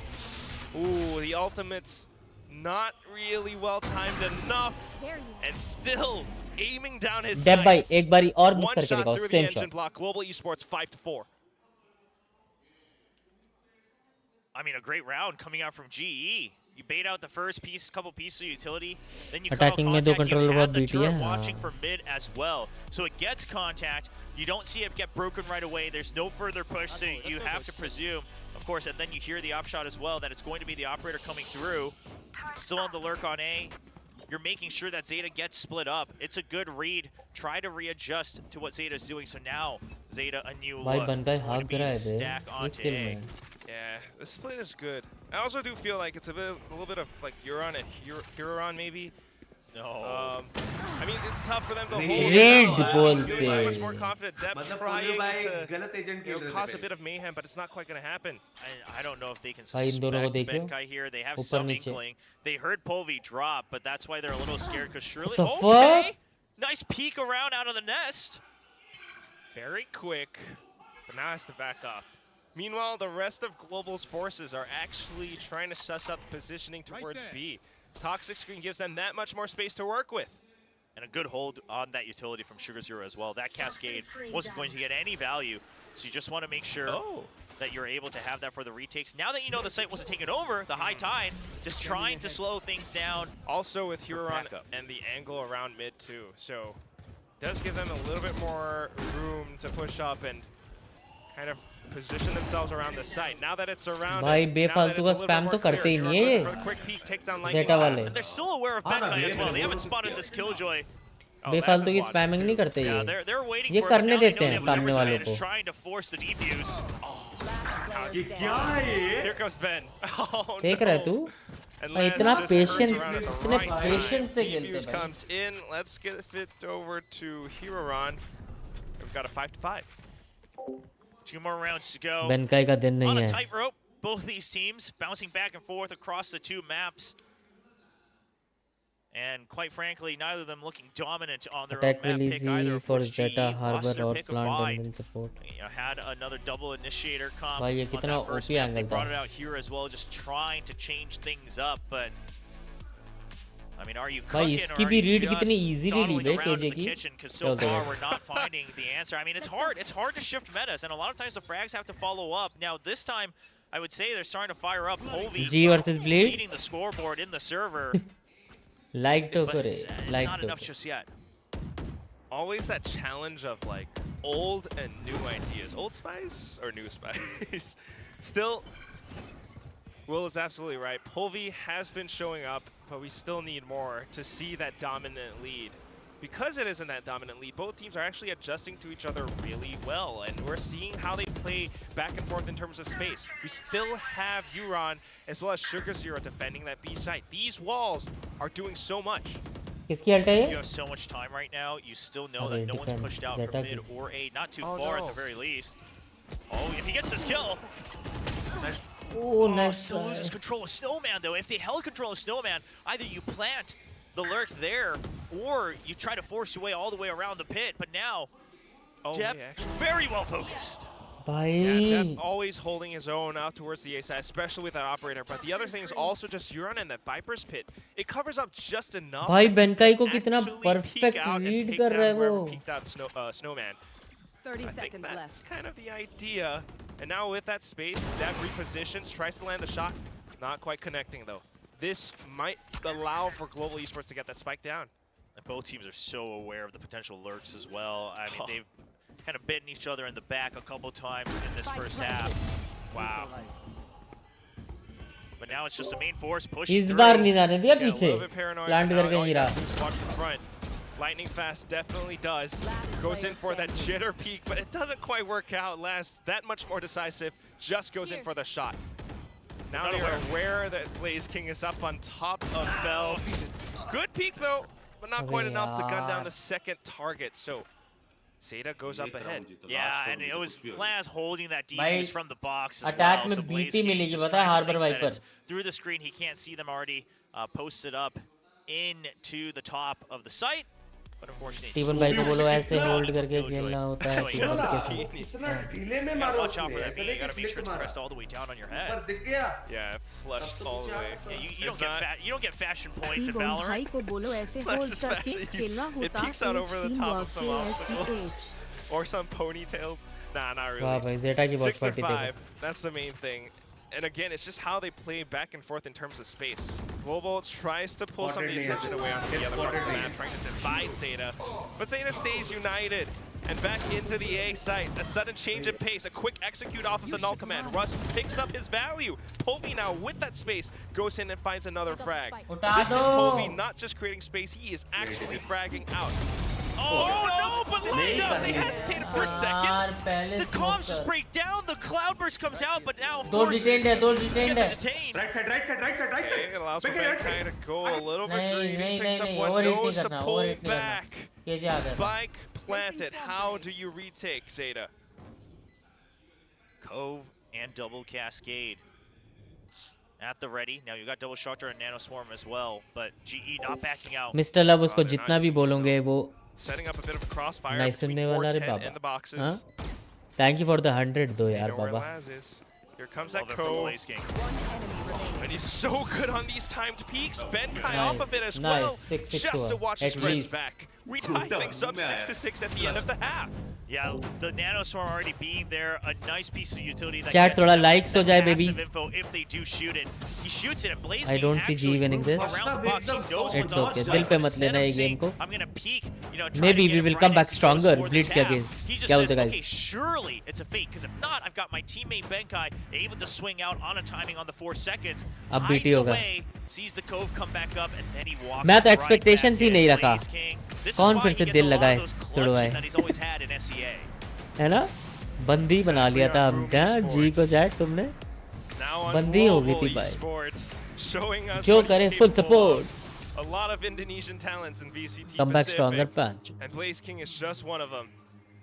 ooh, the ultimate's not really well timed enough, and still aiming down his Depp भाई sights. एक बारी और miss One करके shot दिखाओ. through the Same engine shot. block. Global Esports 5-4. I mean, a great round coming out from GE. You bait out the first piece, couple pieces of utility, then you Attacking cut में out दो contact. controller You बहुत had the beaty है. turret watching for mid as well. So it gets contact. You don't see it get broken right away. There's no further push, so you have to presume, of course, and then you hear the upshot as well that it's going to be the operator coming through. Still on the lurk on A. You're making sure that Zeta gets split up. It's a good read. Try to readjust to what Zeta's doing. So now, Zeta, a new भाई look. बनका It's going to हाथ be गिरा a है बे. stack एक onto kill A. में. Yeah, the split is good. I also do feel like it's a little bit of like Euron and Huron maybe. No. I mean, it's tough for them to hold. Red Feeling बोलते. very much more confident. Depth मतलब trying polio भाई to गलत agent खेल रहे थे cause a पहले. bit of mayhem, but it's not quite going to happen. I don't know if they can भाई इन दोनों को suspect देखियो. Benkai here. They have ऊपर some नीचे. inkling. They heard Polvi drop, but that's why they're a little scared because surely. the Okay. fuck? Nice peek around out of the nest. Very quick, but now has to back up. Meanwhile, the rest of Global's forces are actually trying to suss out the positioning towards B. Toxic Screen gives them that much more space to work with. And a good hold on that utility from Sugar Zero as well. That cascade wasn't going to get any value, so you just want to make sure that you're able to have that for the retakes. Now that you know the site wasn't taken over, the high tide, just trying to slow things down. Also with Huron backup. and the angle around mid too, so does give them a little bit more room to push up and kind of position themselves around the site. Now that it's around, भाई बेफालतू का spam तो करते ही नहीं है ये. Zeta वाले. And they're still aware of Benkai as well. They haven't spotted this Killjoy. बेफालतू की spamming नहीं करते Yeah, ये. they're waiting ये for it, but करने now they देते know हैं they have सामने numbers वालों and को. is trying to force the defuse. Here comes Ben. Oh, देख रहा है तू? And भाई Laz इतना just turns patience, around at the इतने right time. patience से खेलते Defuse हैं भाई. comes in. Let's get it over to Huron. We've got a 5-5. 2 more rounds to go. Benkai का दिन On नहीं a है. tightrope, both these teams bouncing back and forth across the 2 maps. And quite frankly, neither of them looking dominant on their Attack own map will pick easy either. Of for course, Zeta, GE lost Harbor their or pick of Plant wide. and support. You know, had another double initiator comp भाई ये on कितना that first OP map. They angle brought था. it out here as well, just trying to change things up. But I mean, are you भाई cooking or इसकी are भी you read just कितनी easily dawdling Lee bay around in KJ the की. kitchen? Because so far we're not finding the answer. I mean, it's hard. It's hard to shift metas, and a lot of times the frags have to follow up. Now this time, I would say they're starting to fire up. Polvi G versus Bleed. leading the scoreboard in the server. Like to But करे. it's Like not to. enough just yet. Always that challenge of like old and new ideas. Old spice or new spice? Still, Will is absolutely right. Polvi has been showing up, but we still need more to see that dominant lead. Because it isn't that dominant lead, both teams are actually adjusting to each other really well, and we're seeing how they play back and forth in terms of space. We still have Euron as well as Sugar Zero defending that B site. These walls are doing so much. किसकी alt है You ये? have so much time right now. You still know Okay, that no one's defense. pushed out Zeta from mid की. or A. Not too Oh, far no. at the very least. Oh, if he gets this kill. Oh, nice. Still loses control of Snowman, though. If they held control of Snowman, either you plant the lurk there, or you try to force your way all the way around the pit. But now, Depp, very well focused. Yeah, Depp always holding his own out towards the A side, especially with that operator. But the other thing is also just Euron and that Viper's Pit. It covers up just enough. भाई बेनकाई को कितना perfect read कर रहा है वो. Peeked out Snowman. 30 I think seconds that's left. kind of the idea. And now with that space, Depp repositions, tries to land the shot. Not quite connecting though. This might allow for Global Esports to get that spike down. And both teams are so aware of the potential lurks as well. I mean, they've kind of bitten each other in the back a couple times in this first half. Wow. But now it's just the main force pushing through. इस बार नहीं जाने दिया Yeah, a पीछे. little bit paranoid. Plant Now करके all he you रहा. gotta do is watch the front. Lightning fast definitely does. Goes in for that jitter peak, but it doesn't quite work out. Last that much more decisive. Just goes in for the shot. Now they're aware that Blaze King is up on top of Belt. Good peek though, but not quite enough to gun down the second target. So Zeta goes up ahead. Yeah, and it was Laz holding that defuse from the box as attack well. में So Blaze BT King मिलेगी just पता है trying to Harbor think that Viper. it's through the screen. He can't see them already posted up into the top of the site. But unfortunately, Steven भाई को बोलो ऐसे hold करके खेलना होता है. watch out for that beat. You gotta make sure it's pressed all the way down on your head. Yeah, flushed all the way. Yeah, you don't get fashion points in भाई Valorant. को बोलो ऐसे hold करके खेलना It होता peeks out over the team top work of some के obstacles. STH. Or some ponytails. Nah, not really. वाह भाई Zeta की 6 to WatchParty 5. That's the main thing. And again, it's just how they play back and forth in terms of space. Global tries to pull some of the attention away onto the other part of the map, trying to divide Zeta. But Zeta stays united. And back into the A site. A sudden change in pace. A quick execute off of the null command. Russ picks up his value. Polvi now with that space goes in and finds another frag. This is Polvi not just creating space, he is actually fragging out. Oh no, but Lina, they hesitated for a second. The comms just break down, the cloudburst comes out, but now of दो course detained है. detained. Right side. Okay, it allows for Mankind to go a little bit greedy. नहीं Picks up नहीं one, overhit knows नहीं to करना. pull Overhit नहीं back. करना. ये जा रहा है. Spike planted. How do you retake, Zeta? Cove and double cascade at the ready. Now you got double structure and nano swarm as well, but GE not backing out. Mister love उसको जितना भी बोलोगे वो Setting up a bit of a crossfire नहीं between सुनने वाला रे 410 and the Baba. boxes. हाँ? Thank you for the 100 दो They यार know where Baba. Laz is. Here comes that Love it for Cove. Blaze King. And he's so good on these timed peaks. Ben Kai Nice, off a bit as nice. well. 6-6 Just to हुआ, watch his at friends least. back. We tie things up 6-6 at the end of the half. Yeah, the nano swarm already being there, a nice piece of utility that Chat gets थोड़ा them likes हो that जाए massive baby. info if they do shoot it. He shoots it and Blaze I King don't see G actually winning moves this. around the box. He knows It's what's on okay. spike. दिल पे मत Instead लेना of ये saying, game को. I'm gonna peek, try Maybe to get we him will right come back as he goes stronger. for the Blitz के tab. against. He just क्या says, बोलते okay, guys? surely it's a fake, because if not, I've got my teammate Benkai able to swing out on a timing on the 4 seconds. अब BT Hides होगा. away, sees the Cove come back up, and then he walks मैं तो right expectations back ही नहीं in. रखा. Blaze King. This is कौन why फिर he से gets दिल a lot लगाए, of those तुड़वाए. clutches that he's always had in SEA. है ना? बंदी बना लिया था हम. क्या जी को चैट तुमने? Now on बंदी हो गई Global थी भाई. Esports, showing us जो what करे he's full capable of. support. A lot of Indonesian talents in VCT Come back Pacific, stronger punch. and Blaze King is just one of them.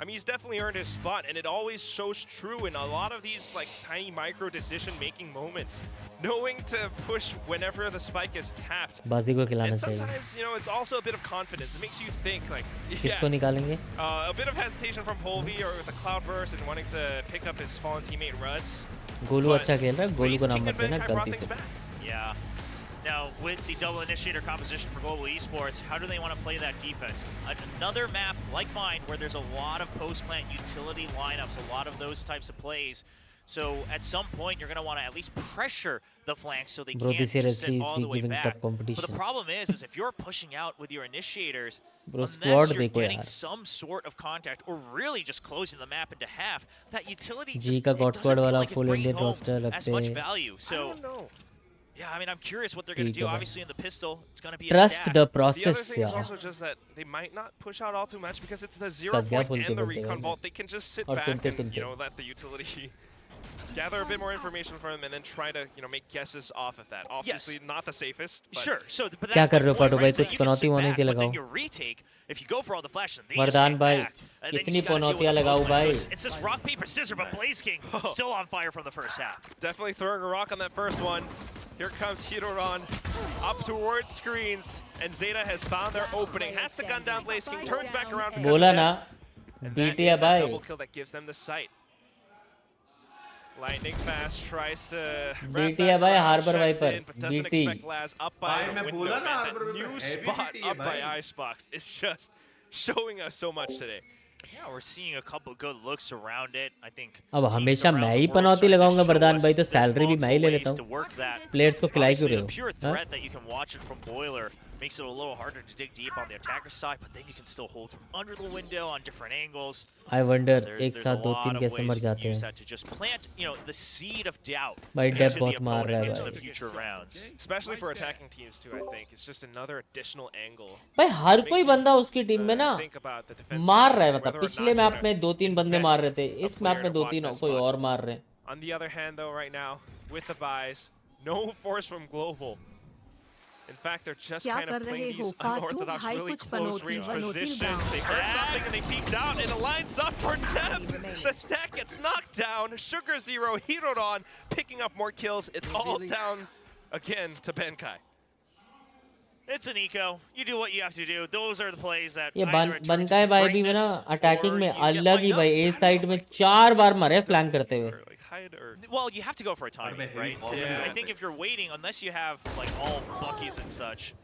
I mean, he's definitely earned his spot, and it always shows true in a lot of these like tiny micro decision-making moments. Knowing to push whenever the spike is tapped. बाजी को खिलाना And चाहिए. sometimes, you know, it's also a bit of confidence. It makes you think, like, किसको निकालेंगे? a bit of hesitation from Polvi or with a cloudburst and wanting to pick up his fallen teammate Russ. Golu But अच्छा खेल रहा है. Golu Blaze को नाम King मत and देना Benkai brought गलती things से. back. Yeah. Now, with the double initiator composition for Global Esports, how do they want to play that defense? Another map like mine where there's a lot of post-plant utility lineups, a lot of those types of plays. So at some point, you're going to want to at least pressure the flanks so they Bro, can't this year just sit SG all is the way giving back. tough competition. But the problem is if you're pushing out with your initiators, Bro, unless squad you're देखो getting यार. some sort of contact or really just closing the map into half, that utility ji just का it God doesn't squad feel वाला like it's full bringing Indian home roster as रखते much हैं. value. So. I don't know. Yeah, I mean, I'm curious what they're going to do. Obviously, in the pistol, it's going to be a Trust stack. the The other process thing is यार. also just that they might not push out all too much because it's the 0 गया point full and the table recon table. vault. They can just sit और back सुनते and, सुनते. you know, let the utility gather a bit more information from him and then try to, you know, make guesses off of that. Obviously, not the safest. But Sure. So, but क्या that's कर my रहे हो point, पाटो right? भाई? So कुछ you can Panauti sit वनौती back, but then लगाओ. your retake, if you go for all the flashes, and they just वरदान stay भाई, back, and then you कितनी just gotta deal with पनौतियाँ the लगाओ post play. भाई. So it's just rock, paper, scissors, but Blaze King still on fire from the first half. definitely throwing a rock on that first one. Here comes Hiroran up towards screens, and Zeta has found their opening. Has to gun down Blaze King, turns back around because बोला of ना that. And that BT है is that भाई. double kill that gives them the sight. Lightning fast tries to BT है भाई Harbor Viper but doesn't BT expect Laz up by the window. Man, that new spot up by Icebox is just showing us so much today. Yeah, we're seeing a couple good looks around it. I think अब हमेशा मैं ही पनौती लगाऊंगा वरदान भाई तो salary भी मैं ही ले लेता हूँ प्लेयर्स को खिलाई क्यों रहे हो pure threat that you can watch it from Boiler makes it a little harder to dig deep on the attacker side, but then you can still hold from under the window on different angles. I wonder एक There's साथ a दो lot तीन of कैसे ways मर you जाते can use हैं that to just plant, you know, the seed of doubt भाई into Depp the बहुत मार रहा opponent है into the भाई future rounds. Especially for attacking teams too, I think. It's just another additional angle. भाई हर कोई बंदा उसकी टीम में ना Think about the defensive मार रहा है side, मतलब whether or पिछले not मैप में 2-3 बंदे मार रहे थे इस मैप में 2-3 कोई और मार रहे हैं On the other hand, though, right now, with the buys, no force from Global. In fact, they're just क्या kind कर of रहे playing हो these फातू unorthodox, भाई really कुछ close Panauti range वनौती positions. They heard something and they peeked out, and it lines up for Deb. The stack gets knocked down. Sugar Zero heroed on, picking up more kills. It's all down again to Benkai. It's an eco. You do what you have to do. Those are the plays that ये either it turns बनका है into भाई भी में ना greatness attacking or में you get अलग ही lined up. भाई ए side में 4 बार मरे फ्लैंक करते हुए Or like hide or Well, you have to go for a timing, right? I think if you're waiting, unless you have like all Buckies and such,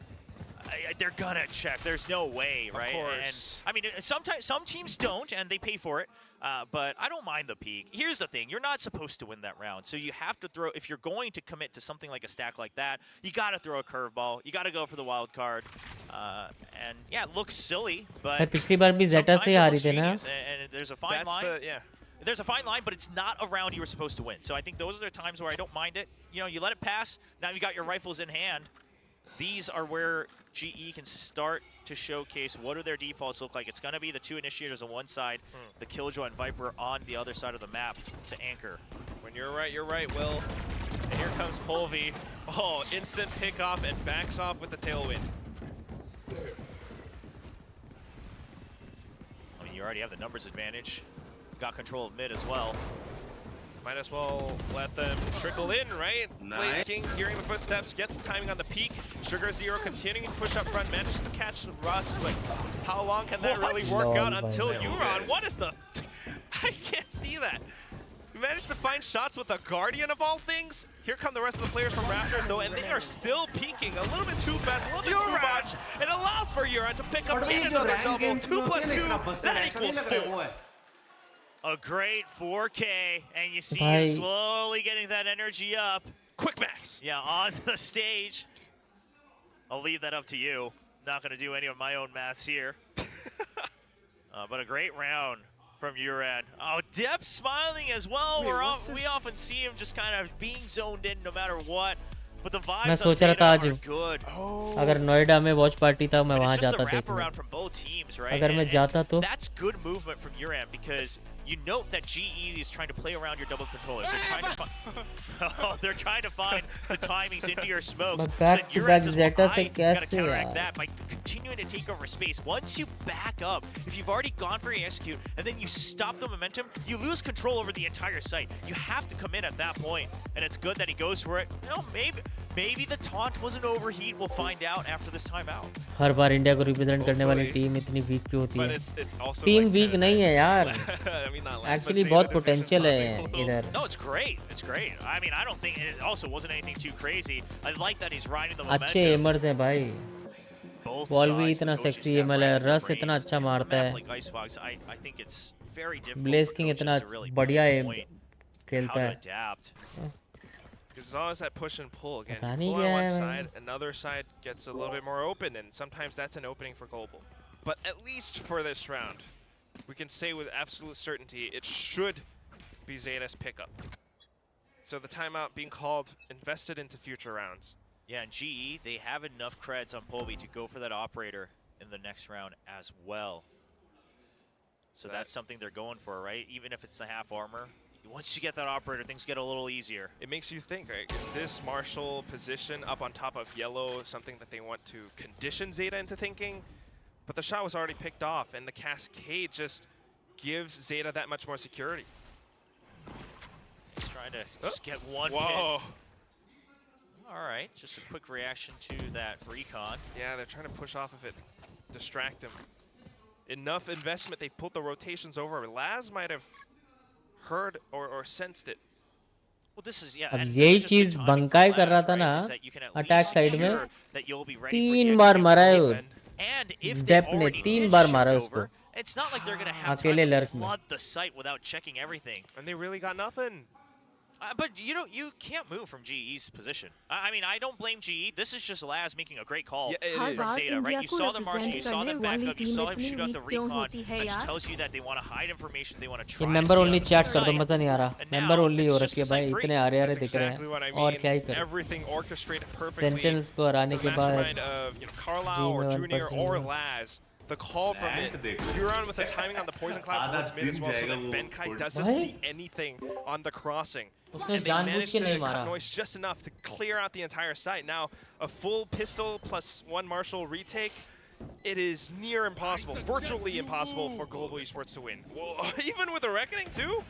they're gonna check. There's no way, right? course. And I mean, sometimes some teams don't, and they pay for it. But I don't mind the peak. Here's the thing: you're not supposed to win that round, so you have to throw. If you're going to commit to something like a stack like that, you got to throw a curveball. You got to go for the wild card. And yeah, it looks silly, but भाई पिछली बार भी जेटा से ही हारी थे ना and there's a fine line. There's a fine line, but it's not a round you were supposed to win. So I think those are the times where I don't mind it. You know, you let it pass. Now you got your rifles in hand. These are where GE can start to showcase what do their defaults look like. It's going to be the 2 initiators on one side, the Killjoy and Viper on the other side of the map to anchor. When you're right, Will. And here comes Polvi. Oh, instant pick off and backs off with the tailwind. I mean, you already have the numbers advantage. Got control of mid as well. Might as well let them trickle in, right? Nice. Blaze King hearing the footsteps, gets the timing on the peak. Sugar Zero continuing to push up front, manages to catch Russ, but how long can that really work out until Euron? What is the... I can't see that. We managed to find shots with a Guardian of all things. Here come the rest of the players from Raptors though, and they are still peeking a little bit too fast, a little bit too much. It allows for Euron to pick up yet another double. 2 plus 2, that equals 4. A great 4K, and you see him slowly getting that energy up. Quick max. Yeah, on the stage. I'll leave that up to you. Not going to do any of my own maths here. But a great round from Uran. Oh, Depp smiling as well. Wait, we often see him just kind of being zoned in no matter what. But the मैं vibes सोच रहा था आज good. अगर नोएडा में watch party था मैं वहां जाता देखने from both teams, right? अगर मैं जाता तो That's good movement from Uran because you note that GE is trying to play around your double controllers. They're trying to find the timings into your smokes. But back to back Zeta से कैसे counteract that by continuing to take over space. Once you back up, if you've already gone for your execute and then you stop the momentum, you lose control over the entire site. You have to come in at that point, and it's good that he goes for it. You know, maybe the taunt was an overheat. We'll find out after this timeout. Her bar India को represent करने वाली team इतनी week क्यों होती है team week नहीं है यार एक्चुअली बहुत पोटेंशियल है इधर No, it's great. It's great. I mean, I don't think it also wasn't anything too crazy. I like that he's riding the momentum. अच्छे एमर्स हैं भाई बॉल भी इतना सेक्सी एमल है रस इतना अच्छा मारता है ब्लेज किंग इतना बढ़िया खेलता है Because it's always that push and pull again. Pull on one side, another side gets a little bit more open, and sometimes that's an opening for Global. But at least for this round, we can say with absolute certainty it should be Zeta's pickup. So the timeout being called, invested into future rounds. Yeah, and GE, they have enough creds on Polvi to go for that operator in the next round as well. So that's something they're going for, right? Even if it's the half armor. Once you get that operator, things get a little easier. It makes you think, right? Is this Marshall position up on top of yellow something that they want to condition Zeta into thinking? But the shot was already picked off, and the cascade just gives Zeta that much more security. He's trying to just get one Whoa. hit. All right, just a quick reaction to that recon. Yeah, they're trying to push off of it, distract him. Enough investment, they've pulled the rotations over. Laz might have heard or sensed it अब यही चीज bankai कर रहा था ना attack side में, 3 बार मारा है वो डेप ने, 3 बार मारा है उसको अकेले लर्क में। And they really got nothing. But you can't move from GE's position. I mean, I don't blame GE. This is just Laz making a great call from Zeta, right? You saw them marching, you saw them back up, you saw him shoot out the recon. It just tells you that they want to hide information, they want to try. ये member only chat कर दो, मजा नहीं आ रहा। member only हो रखी है भाई, इतने आरे दिख रहे हैं और क्या ही करें। Everything orchestrated perfectly. Sentinels को हराने के बाद Carlisle or Junior or Laz. The call from it, Huron with the timing on the poison cloud towards mid as well, so that Benkai doesn't see anything on the crossing. And they managed to cut noise just enough to clear out the entire site. Now, a full pistol plus 1 Marshall retake, it is near impossible, virtually impossible for Global Esports to win. Well, even with the Reckoning too?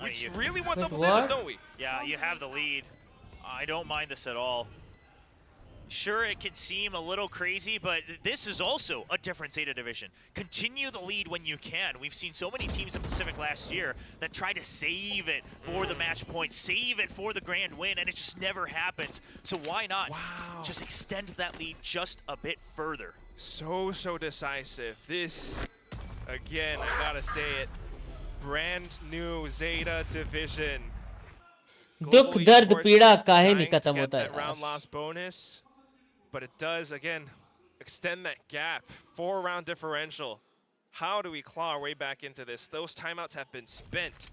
We really want double digits, don't we? Yeah, you have the lead. I don't mind this at all. Sure, it can seem a little crazy, but this is also a different Zeta division. Continue the lead when you can. We've seen so many teams in Pacific last year that try to save it for the match point, save it for the grand win, and it just never happens. So why not just extend that lead just a bit further? So decisive. This, again, I gotta say it, brand new Zeta division. दुख दर्द पीड़ा काहे नहीं खत्म होता है round loss bonus, but it does again extend that gap. 4-round differential. How do we claw our way back into this? Those timeouts have been spent.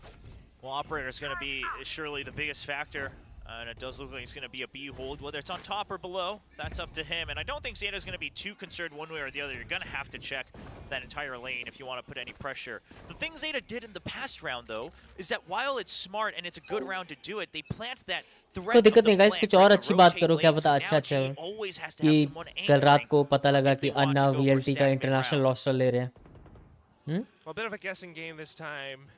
Well, operator is going to be surely the biggest factor, and it does look like it's going to be a B hold, whether it's on top or below. That's up to him, and I don't think Zeta is going to be too concerned one way or the other. You're going to have to check that entire lane if you want to put any pressure. The thing Zeta did in the past round, though, is that while it's smart and it's a good round to do it, they plant that threat of the flank, कुछ और अच्छी बात करो, क्या पता अच्छा कि कल रात को पता लगा कि अन्ना VLT का इंटरनेशनल रोस्टर ले रहे हैं। A bit of a guessing game this time.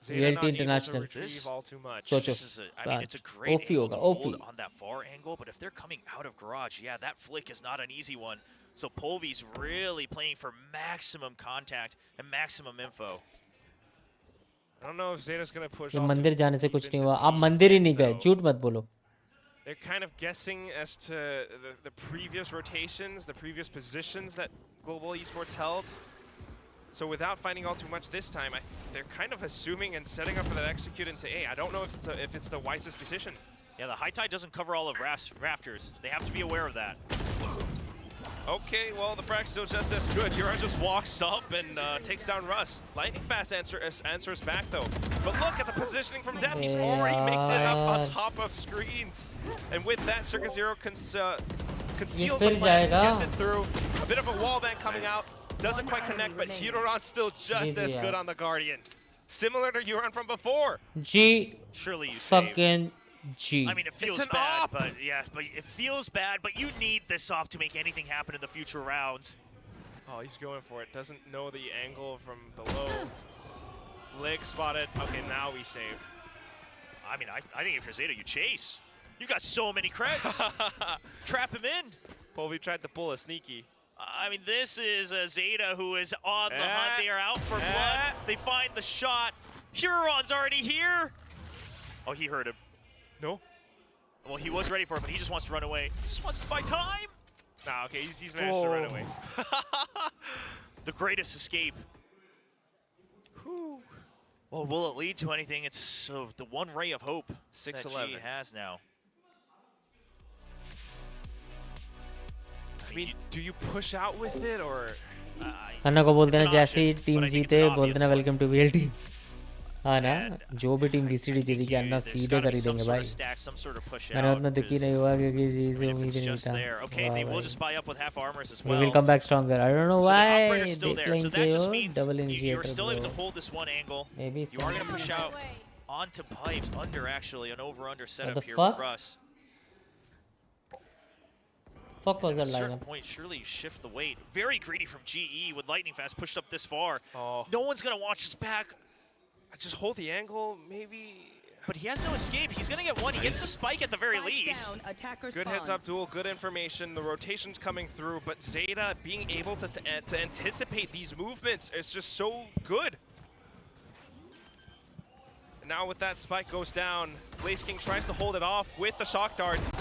VLT international. Socho. I mean, it's a great angle to hold on that far angle, but if they're coming out of garage, yeah, that flick is not an easy one. So Polvi's really playing for maximum contact and maximum info. I don't know if Zeta's going to push. ये मंदिर जाने से कुछ नहीं हुआ, आप मंदिर ही नहीं गए, झूठ मत बोलो. They're kind of guessing as to the previous rotations, the previous positions that Global Esports held. So without finding all too much this time, they're kind of assuming and setting up for that execute into A. I don't know if it's the wisest decision. Yeah, the high tide doesn't cover all of rafters. They have to be aware of that. Okay, well, the frag's still just as good. Yura just walks up and takes down Russ. Lightning fast answers back, though. But look at the positioning from Depp. He's already making it up on top of screens. And with that, Sugar Zero conceals the plant, gets it through. A bit of a wall bank coming out. Doesn't quite connect, but Huron's still just as good on the Guardian. Similar to Huron from before. Surely you fucking G. I mean, it feels bad, but yeah, but it feels bad, but you need this op to make anything happen in the future rounds. Oh, he's going for it. Doesn't know the angle from below. Leg spotted. Okay, now we save. I mean, I think if you're Zeta, you chase. You got so many creds. Trap him in. Polvi tried to pull a sneaky. I mean, this is a Zeta who is on the hunt. They are out for blood. They find the shot. Huron's already here. Oh, he heard him. No? Well, he was ready for it, but he just wants to run away. He just wants to buy time. Nah, okay, he's managed to run away. The greatest escape. Whew. Well, will it lead to anything? It's the one ray of hope 6-11 that G has now. I mean, do you push out with it or? अन्ना को बोलते हैं जैसे ही team जीते बोलते हैं welcome to VLT. हाँ ना, जो भी टीम VCT जीतेगी अन्ना सीधे कर ही देंगे भाई. मैंने उतना दुखी नहीं हुआ क्योंकि इसे उम्मीद नहीं था. We will come back stronger. I don't know why they playing KO double initiator. Maybe you are going to push out onto pipes under actually an over/under setup here fuck? for Russ. Fuck was At that a certain lineup? point, surely you shift the weight. Very greedy from GE with Lightning Fast pushed up this far. Oh. No one's going to watch his back. Just hold the angle, maybe. But he has no escape. He's going to get one. He gets the spike at the very least. Good heads-up duel, good information. The rotation's coming through, but Zeta being able to anticipate these movements is just so good. now with that spike goes down, Blaze King tries to hold it off with the shock darts,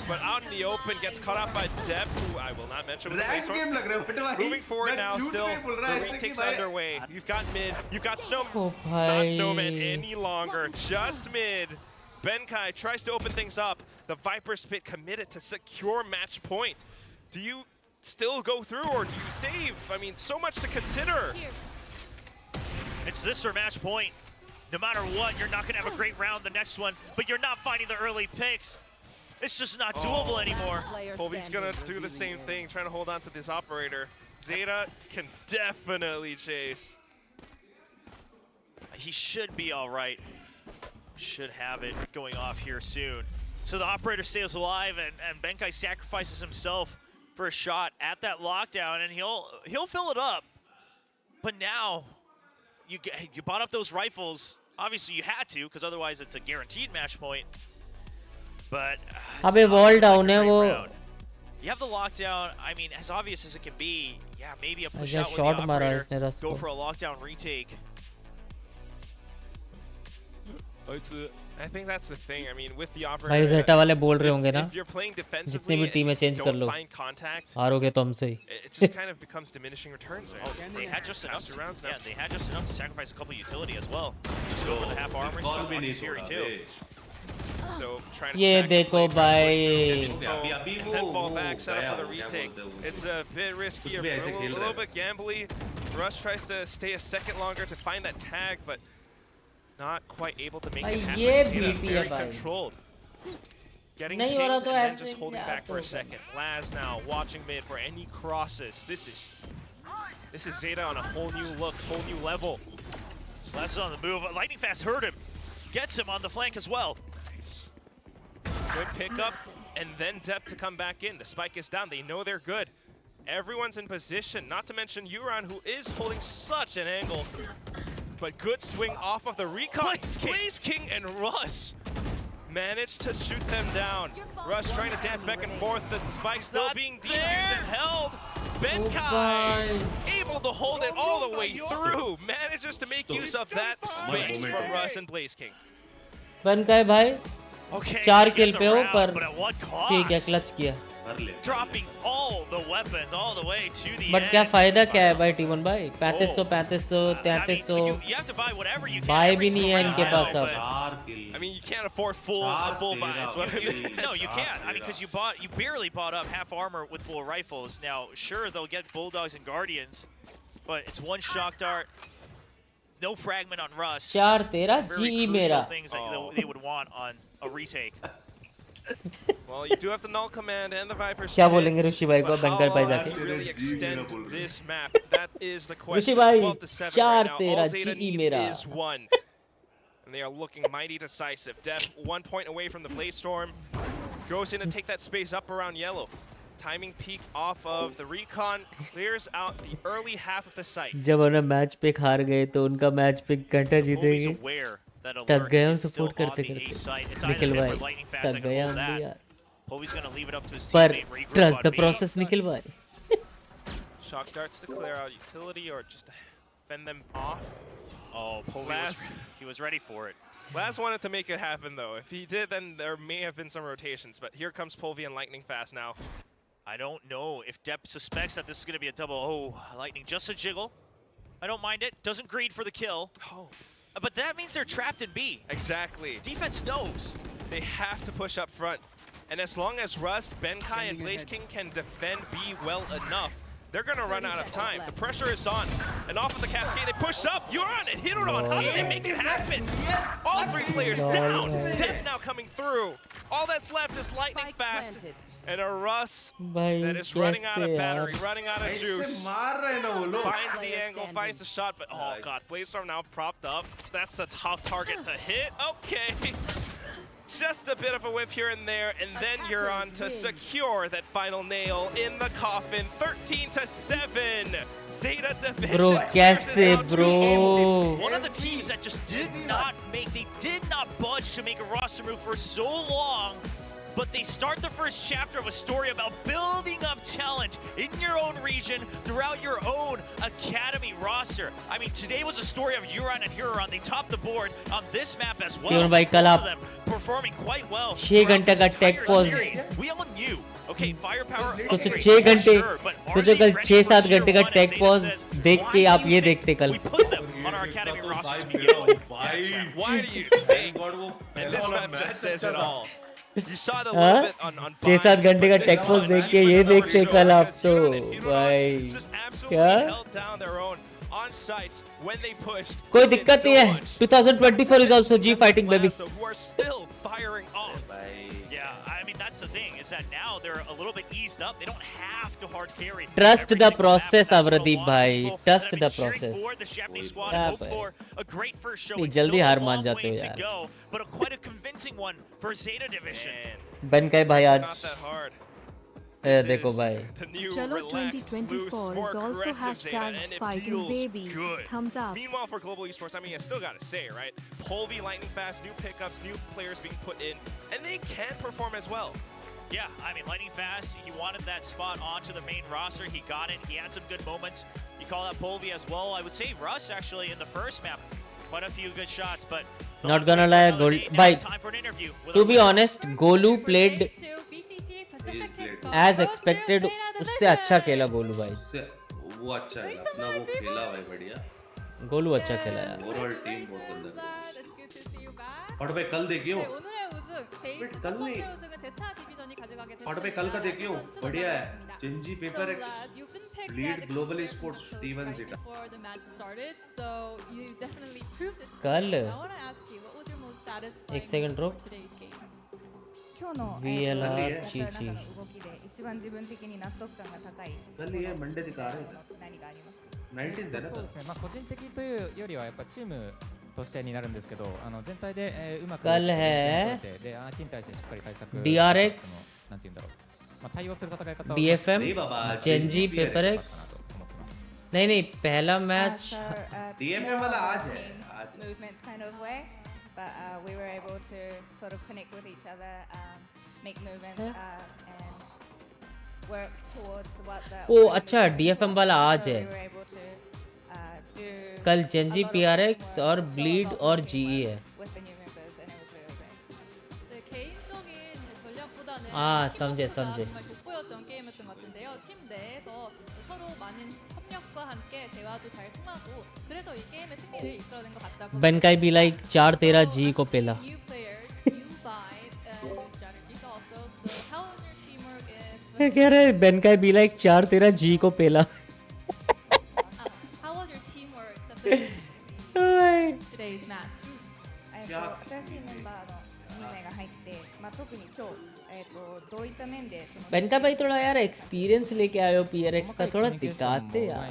but out in the open gets caught out by Deb, who I will not mention with the Blaze Storm. Moving forward now, still the retake's underway. You've got mid, you've got Snowman, not Snowman any longer, just mid. Benkai tries to open things up. The Viper's Pit committed to secure match point. Do you still go through or do you save? I mean, so much to consider. It's this or match point. No matter what, you're not going to have a great round the next one, but you're not finding the early picks. It's just not doable anymore. Kobe's going to do the same thing, trying to hold on to this operator. Zeta can definitely chase. He should be all right. Should have it going off here soon. So the operator stays alive, and Benkai sacrifices himself for a shot at that lockdown, and he'll fill it up. But now, you bought up those rifles. Obviously, you had to, because otherwise it's a guaranteed match point. But अबे wall down है वो. You have the lockdown. I mean, as obvious as it can be. Yeah, maybe a push अच्छा, out with the shot मारा operator. इसने रस Go को. for a lockdown retake. I think that's the thing. I mean, with the भाई operator, जेटा वाले बोल रहे होंगे ना if you're playing जितनी defensively भी टीमें and चेंज कर don't लो find contact, हारोगे तो हमसे ही. it just kind of becomes diminishing returns. Right? They had just enough. Faster rounds now. Yeah, they had just enough to sacrifice a couple utility as well. Just go for the half armor. Still punches Fury too. So trying to ये sacrifice, देखो trying to भाई. push the and then fall back, set up for the retake. It's a bit risky, a little bit gambly. Rush tries to stay a second longer to find that tag, but not quite able to make it happen. ये Zeta BT है very भाई. controlled. Getting नहीं pinged हो रहा and तो then ऐसे just holding क्या back for a तो second. Laz now watching mid for any crosses. This is Zeta on a whole new look, whole new level. Laz is on the move. Lightning Fast heard him. Gets him on the flank as well. Good pickup, and then depth to come back in. The spike is down. They know they're good. Everyone's in position, not to mention Euron, who is holding such an angle. But good swing off of the recon. Blaze King and Russ managed to shoot them down. Russ trying to dance back and forth. The spike still being defused and held. Benkai able to hold it all the way through. Manages to make use of that space from Russ and Blaze King. Benkai भाई Okay, 4 you kill get पे the हो round, पर but at what ठीक है cost? Clutch किया. Dropping all the weapons all the way to the but end. क्या फायदा क्या है भाई टीमन भाई 3500 I mean, 3300 you have to buy whatever you can. Buy every भी नहीं single है round इनके now, पास अब. but- I mean, you can't afford full buy. That's what I mean. No, you can't. I mean, because you barely bought up half armor with full rifles. Now, sure, they'll get Bulldogs and Guardians, but it's one shock dart, no fragment on Russ. 4 तेरा Very जी crucial मेरा. things that they would want on a retake. Well, you do have the null command and the Viper's क्या Pit, बोलेंगे ऋषि भाई को but how bunker भाई long जाके. to really extend this map? That is the question. ऋषि भाई 12-7 4 right now. तेरा All Zeta जी needs मेरा. is one. And they are looking mighty decisive. Def 1 point away from the Blade Storm. Goes in to take that space up around yellow. Timing peak off of the recon. Clears out the early half of the site. जब उन्हें match pick हार गए तो उनका match pick घंटा जीतेंगे. तक गए हम सपोर्ट करते करते. निखिल भाई तक गए हम भी यार. पर trust the process निखिल भाई. Shock darts to clear out utility or just to fend them off. Oh, Povey he was ready for it. Laz wanted to make it happen though. If he did, then there may have been some rotations. But here comes Polvi and Lightning Fast now. I don't know if Depp suspects that this is going to be a double. Oh, Lightning, just a jiggle. I don't mind it. Doesn't greed for the kill. Oh. But that means they're trapped in B. Exactly. Defense knows. They have to push up front. And as long as Russ, Benkai, and Blaze King can defend B well enough, they're going to run out of time. The pressure is on. And off of the cascade, they push up. Euron and Hiruron. How do they make it happen? All 3 players down. Death now coming through. All that's left is Lightning Fast. And a Russ that is running out of battery, running out of juice. Finds the angle, finds the shot, but oh god, Blaze Storm now propped up. That's a tough target to hit. Okay. Just a bit of a whiff here and there, and then you're on to secure that final nail in the coffin. 13-7. Zeta division. Bro, कैसे bro? One of the teams that just did not budge to make a roster move for so long. but they start the first chapter of a story about building up talent in your own region throughout your own academy roster. I mean, today was a story of Yuran and Huron. They topped the board on this map as well. Both of them performing quite well. 6 घंटे का take pause. We all knew. Okay, firepower. सोचो 6 घंटे, सोचो कल 6-7 घंटे का take pause देख के आप ये देखते कल. On our academy roster to begin. Why do you think? And this map just says it all. You saw it a little bit on 6-7 घंटे का टेक पॉज देख के ये देखते कल आप तो भाई क्या held down their own on sites when they pushed. कोई दिक्कत नहीं है. 2024 is also G fighting baby. Who are still firing off. Yeah, I mean that's the thing is that now they're a little bit eased up. They don't have to hard carry. Trust the process, Avradeep bhai. Trust the process. The Japanese squad hoped for a great first show. नहीं जल्दी हार मान जाते हो यार. But quite a convincing one for Zeta Division. बन गए भाई आज. Not that hard. देखो भाई. चलो 2024 is also hashtag fighting baby. Thumbs up. Meanwhile, for global esports, I mean, I still gotta say, right? Polvi, lightning fast, new pickups, new players being put in, and they can perform as well. Yeah, I mean, lightning fast. He wanted that spot onto the main roster. He got it. He had some good moments. You call that Polvi as well. I would say Russ actually in the first map, quite a few good shots, but not gonna lie, by to be honest, Golu played as expected. उससे अच्छा खेला गोलू भाई. वो अच्छा है अपना वो खेला भाई बढ़िया. गोलू अच्छा खेला यार. ओवरऑल टीम बहुत अंदर. और भाई कल देखियो. कल नहीं. और भाई कल का देखियो बढ़िया है. Gen Z paper x lead global sports T1 Zeta. कल एक सेकंड रुक. VLR GG. 一番自分的に納得感が高い。कल ये मंडे दिखा रहे थे. 何がありますか。19だね。そうですね。まあ個人的というよりはやっぱチームとしてになるんですけど、全体でうまくकल हैで相手に対してしっかり対策 DRX なんていうんだろう。まあ対応する戦い方を DFM Gen Z paper x. नहीं नहीं पहला मैच DFM वाला आज है. Movement kind of way, but we were able to sort of connect with each other, make movements, and work towards what the. ओ अच्छा DFM वाला आज है. We were able to do कल जेंजी PRX और bleed और GE है. with the new members, and it was really great. 네, 개인적인 전략보다는 아, समझे. 정말 돋보였던 게임이었던 것 같은데요. 팀 내에서 서로 많은 협력과 함께 대화도 잘 통하고 그래서 이 게임의 승리를 이끌어낸 것 같다고. बनकाई भी लाइक 4-13 G को पेला. New players, new vibe, new strategies also. So how was your teamwork is? कह रहे बनकाई भी लाइक 4-13 G को पेला. How was your teamwork today's match? 新しいメンバーの2名が入って、まあ特に今日どういった面でその बनका भाई थोड़ा यार एक्सपीरियंस लेके आए हो PRX का. थोड़ा दिखाते यार.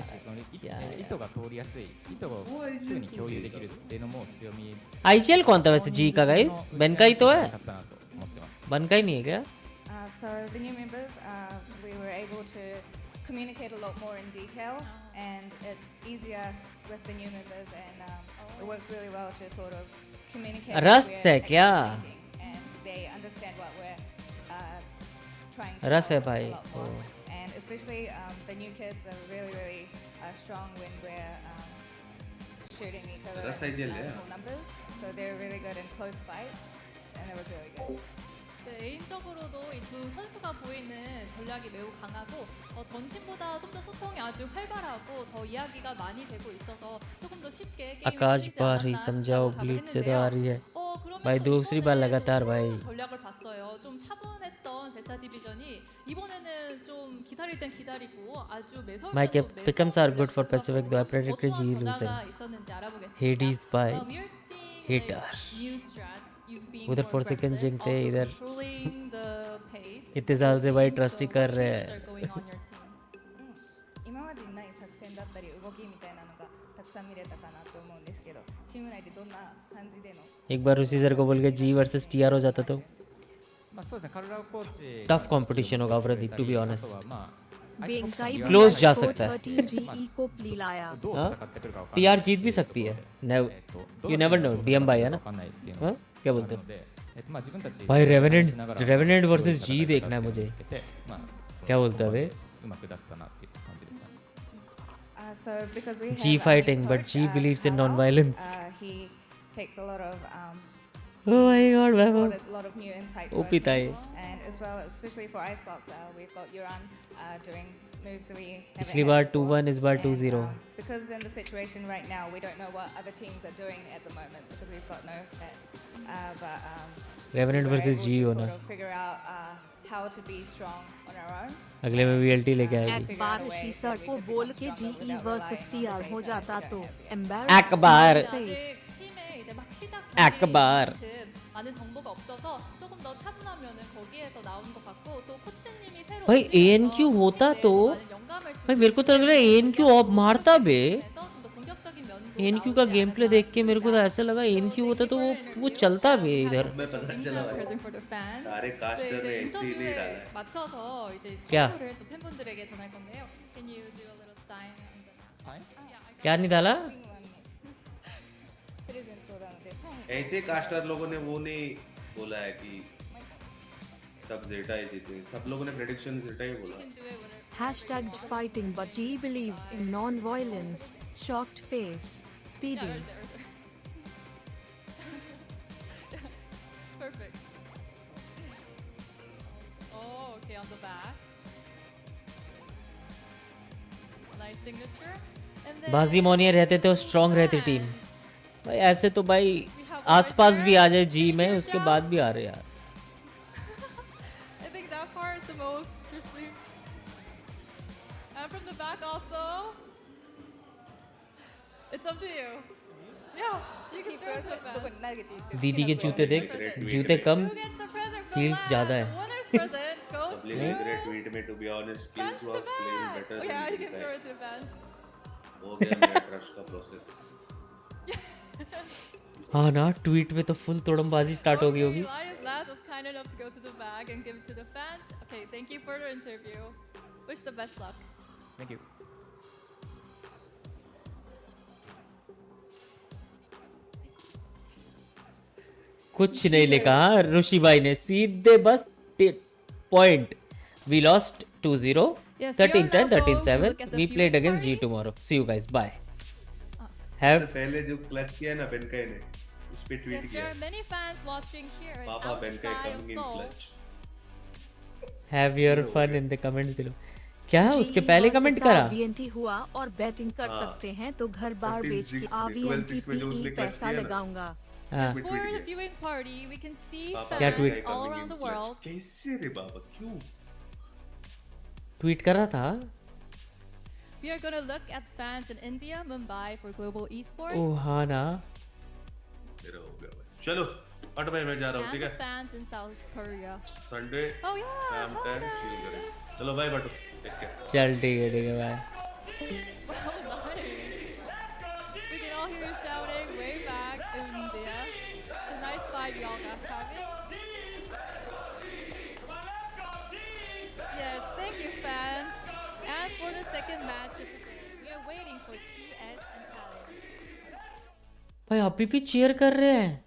意図が通りやすい、意図をすぐに共有できるっていうのも強み。 ICL कौन था वैसे G का गाइस? बनकाई तो है. बनकाई नहीं है क्या? So the new members, we were able to communicate a lot more in detail, and it's easier with the new members, and it works really well to sort of communicate. रस है क्या? And they understand what we're trying to रस है do भाई. a lot more. And especially the new kids are really strong when we're shooting each other in small numbers. So they're really good in close fights, and it was really good. 개인적으로도 이 두 선수가 보이는 전략이 매우 강하고 전 팀보다 좀 더 소통이 아주 활발하고 더 이야기가 많이 되고 있어서 조금 더 쉽게 게임이 आकाश बारी समझाओ bleed से तो आ रही है भाई. दूसरी बार लगातार भाई. 전략을 봤어요. 좀 차분했던 제타 디비전이 이번에는 좀 기다릴 땐 기다리고 아주 매서울 My pickups are good for Pacific though I predicted G losing. Hades by Hater. उधर 4 seconds जिंकते इधर इतने साल से भाई ट्रस्ट ही कर रहे हैं. 今までにない作戦だったり動きみたいなのがたくさん見れたかなと思うんですけど、チーム内でどんな感じでの एक बार उसी सर को बोल के G वर्सेस TR हो जाता तो टफ कंपटीशन होगा Avradeep to be honest. Close जा सकता है. TR जीत भी सकती है. You never know. DM भाई है ना. क्या बोलते हैं? भाई रेवेनेंट वर्सेस जी देखना है मुझे. क्या बोलता है बे? So because we G have fighting, a but coach, G believes in Halo, non-violence. He takes a lot of Oh my god, brought a lot of new insight to our OP team. And as well, especially for Icebox, we've got Yuran doing moves that we haven't पिछली had bar before. 2-1 इस बार 2-0. Because in the situation right now, we don't know what other teams are doing at the moment because we've got no stats. But Revenant we're versus able G to होना. sort of figure out how to be strong on our own. अगले में VLT लेके आएगी. एक बार she-shirt को बोल के GE versus TR हो जाता तो अकबर. 팀에 이제 막 시작 अकबर. 많은 정보가 없어서 조금 더 차분하면은 거기에서 나오는 것 같고 또 코치님이 새로 भाई ANQ होता तो भाई मेरे को तो लग रहा है ANQ ऑफ मारता बे. ANQ का गेम प्ले देख के मेरे को तो ऐसा लगा ANQ होता तो वो चलता बे इधर. मैं पता चला भाई सारे कास्टर ने ऐसे ही नहीं डाला है. 맞춰서 이제 क्या? 스코어를 또 팬분들에게 전할 건데요. Can you do a little sign on the sign? क्या नहीं डाला? ऐसे कास्टर लोगों ने वो नहीं बोला है कि सब जेटा ही जीते. सब लोगों ने प्रेडिक्शन जेटा ही बोला. Hashtag fighting, but G believes in non-violence. Shocked face. Speedy. Perfect. Oh, okay, on the back. Nice signature. And then बाजी मोनिया रहते थे और स्ट्रांग रहती टीम. भाई ऐसे तो भाई आसपास भी आ जाए जी में उसके बाद भी आ रहे यार. I think that part is the most interesting. And from the back also. It's up to you. Yeah, you can throw it to the back. दीदी के जूते देख. जूते कम Who gets the present from heels last? ज्यादा The है. winner's present goes Lovely to great tweet में to be honest fans skills to the was playing back. better Oh, yeah, you than can throw it to the fans. हो गया मेरा trust का process. हाँ ना tweet में तो full तोड़मबाजी start हो गई होगी. Elias Laz was kind enough to go to the bag and give it to the fans. Okay, thank you for the interview. Wish the best luck. Thank you. कुछ नहीं लिखा ऋषि भाई ने सीधे बस point. We lost 2-0. Yes, 13-10, you're now going to 13-7. look at the We played viewing against G party. tomorrow. See you guys. Bye. इससे पहले जो क्लच किया ना बेनकाई ने उस पे ट्वीट Yes, किया. there are many fans watching here and पापा बेनकाई outside of coming in Seoul. Clutch. Have your fun in the comments below. क्या उसके पहले कमेंट करा? VNT हुआ और बैटिंग कर सकते हैं तो घर बार बेच के VNT पैसा लगाऊंगा. हाँ. For the viewing party, we can see क्या tweet? fans all around the world. कैसे रे बाबा क्यों? ट्वीट कर रहा था. We are going to look at fans in India, Mumbai for global esports. ओह हाँ ना. मेरा हो गया भाई. चलो हट भाई मैं जा रहा हूँ And ठीक the है. fans in South Korea. Sunday Oh yeah, शाम how टाइम चिल nice. करें. चलो बाय बटू. Take care. चल ठीक है भाई. Wow, nice. We can all hear you shouting way back in India. It's a nice vibe y'all got having. Yes, thank you fans. And for the second match of the day, we are waiting for TS and Talon. भाई अभी भी cheer कर रहे हैं.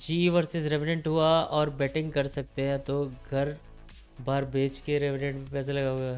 जी versus revenant हुआ और batting कर सकते हैं तो घर बार बेच के रेवेनेंट में पैसे लगाऊंगा.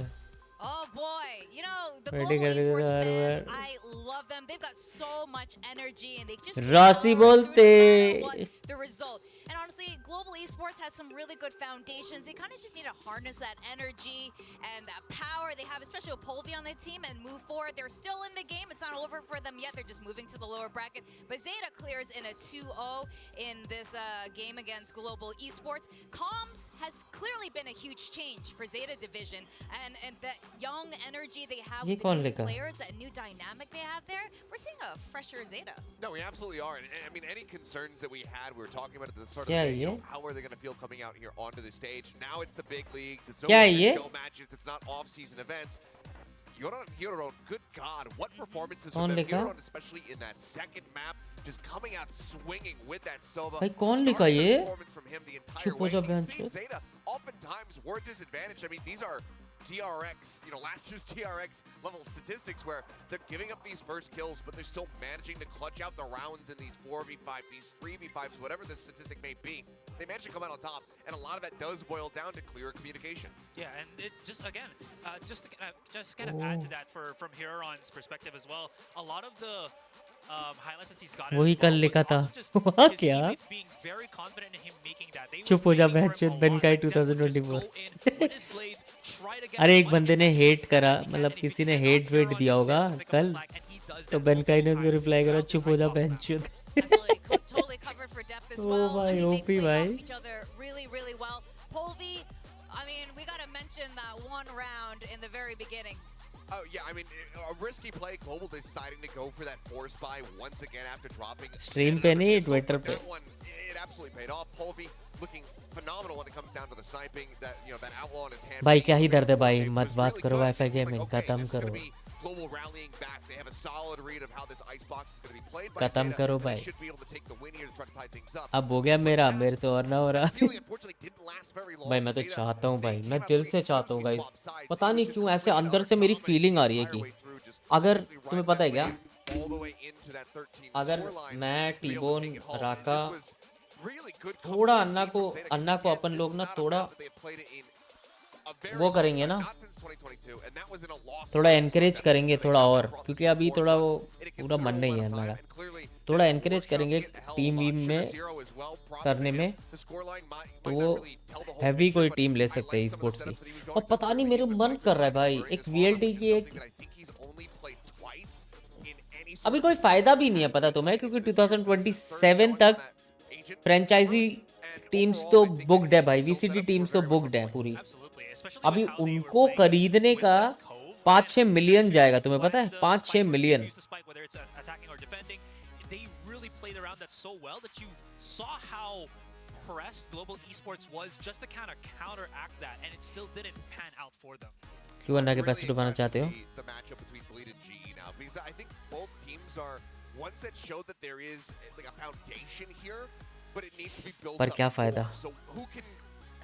Oh boy, you know, the Waiting global कर esports रहे थे fans, I love them. They've got so much energy and they just राशि keep बोलते. going no matter what the result. And honestly, global esports has some really good foundations. They kind of just need to harness that energy and that power they have, especially with Polvi on their team, and move forward. They're still in the game. It's not over for them yet. They're just moving to the lower bracket. But Zeta clears in a 2-0 in this game against global esports. Comms has clearly been a huge change for Zeta division, and that young energy they have ये with कौन the new लिखा? players, that new dynamic they have there. We're seeing a fresher Zeta. No, we absolutely are. And I mean, any concerns that we had, we were talking about at the start of क्या the day, ये? how are they going to feel coming out here onto the stage? Now it's the big leagues. It's no क्या longer ये? show matches. It's not off-season events. Yoron Hero, good God, what performances कौन from them. लिखा? Yoron, especially in that second map, just coming out swinging with that Sova. भाई कौन लिखा Starts the ये? performance from him the entire चुप हो way. जा And you बहन can see चोद. Zeta oftentimes were disadvantaged. I mean, these are DRX, last year's DRX level statistics where they're giving up these first kills, but they're still managing to clutch out the rounds in these 4v5, these 3v5s, whatever the statistic may be. They manage to come out on top, and a lot of that does boil down to clearer communication. Yeah, and it just again, just to kind of add to that from Heron's perspective as well. A lot of the highlights that he's gotten वही कल लिखा था वहाँ क्या being very confident in him making that. They चुप हो जा बहनचोद बेनकाई 2024 अरे एक बंदे ने हेट करा मतलब किसी ने हेट वेट दिया होगा कल तो बेनकाई ने उसको रिप्लाई करा चुप हो जा बहनचोद Totally covered for depth as well. Oh, I mean, they OP, played off each other really, really well. Polvi, I mean, we got to mention that one round in the very beginning. Oh, yeah, I mean, a risky play. Global deciding to go for that force buy once again after dropping. Stream पे नहीं Twitter पे. That one, it absolutely paid off. Polvi looking phenomenal when it comes down to the sniping. That that outlaw in his hand. भाई क्या ही दर्द है भाई मत बात करो वाईफाई गेमिंग खत्म करो. Global rallying back. They have a solid read of how this Icebox is going to be played by खत्म करो भाई. Should be able to take the win here to try to tie things up. अब हो गया मेरे से और ना हो रहा. भाई मैं तो चाहता हूँ भाई मैं दिल से चाहता हूँ गाइस पता नहीं क्यों ऐसे अंदर से मेरी फीलिंग आ रही है कि अगर तुम्हें पता है क्या अगर मैं टीबोन राका थोड़ा अन्ना को अपन लोग ना थोड़ा वो करेंगे ना थोड़ा एनकरेज करेंगे थोड़ा और क्योंकि अभी थोड़ा वो पूरा मन नहीं है अन्ना का थोड़ा एनकरेज करेंगे टीम वीम में करने में तो वो हैवी कोई टीम ले सकते हैं स्पोर्ट्स की और पता नहीं मेरे मन कर रहा है भाई एक वीएलटी की एक अभी कोई फायदा भी नहीं है पता तुम्हें क्योंकि 2027 तक फ्रेंचाइजी टीम्स तो बुक्ड है भाई वीसीटी टीम्स तो बुक्ड है पूरी अभी उनको खरीदने का 5-6 मिलियन जाएगा तुम्हें पता है 5-6 मिलियन क्यों अन्ना के पैसे डुबाना चाहते हो पर क्या फायदा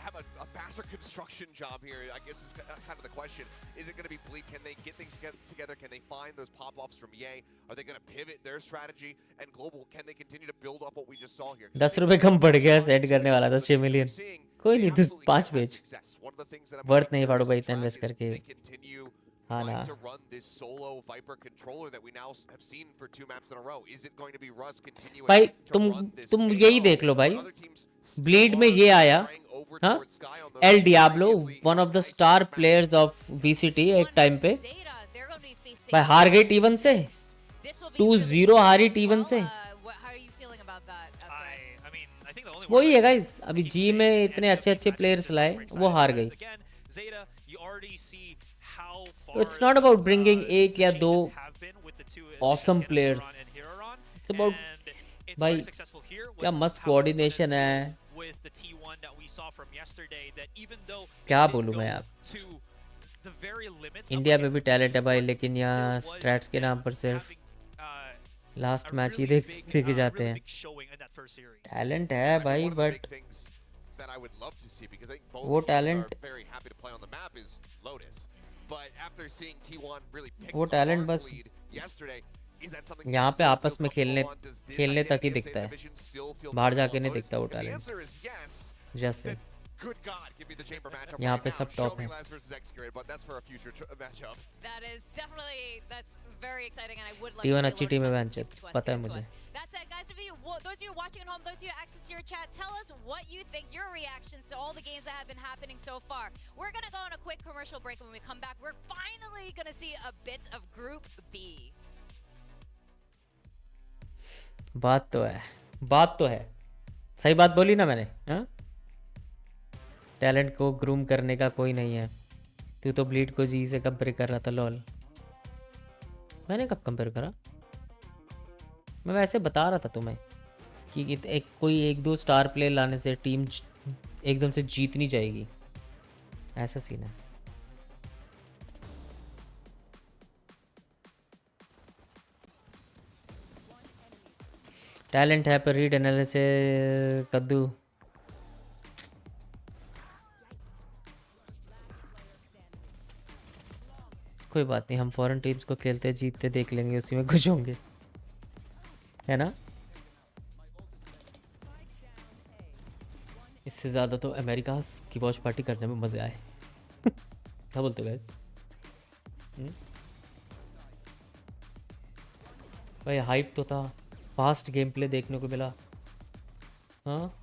have a faster construction job here, I guess is kind of the question. Is it going to be Bleed? Can they get things together? Can they find those pop-offs from Ye? Are they going to pivot their strategy? And Global, can they continue to build off what we just saw here? 10 रुपए कम पड़ गया set करने वाला था 6 million कोई नहीं तू 5 बेच वर्थ नहीं पाड़ो भाई इतना इन्वेस्ट करके हाँ ना to run this solo Viper controller that we now have seen for 2 maps in a row. Is it going to be Russ continuing भाई to तुम यही देख लो भाई ब्लीड में ये आया हाँ L Diablo one of the star players of VCT एक टाइम पे भाई हार गई टी1 से 2-0 हारी टी1 से वही है गाइस अभी जी में इतने अच्छे प्लेयर्स लाए वो हार गई तो इट्स नॉट अबाउट ब्रिंगिंग एक या दो ऑसम प्लेयर्स इट्स अबाउट भाई क्या मस्त कोऑर्डिनेशन है क्या बोलूं मैं आप इंडिया में भी टैलेंट है भाई लेकिन यहाँ स्ट्रैट्स के नाम पर सिर्फ लास्ट मैच ही देखे जाते हैं टैलेंट है भाई बट वो टैलेंट वो टैलेंट बस यहाँ पे आपस में खेलने तक ही दिखता है बाहर जाके नहीं दिखता वो टैलेंट जैसे यहाँ पे सब टॉप है टीवन अच्छी टीम है बेंचेस पता है मुझे That's it, guys. Those of you watching at home, those of you access to your chat, tell us what you think, your reactions to all the games that have been happening so far. We're going to go on a quick commercial break, and when we come back, we're finally going to see a bit of Group B. बात तो है सही बात बोली ना मैंने हाँ talent को ग्रूम करने का कोई नहीं है तू तो ब्लीड को जी से कंपेयर कर रहा था लॉल मैंने कब कंपेयर करा मैं वैसे बता रहा था तुम्हें कि कोई एक दो स्टार प्लेयर लाने से टीम एकदम से जीत नहीं जाएगी ऐसा सीन है टैलेंट है पर रीड एनालिसिस कद्दू कोई बात नहीं, हम फॉरेन टीम्स को खेलते जीतते देख लेंगे, उसी में खुश होंगे, है ना। इससे ज़्यादा तो अमेरिका की वॉच पार्टी करने में मज़े आए। क्या बोलते हो गाइस? भाई हाइप तो था, फास्ट गेम प्ले देखने को मिला। हाँ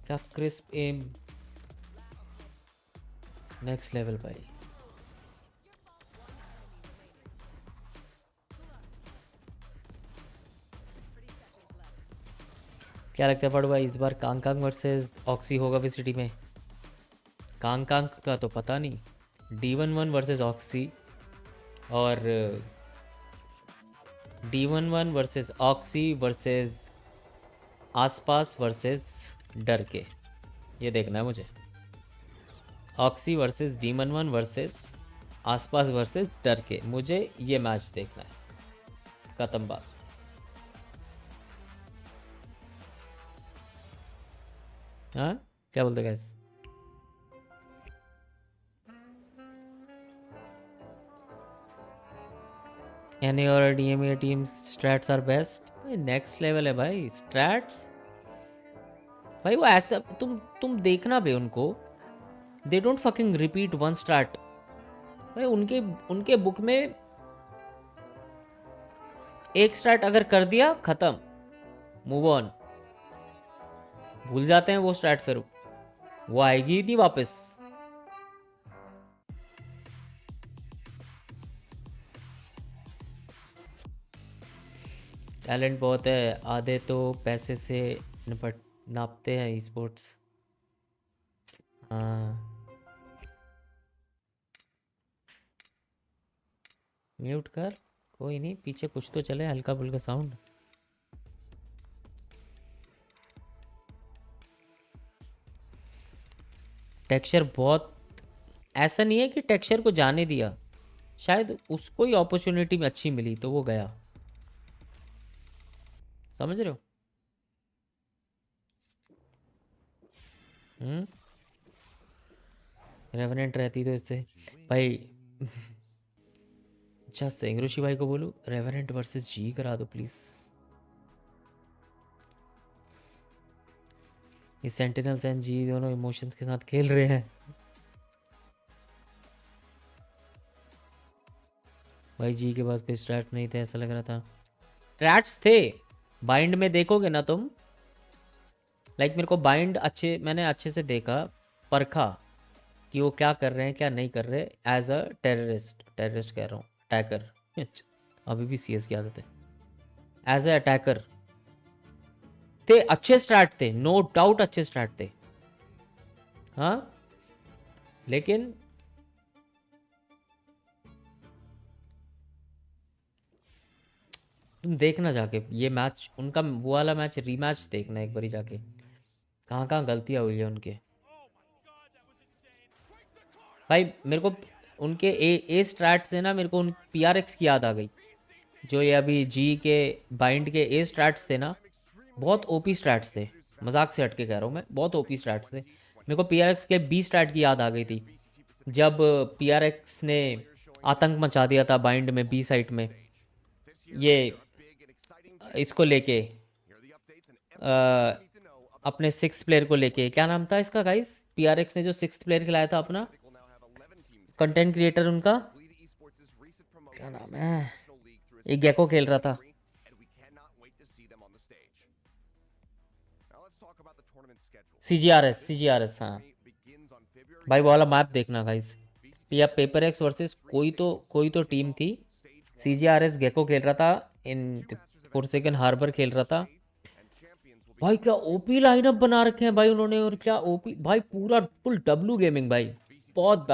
क्या क्रिस्प एम, नेक्स्ट लेवल भाई। क्या लगता है बड़ू भाई, इस बार कांग कांग वर्सेस ऑक्सी होगा वीसीटी में? कांग कांग का तो पता नहीं, D11 वर्सेस ऑक्सी और D11 वर्सेस ऑक्सी वर्सेस आसपास वर्सेस डर के, ये देखना है मुझे। ऑक्सी वर्सेस D11 वर्सेस आसपास वर्सेस डर के, मुझे ये मैच देखना है। खत्म बात। हाँ क्या बोलते गाइस? एनी और DMA team strats are best. Next level है भाई स्ट्रैट्स भाई। वो ऐसा तुम देखना बे उनको, they don't fucking repeat one straight भाई। उनके बुक में एक स्ट्रैट अगर कर दिया खत्म, मूव ऑन, भूल जाते हैं वो स्ट्रैट, फिर वो आएगी नहीं वापस। टैलेंट बहुत है, आधे तो पैसे से नापते हैं स्पोर्ट्स। हाँ म्यूट कर, कोई नहीं, पीछे कुछ तो चले हल्का फुल्का साउंड। टेक्सचर बहुत, ऐसा नहीं है कि टेक्सचर को जाने दिया, शायद उसको ही अपॉर्चुनिटी में अच्छी मिली तो वो गया, समझ रहे हो? रेवेनेंट रहती तो इससे भाई। अच्छा सेंगरुशी भाई को बोलूं रेवेनेंट वर्सेस जी करा दो प्लीज। इस सेंटिनल्स एंड जी दोनों इमोशंस के साथ खेल रहे हैं भाई। जी के पास कोई स्ट्रैट नहीं थे, ऐसा लग रहा था। स्ट्रैट्स थे बाइंड में, देखोगे ना तुम, लाइक मेरे को बाइंड मैंने अच्छे से देखा, परखा कि वो क्या कर रहे हैं क्या नहीं कर रहे। एज अ टेररिस्ट कह रहा हूँ, अटैकर, अभी भी CS की आदत है। एज अ अटैकर थे, अच्छे स्ट्रैट थे, नो डाउट अच्छे स्ट्रैट थे, हाँ। लेकिन तुम देखना जाके ये मैच उनका, वो वाला मैच रीमैच देखना एक बारी जाके, कहाँ कहाँ गलतियाँ हुई है उनके भाई। मेरे को उनके ए स्ट्रैट से ना, मेरे को उन PRX की याद आ गई, जो ये अभी जी के बाइंड के ए स्ट्रैट्स थे ना, बहुत OP स्ट्रैट्स थे, मजाक से हटके कह रहा हूँ मैं, बहुत OP स्ट्रैट्स थे। मेरे को PRX के B स्ट्रैट की याद आ गई थी, जब PRX ने आतंक मचा दिया था बाइंड में B साइट में, ये इसको लेके अपने 6th प्लेयर को लेके, क्या नाम था इसका गाइस? PRX ने जो 6th प्लेयर खिलाया था अपना, कंटेंट क्रिएटर उनका क्या नाम है? एक गेको खेल रहा था, CGRS हाँ भाई। वो वाला मैप देखना गाइस, या पेपर एक्स वर्सेस कोई तो टीम थी। CGRS गेको खेल रहा था, इन फोर्सेकन हार्बर खेल रहा था भाई। क्या OP लाइनअप बना रखे हैं भाई उन्होंने, और क्या OP भाई, पूरा फुल W गेमिंग भाई, बहुत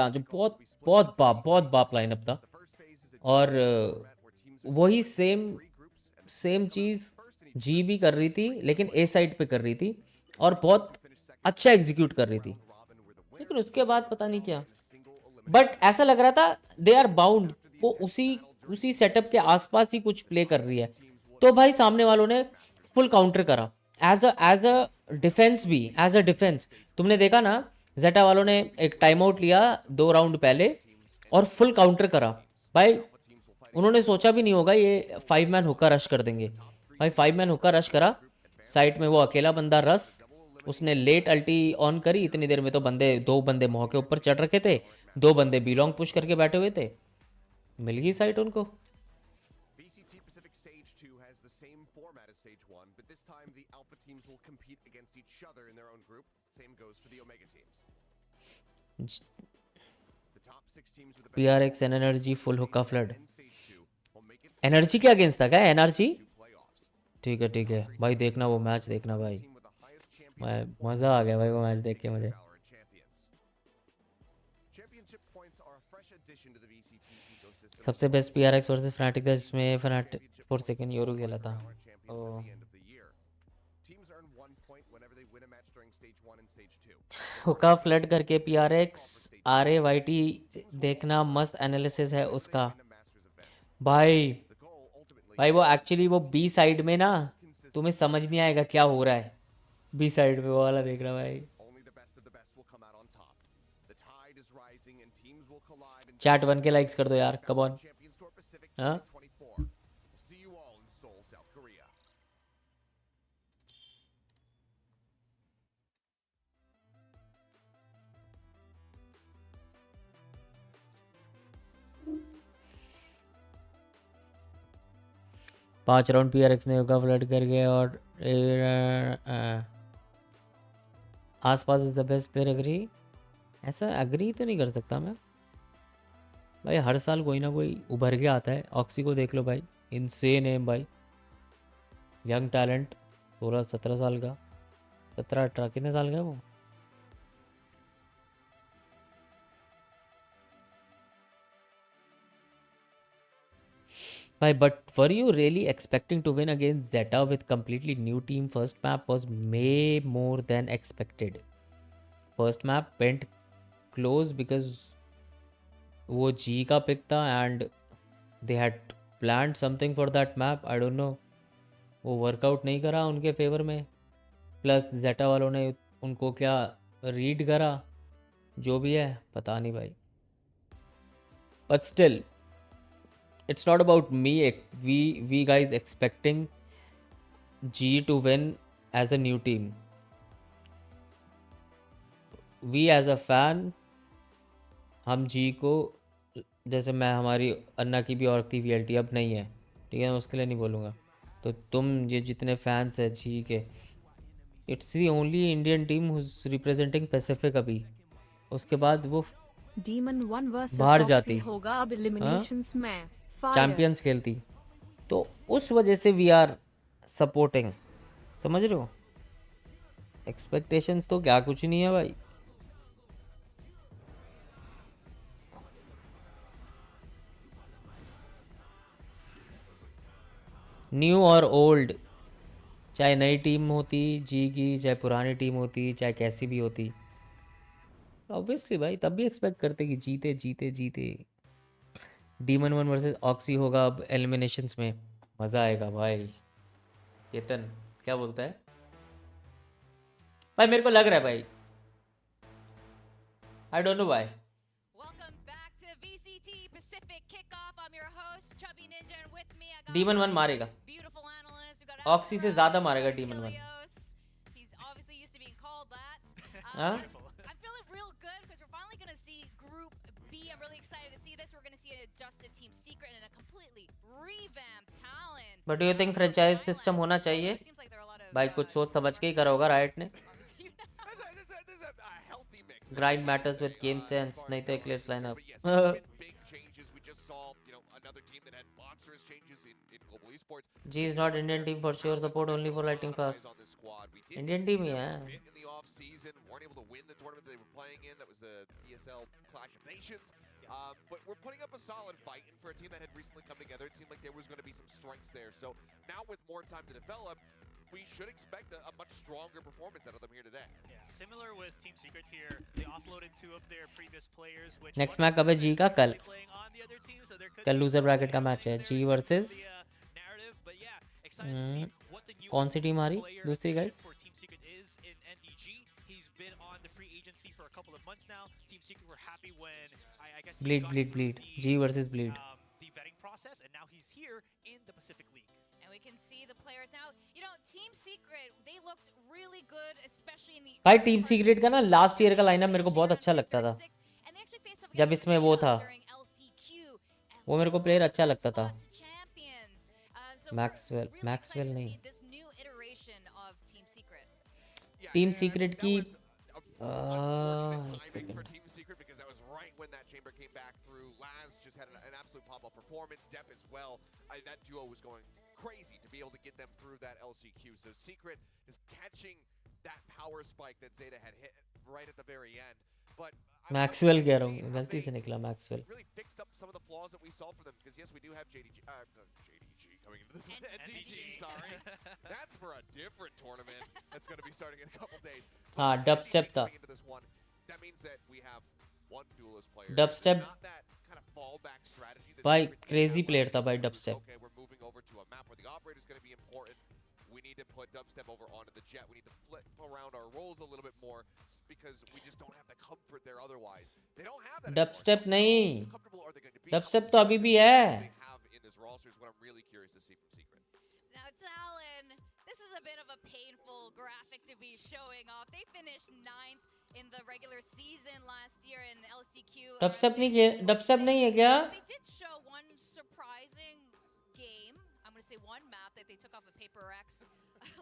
बाप लाइनअप था। और वही सेम चीज़ जी भी कर रही थी, लेकिन A साइड पे कर रही थी और बहुत अच्छा एग्जीक्यूट कर रही थी। लेकिन उसके बाद पता नहीं क्या, बट ऐसा लग रहा था दे आर बाउंड, वो उसी सेटअप के आसपास ही कुछ प्ले कर रही है। तो भाई सामने वालों ने फुल काउंटर करा, एज अ डिफेंस भी, तुमने देखा ना जेटा वालों ने एक टाइम आउट लिया 2 राउंड पहले, और फुल काउंटर करा भाई। उन्होंने सोचा भी नहीं होगा ये 5 मैन हुक्का रश कर देंगे भाई। 5 मैन हुक्का रश करा, साइड में वो अकेला बंदा रस, उसने लेट अल्टी ऑन करी, इतनी देर में तो दो बंदे मोह के ऊपर चढ़ रखे थे, 2 बंदे बिलोंग पुश करके बैठे हुए थे, मिल गई साइट उनको। VCT Pacific Stage 2 has the same format as Stage 1, but this time the Alpha teams will compete against each other in their own group. Same goes for the Omega teams. The top 6 teams with the PRX and energy full hookah flood. Energy के against था क्या? Energy ठीक है भाई, देखना वो match देखना भाई, मैं मज़ा आ गया भाई वो मैच देख के मुझे। सबसे बेस्ट PRX वर्सेस फनाटिक था जिसमें फनाटिक 4 सेकंड यूरो खेला था। हुक्का फ्लड करके PRX RAYT देखना, मस्त एनालिसिस है उसका भाई। भाई वो एक्चुअली वो बी साइड में ना, तुम्हें समझ नहीं आएगा क्या हो रहा है बी साइड में, वो वाला देख रहा भाई। चैट 1 के लाइक्स कर दो यार, कम ऑन। हाँ 5 राउंड PRX ने होगा फ्लड करके, और आसपास is the best player. Agree? ऐसा अग्री तो नहीं कर सकता मैं भाई, हर साल कोई ना कोई उभर के आता है। ऑक्सी को देख लो भाई, इनसेन है भाई, यंग टैलेंट, 16-17 साल का, 17-18 कितने साल का है वो। Bhai, but were you really expecting to win against Zeta with completely new team? First map was way more than expected. First map went close because वो G का pick था and they had planned something for that map. I don't know, वो workout नहीं करा उनके favour में, plus Zeta वालों ने उनको क्या रीड करा, जो भी है पता नहीं भाई। But still it's not about me. We guys expecting G to win as a new team. We as a fan, हम G को, जैसे मैं, हमारी अन्ना की भी और थी VLT, अब नहीं है, ठीक है, मैं उसके लिए नहीं बोलूँगा। तो तुम ये जितने फैंस हैं G के, it's the only Indian team who's representing Pacific अभी, उसके बाद वो डीमन 1 वर्सेस बाहर जाती होगा अब एलिमिनेशंस में, चैंपियंस खेलती, तो उस वजह से वी आर सपोर्टिंग, समझ रहे हो। एक्सपेक्टेशंस तो क्या कुछ नहीं है भाई। न्यू और ओल्ड, चाहे नई टीम होती जी की, चाहे पुरानी टीम होती, चाहे कैसी भी होती, ऑब्वियसली भाई तब भी एक्सपेक्ट करते कि जीते जीते जीते। डीमन 1 वर्सेस ऑक्सी होगा अब एलिमिनेशंस में, मज़ा आएगा भाई। केतन क्या बोलता है भाई? मेरे को लग रहा है भाई, I don't know why. Demon 1 मारेगा, ऑक्सी से ज़्यादा मारेगा डीमन 1। हाँ but you think franchise system होना चाहिए भाई? कुछ सोच समझ के ही करा होगा राइट ने। Grind matters with game sense, नहीं तो eclairs lineup. G is not Indian team for sure, support only for lighting pass. Indian team ही है। Weren't able to win the tournament they were playing in. That was the ESL Clash of Nations. But we're putting up a solid fight, and for a team that had recently come together, it seemed like there was going to be some strengths there. So now with more time to develop, we should expect a much stronger performance out of them here today. Yeah, similar with Team Secret here. They offloaded 2 of their previous players, which next match कब है G का? कल। कल loser bracket का match है G versus कौन सी team आ रही दूसरी guys? see for a couple of months now. Team Secret were happy when I guess Bleed. G versus Bleed. The vetting process, and now he's here in the Pacific League. And we can see the players now. You know, Team Secret, they looked really good, especially in the भाई team secret का ना last year का lineup मेरे को बहुत अच्छा लगता था जब इसमें वो था वो मेरे को प्लेयर अच्छा लगता था मैक्सवेल नहीं टीम सीक्रेट की when that chamber came back through. Laz just had an absolute pop-up performance. Dep as well. That duo was going crazy to be able to get them through that LCQ. So Secret is catching that power spike that Zeta had hit right at the very end. But Maxwell कह रहा हूँ गलती से निकला Maxwell. Really fixed up some of the flaws that we saw for them because yes, we do have JDG coming into this one. NDG, sorry. That's for a different tournament that's going to be starting in a couple days. हाँ dubstep था. That means that we have one duelist player. Dubstep. Not that kind of fallback strategy. भाई crazy player था भाई dubstep. Okay, we're moving over to a map where the operator is going to be important. We need to put dubstep over onto the jet. We need to flip around our roles a little bit more because we just don't have the comfort there otherwise. They don't have that. Dubstep नहीं. Dubstep तो अभी भी है. They have in this roster is what I'm really curious to see from Secret. Now Talon, this is a bit of a painful graphic to be showing off. They finished 9th in the regular season last year in LCQ. Dubstep नहीं है क्या? They did show one surprising game. I'm going to say one map that they took off of Paper X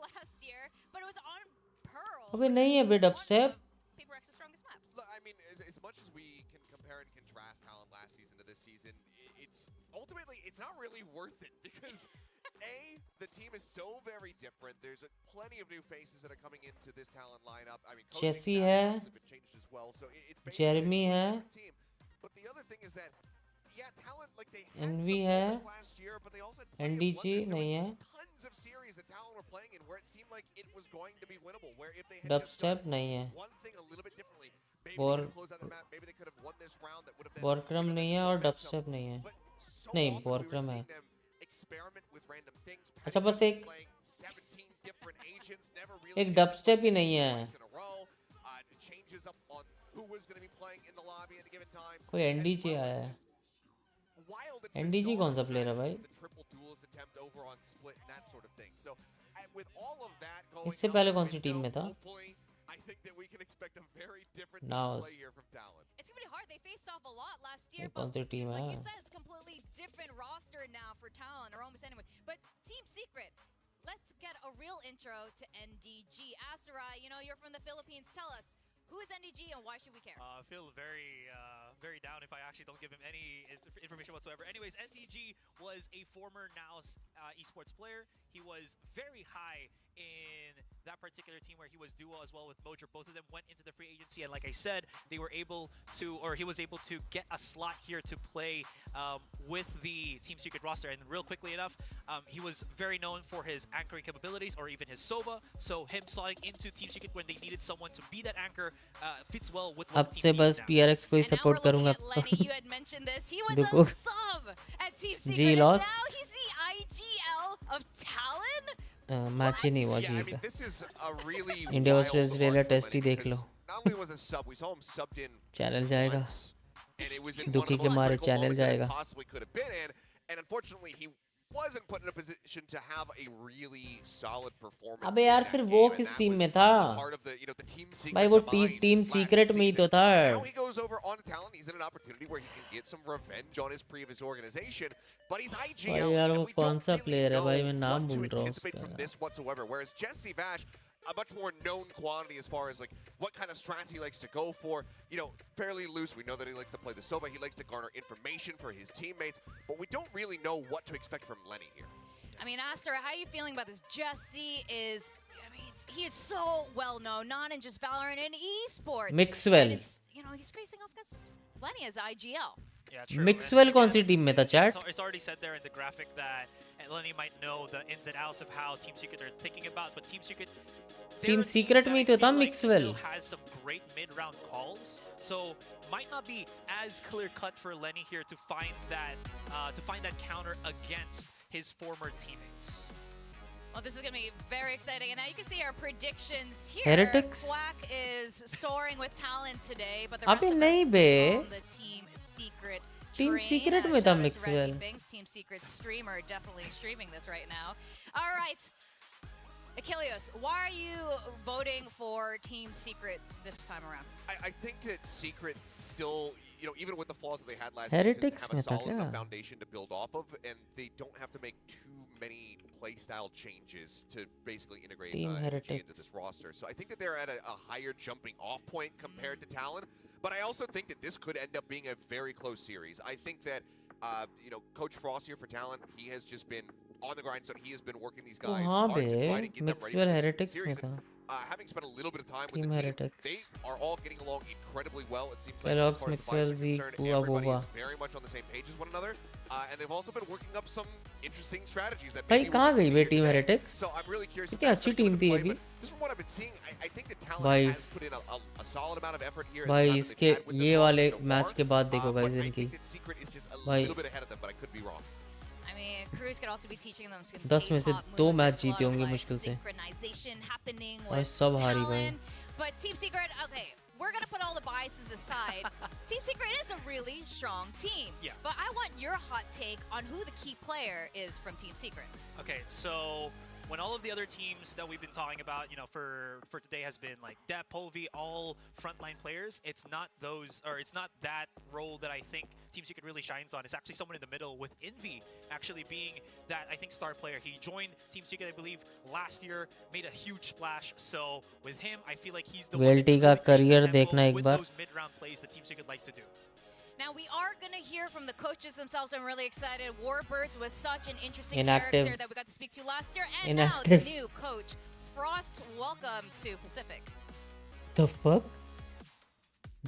last year, but it was on Pearl. अबे नहीं है बे Dubstep. Paper X's strongest maps. Look, I mean, as much as we can compare and contrast Talon last season to this season, it's ultimately it's not really worth it because the team is so very different. There's plenty of new faces that are coming into this Talon lineup. I mean, Jesse है, changed as well, so it's Jeremy है, team. But the other thing is that yeah, Talon like they had Envy some है, moments last year, but they also had plenty of NDG blunders. नहीं है, Tons of series that Talon were playing in where it seemed like it was going to be winnable. Where if they had Dubstep नहीं है, one thing a little bit differently, maybe they could have closed out the map. Maybe they could have won this round. That would have been. Borkram नहीं है और Dubstep नहीं है. नहीं Borkram है. अच्छा बस एक Dubstep ही नहीं है. कोई NDG आया है. NDG कौन सा प्लेयर है भाई? इससे पहले कौन सी टीम में था? Now it's gonna be hard. They faced off a lot last year, कौन सी टीम like है? you said, it's completely different roster now for Talon, or almost anyway. But Team Secret, let's get a real intro to NDG. Asarai, you know you're from the Philippines. Tell us, who is NDG and why should we care? I feel very down if I actually don't give him any information whatsoever. Anyways, NDG was a former NOWS esports player. He was very high in that particular team where he was duo as well with Mojer. Both of them went into the free agency, and like I said, they were able to, or he was able to get a slot here to play with the Team Secret roster. And real quickly enough, he was very known for his anchoring capabilities, or even his Sova. So him slotting into Team Secret when they needed someone to be that anchor fits well with what the अब से team बस needs now. PRX को ही support करूंगा. You had mentioned this. He was देखो. a sub at Team Secret. G And loss. now he's the IGL of Talon. Match ही नहीं हुआ Yeah, I जी mean, का. this is a really India wild versus Australia one for test ही Lenny देख लो. because not only was a sub, we saw him subbed in channel जाएगा. once, and it was in one दुखी of the के most मारे critical channel moments that it जाएगा. possibly could have been in, and unfortunately he wasn't put in a position to have a really solid performance. अबे in यार that फिर game, वो and किस that team was में था? part of the, you know, the Team Secret भाई वो demise team last secret में ही तो season. था. Now he goes over on Talon. He's in an opportunity where he can get some revenge on his previous organization, but he's IGL. भाई यार वो and we कौन don't सा really player है know भाई मैं नाम what to भूल रहा हूँ anticipate उसका. from this whatsoever. Whereas Jesse Vash, a much more known quantity as far as like what kind of strats he likes to go for. You know, fairly loose. We know that he likes to play the Sova. He likes to garner information for his teammates, but we don't really know what to expect from Lenny here. I mean, Aster, how are you feeling about this? Jesse is, I mean, he is so well known, not in just Valorant and esports. Mixwell. And it's, you know, he's facing off against Lenny as IGL. Yeah, true. Mixwell कौन सी team में था chat? It's already said there in the graphic that Lenny might know the ins and outs of how Team Secret are thinking about, but Team Secret, Team Secret में ही तो था Mixwell. still has some great mid-round calls, so might not be as clear cut for Lenny here to find that counter against his former teammates. Well, this is going to be very exciting. And now you can see our predictions here. Heretics? Quack is soaring with talent today, but the rest अबे of us नहीं is bay on the Team Secret Team train. Secret में था Shout out to Mixwell. Resi Binks, Team Secret streamer, definitely streaming this right now. All right. Achilles, why are you voting for Team Secret this time around? I think that Secret still, you know, even with the flaws that they had last Heretics season, have a में था solid enough क्या? foundation to build off of, and they don't have to make too many playstyle changes to basically integrate Team MG Heretics. into this roster. So I think that they're at a higher jumping off point compared to Talon, but I also think that this could end up being a very close series. I think that, you know, Coach Frost here for Talon, he has just been on the grind, so he has been working these guys हाँ hard to try to bay get them ready for Mixwell this Heretics में series. था. Having spent a little bit of time with Team the team, Heretics. they are all getting along incredibly well. It seems like Kellogg's, as far as the Mixwell, players are Zeke, concerned, Bua everybody Boba. is very much on the same page as one another. And they've also been working up some interesting strategies that भाई maybe कहाँ we'll गई see bay here Team today. Heretics? So I'm really curious if कितनी that's अच्छी gonna come team into थी play, अभी. but just from what I've been seeing, I think that Talon भाई has put in a solid amount of effort here. in the भाई time that they've इसके had with this ये roster वाले so match far. के बाद देखो But guys I इनकी think that Secret is just a भाई little bit ahead of them, but I could be wrong. I mean, Cruz could also be teaching them some 10 में से K-pop 2 moves match as जीते well, होंगे like मुश्किल से. synchronization happening भाई with सब हारी भाई. Talon. But Team Secret, okay, we're gonna put all the biases aside. Team Secret is a really strong team. Yeah. But I want your hot take on who the key player is from Team Secret. Okay, so when all of the other teams that we've been talking about, you know, for today has been like Dap, Povi, all frontline players, it's not those, or it's not that role that I think Team Secret really shines on. It's actually someone in the middle, with Envy actually being that, I think, star player. He joined Team Secret, I believe, last year, made a huge splash. So with him, I feel like he's the one that वेल्टी का really creates career the tempo देखना एक with bar. those mid-round plays that Team Secret likes to do. Now we are going to hear from the coaches themselves. I'm really excited. Warbirds was such an interesting Inactive. character that we got to speak to last year. And Inactive. now the new coach, Frost. Welcome to Pacific. The fuck?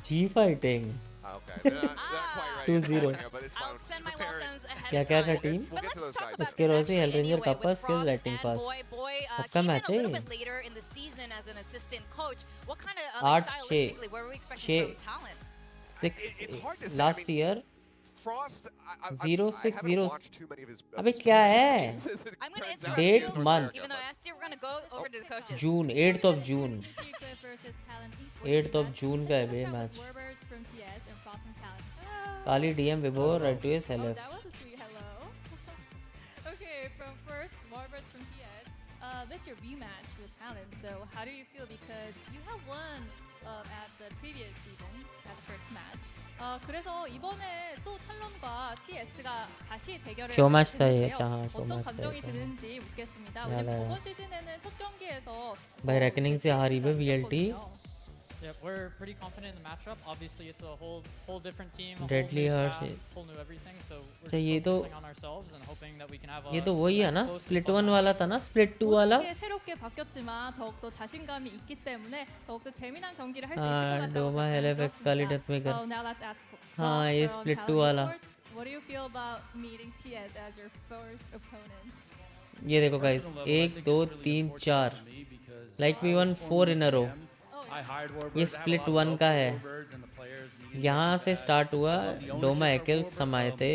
G fighting. Okay, they're not quite ready. 2-0. But it's fine. I'll send my welcomes ahead क्या of क्या time. का team? But We'll get to let's those talk guys. about इसके this रोज़ ही actually Hellranger anyway का with पास skill Frost lighting and pass. Boy पक्का came in match a little है. bit later in the season as an assistant coach. What kind of आठ, like, छः, stylistically were we expecting from talent? 6 It's hard to say. last year. Frost, I 0-6-0. haven't watched too many of his अबे his क्या previous है? games, as it I'm going to turns out. interrupt Date, you, month. even though I asked you, we're going to go over to the coaches. June 8th of June. 8th of June का है बे match. काली DM विभो RIPJAS V. That was a sweet hello. Okay, from first, Warbirds from TS. That's your rematch with Talon. So how do you feel? Because you have won at the previous season, at the first match. 그래서 이번에 또 탈론과 TS가 다시 대결을 쇼 하게 match था ये, 됐는데요. जहाँ 쇼 어떤 match 감정이 था ये. 드는지 묻겠습니다. याद 왜냐면 आया. 저번 시즌에는 첫 경기에서 भाई reckoning से हारी बे VLT. Yeah, we're pretty confident in the matchup. Obviously, it's a whole different team, a Deadly whole new Heart staff, से. whole new everything. So we're अच्छा, just ये तो focusing on ourselves and hoping that we can have a ये तो वही है nice, ना, close and split fun 1 match. वाला था ना, split 2 वाला. 모든 게 새롭게 바뀌었지만 더욱더 자신감이 있기 때문에 더욱더 재미난 경기를 할 수 있을 것 हाँ, 같다고 Doma 답변을 LFX Kali 들었습니다. डेथमेकर. Now let's ask हाँ, Frost ये from split 2 Talon वाला. Esports. What do you feel about meeting TS as your first opponent? ये देखो guys, 1 2 3 4. Like we won 4 in a row. ये split 1 का है. यहाँ से start हुआ. डोमा एकल्स समाये थे.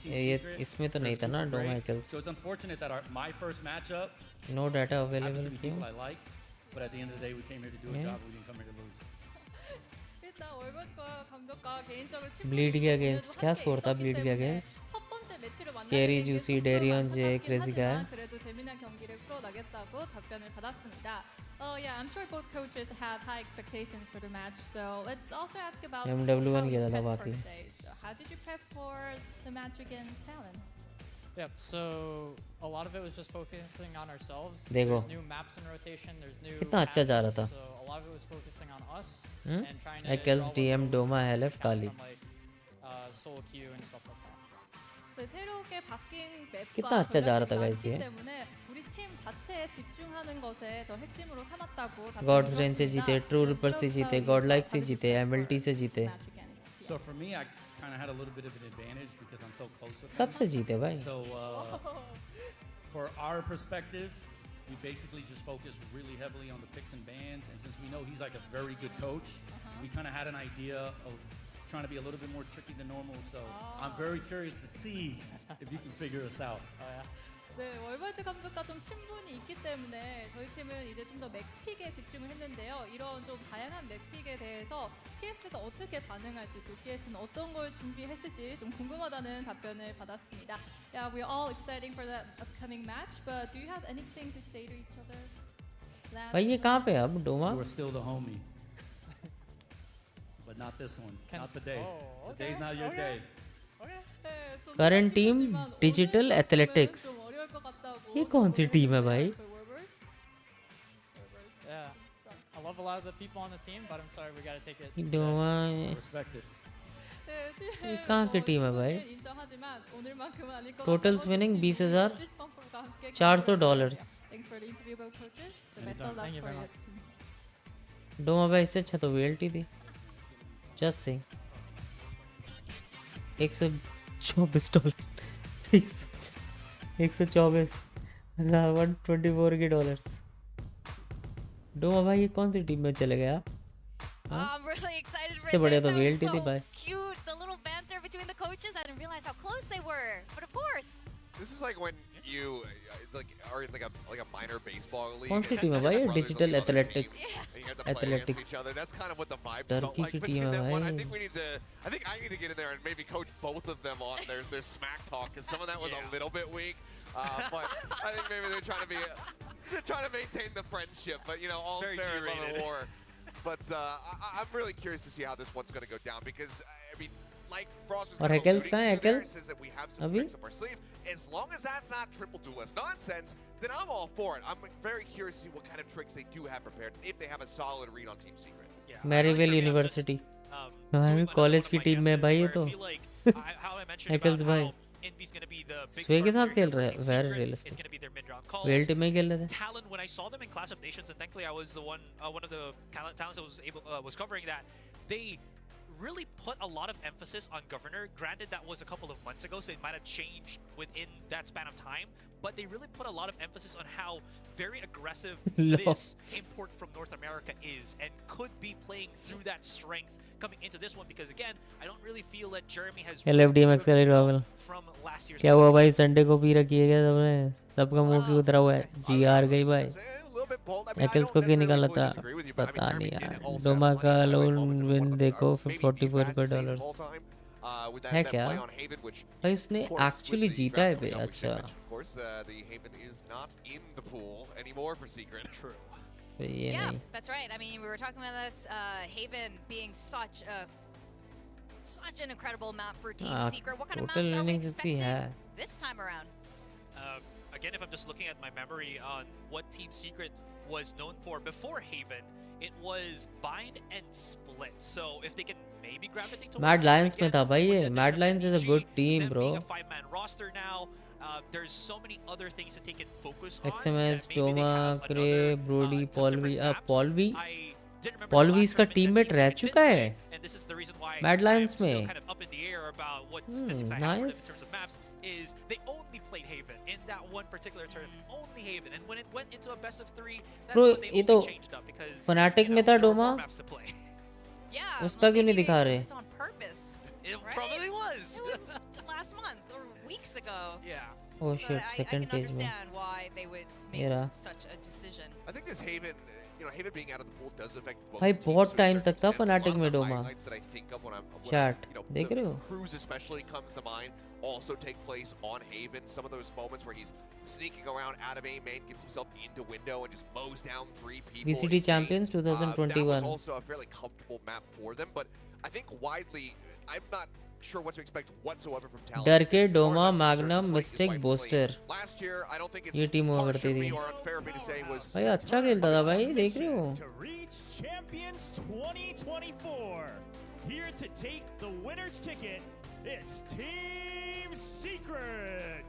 ये इसमें तो नहीं था ना Doma equals. No data available. But at the end of the day, we came here to do a job. We didn't come here to lose. 일단 월버스과 감독과 개인적으로 Bleed किया against. क्या score था bleed किया against? 첫 번째 매치를 만나게 Scary 된 게 Juicy 조금 Darion J 안타깝긴 Crazy Guy. 하지만 그래도 재미난 경기를 풀어나겠다고 답변을 받았습니다. Yeah, I'm sure both coaches have high expectations for the match. So let's also ask about MW1 how you किया था prepped for बाकी. today. So how did you prep for the match against Talon? Yep. So a lot of it was just focusing on ourselves. देखो. There's new maps in rotation. There's new. कितना अच्छा जा रहा था. So a lot of it was focusing on us Hmm? and trying to. Ekels DM Doma LF Kali. From like solo queue and stuff like that. 그 새롭게 바뀐 कितना 맵과 अच्छा जा रहा था 전략이 guys 많기 ये. 때문에 우리 팀 자체에 집중하는 것에 더 핵심으로 삼았다고 God's 답변을 Reign से 줬습니다. जीते, True Reaper से जीते, Godlike से जीते, MLT से जीते. So for me, I kind of had a little bit of an advantage because I'm so close with him. सबसे जीते भाई. So for our perspective, we basically just focused really heavily on the picks and bans. And since we know he's like a very good coach, we kind of had an idea of trying to be a little bit more tricky than normal. So I'm very curious to see if you can figure us out. 네, 월버드 감독과 좀 친분이 있기 때문에 저희 팀은 이제 좀 더 맥픽에 집중을 했는데요. 이런 좀 다양한 맥픽에 대해서 TS가 어떻게 반응할지 또 TS는 어떤 걸 준비했을지 좀 궁금하다는 답변을 받았습니다. Yeah, we're all excited for the upcoming match, but do you have anything to say to each other? भाई ये कहाँ पे है अब Doma? You are still the homie. But not this one. Not today. Today's not your day. Current team Digital Athletics. ये कौन सी team है भाई? Yeah, I love a lot of the people on the team, but I'm sorry we gotta take it. Doma ये कहाँ की team है भाई? Totals winning $20,000 $400. Thank you very much. Doma भाई इससे अच्छा तो VLT थी. Just saying. $124 $124 $124 के डॉलर्स. डोमा भाई ये कौन सी टीम में चले गया? I'm really excited for इससे बढ़िया this. तो That was VLT थी so भाई. cute. The little banter between the coaches. I didn't realize how close they were. But of course. This is like when you are in like a minor baseball league. कौन सी team है भाई? Digital Athletics. And you have to play against each other. That's kind of what the vibes felt Turkey like की team between है them. But I भाई. think I need to get in there and maybe coach both of them on their smack talk, because some of that was a little bit weak. But I think maybe they're trying to maintain the friendship. But you know, all's fair in love and war. But I'm really curious to see how this one's going to go down, because I mean, like Frost was और kind of Heckles alluding कहाँ है? to there, Heckles? says that we have some अभी? tricks up our sleeve. As long as that's not triple duelist nonsense, then I'm all for it. I'm very curious to see what kind of tricks they do have prepared, if they have a solid read on Team Secret. Maryvale university. हमारी college की team में भाई ये तो. Heckles भाई. स्वे के साथ खेल रहे हैं. Very realistic. VLT में खेल रहे थे. Talon, when I saw them in Clash of Nations, and thankfully I was the one of the talents that was covering that, they really put a lot of emphasis on Governor. Granted, that was a couple of months ago, so it might have changed within that span of time, but they really put a lot of emphasis on how very aggressive this import from North America is, and could be playing through that strength coming into this one, because again, I don't really feel that Jeremy has LFDMX का revival. from last year's. क्या हुआ भाई? Sunday को P रखी है क्या सबने? सबका मुंह क्यों उतरा हुआ है? GR गई भाई. Heckles को क्यों निकाला था? पता नहीं यार. डोमा का लोन विन देखो $44 है क्या? भाई उसने एक्चुअली जीता है बे. अच्छा. ये Yeah, नहीं. that's right. I mean, we were talking about this. Haven being such an incredible map for Team Secret. What kind of total maps are we innings अच्छी expecting है. this time around? Again, if I'm just looking at my memory on what Team Secret was known for before Haven, it was bind and split. So if they can maybe gravitate towards Mad Lions again, में था भाई ये. with the Mad addition of Lions is a PG, good team, them bro. being a 5-man roster now, there's so many other things that they can focus on. XMS, that maybe they Doma, have Cray, another, Brody, some Polvi. different maps. Polvi. I didn't remember the Polvi last इसका tournament that teammate Team रह Secret चुका did है. play, and this is the reason why Mad Lions I'm still में. kind of up in the air about what statistics I have for them in terms of maps. Is they only played Haven in that one particular tournament, only Haven, and when it went into a best of 3, that's Bro, when they ये only तो changed up, because Fnatic you में know, था there were Doma. more maps to play. Yeah. उसका क्यों नहीं maybe दिखा they रहे? did this on purpose. It right? probably was. It was last month or weeks ago. Yeah. Oh So shit, I second can page में. understand why they would make मेरा. such a decision. I think this Haven, Haven being out of the pool does affect both भाई teams बहुत to a time certain तक था extent. Fnatic A lot में of the Doma. highlights that I think of when I'm, Chat, देख the रहे हो? Cruise especially comes to mind, also take place on Haven. Some of those moments where he's sneaking around out of A main, gets himself into window and just mows down 3 people. VCT in Champions game. That 2021. was also a fairly comfortable map for them, but I think widely, I'm not sure what to expect whatsoever from Talon. डर के As far as Doma I'm concerned, magnum the slate is mistake wiped booster. clean. Last year, I don't think it's ये team हुआ harsh करती of थी. me or unfair of me to say was भाई अच्छा खेलता था भाई. देख रहे हो? To reach Champions 2024. Here to take the winner's ticket, it's Team Secret.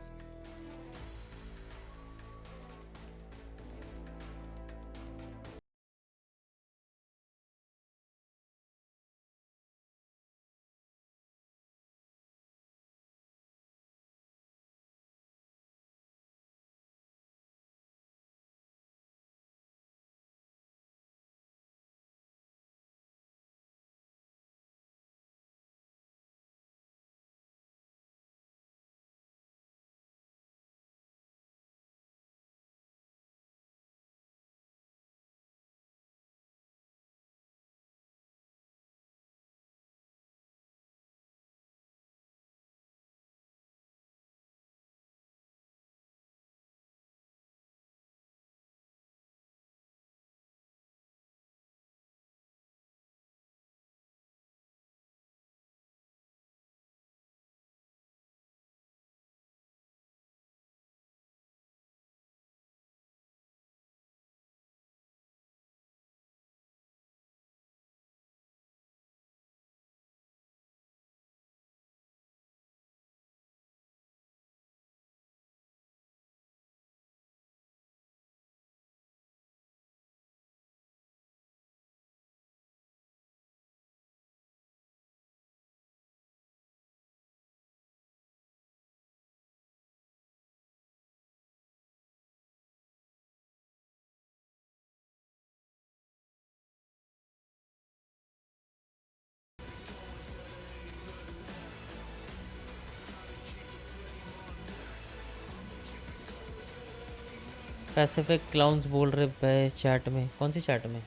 Pacific clowns बोल रहे भाई चैट में। कौन सी चैट में?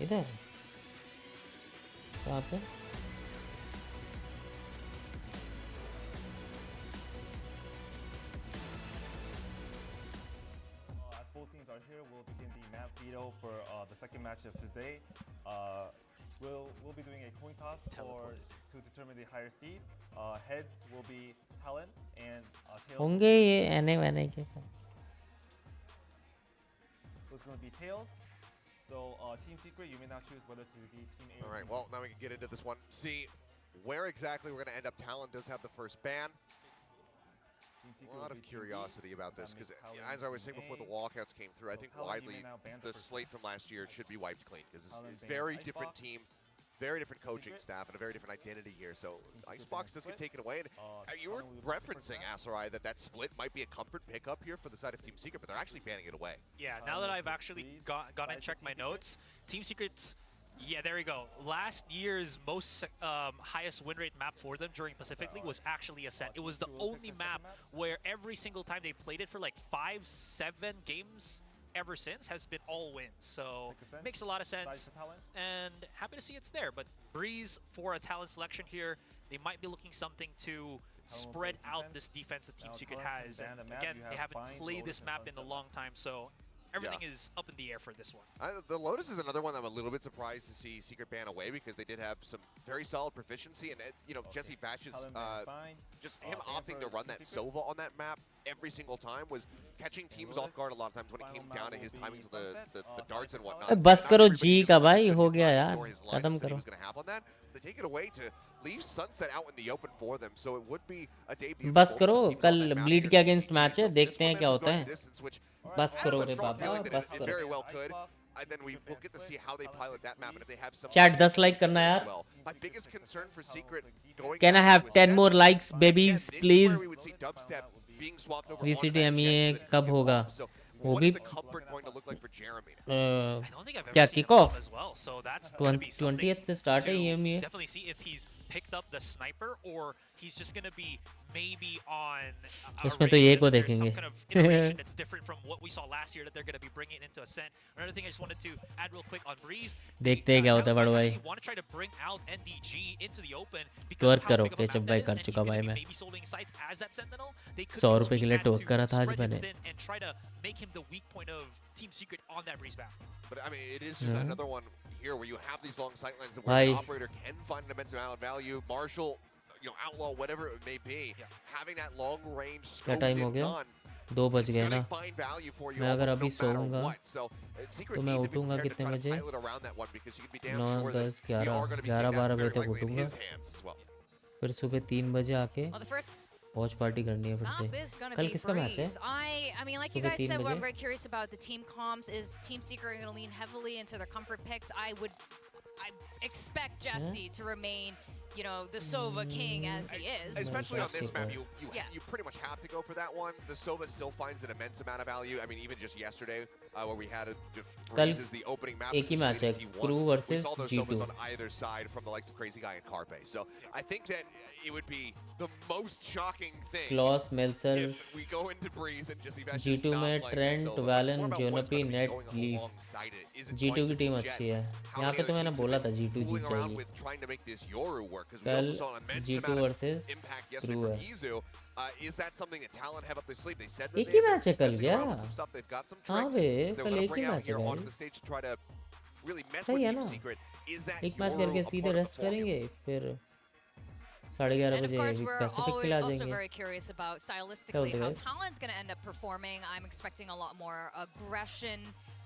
इधर कहाँ पे? As both teams are here, we'll begin the map veto for the second match of today. We'll be doing a coin toss to determine the higher seed. Heads will be Talon and tails. होंगे ये एने वने के। So it's going to be tails. So Team Secret, you may not choose whether to be Team A. All right, well, now we can get into this one. See where exactly we're going to end up. Talon does have the first ban. A lot of curiosity about this because, as I was saying before the walkouts came through, I think widely the slate from last year should be wiped clean because it's a very different team, very different coaching staff, and a very different identity here. So Icebox does get taken away. And you were referencing, Asarai, that split might be a comfort pickup here for the side of Team Secret, but they're actually banning it away. Yeah, now that I've actually gone and checked my notes, Team Secret's, yeah, there we go. Last year's most highest win rate map for them during Pacific League was actually Ascent. It was the only map where every single time they played it for like 5-7 games ever since has been all wins. So makes a lot of sense, and happy to see it's there. But Breeze for a talent selection here, they might be looking something to spread out this defense that Team Secret has. And again, they haven't played this map in a long time, so everything is up in the air for this one. The Lotus is another one I'm a little bit surprised to see Secret ban away because they did have some very solid proficiency, and you know, Jesse Batch's just him opting to run that Sova on that map every single time was catching teams off guard a lot of times when it came down to his timings of the darts and whatnot. बस करो जी का भाई, हो गया यार, खत्म करो। They take it away to leave Sunset out in the open for them, so it would be a debut. बस करो, कल ब्लीड के अगेंस्ट मैच है, देखते हैं क्या होता है। बस करो रे बाबा, बस करो। Very well could. And then we'll get to see how they pilot that map and if they have some. Chat 10 like करना यार। My biggest concern for Secret going. Can I have 10 more likes, babies, please? We would see dubstep being swapped over. VCT MEA कब होगा? वो भी क्या kick off 20th से start है EMEA। Definitely see if he's picked up the sniper or he's just going to be maybe on उसमें तो ये को देखेंगे। some kind of iteration that's different from what we saw last year that they're going to be bringing into Ascent. Another thing I just wanted to add real quick on Breeze. देखते हैं क्या होता है बड़ो भाई। want to try to bring out NDG into the open torque करो ketchup भाई कर चुका भाई मैं। 100 रुपए के लिए टॉर्क करा था आज मैंने। and try to make him the weak point of Team Secret on that Breeze map. But I mean, it is just another one here where you have these long sightlines where the operator can find an immense amount of value. Marshall, you know, Outlaw, whatever it may be, having that long range scope in gun. 2 बज गए ना। मैं अगर अभी सोऊंगा तो मैं उठूंगा कितने बजे? 9, 10, 11, 12 बजे तक उठूंगा। फिर सुबह 3 बजे आके वॉच पार्टी करनी है फिर से। कल किसका मैच है? I mean, like you guys said, what I'm very curious about the team comms is Team Secret are going to lean heavily into their comfort picks. I expect Jesse to remain, you know, the Sova king as he is. Especially on this map, you pretty much have to go for that one. The Sova still finds an immense amount of value. I mean, even just yesterday, where we had Breeze as the opening map. एक ही match है, Crew versus We saw those G2 Sovas on either side from the likes of Crazy Guy and Carpe. So I think that it would be the most shocking thing Klaus, Meltzer, if we go into Breeze and Jesse Bash G2 में Trent, Valen, Jonapi, Net, Leaf। G2 की team अच्छी है। यहाँ पे तो मैंने बोला था G2 जीत जाएगी। कल G2 versus Crew है। Is that something that Talon have up their sleeve? They said एक ही मैच है कल क्या? They've got some हाँ tricks बे, they're कल going to एक ही bring out मैच here है onto the guys। stage to try to really mess with सही है Team ना? Secret. Is that एक मैच करके सीधे रेस्ट करेंगे, फिर 11:30 बजे पैसिफिक पे आ also जाएंगे। very curious about stylistically how Talon's going to end up performing. I'm expecting a lot more aggression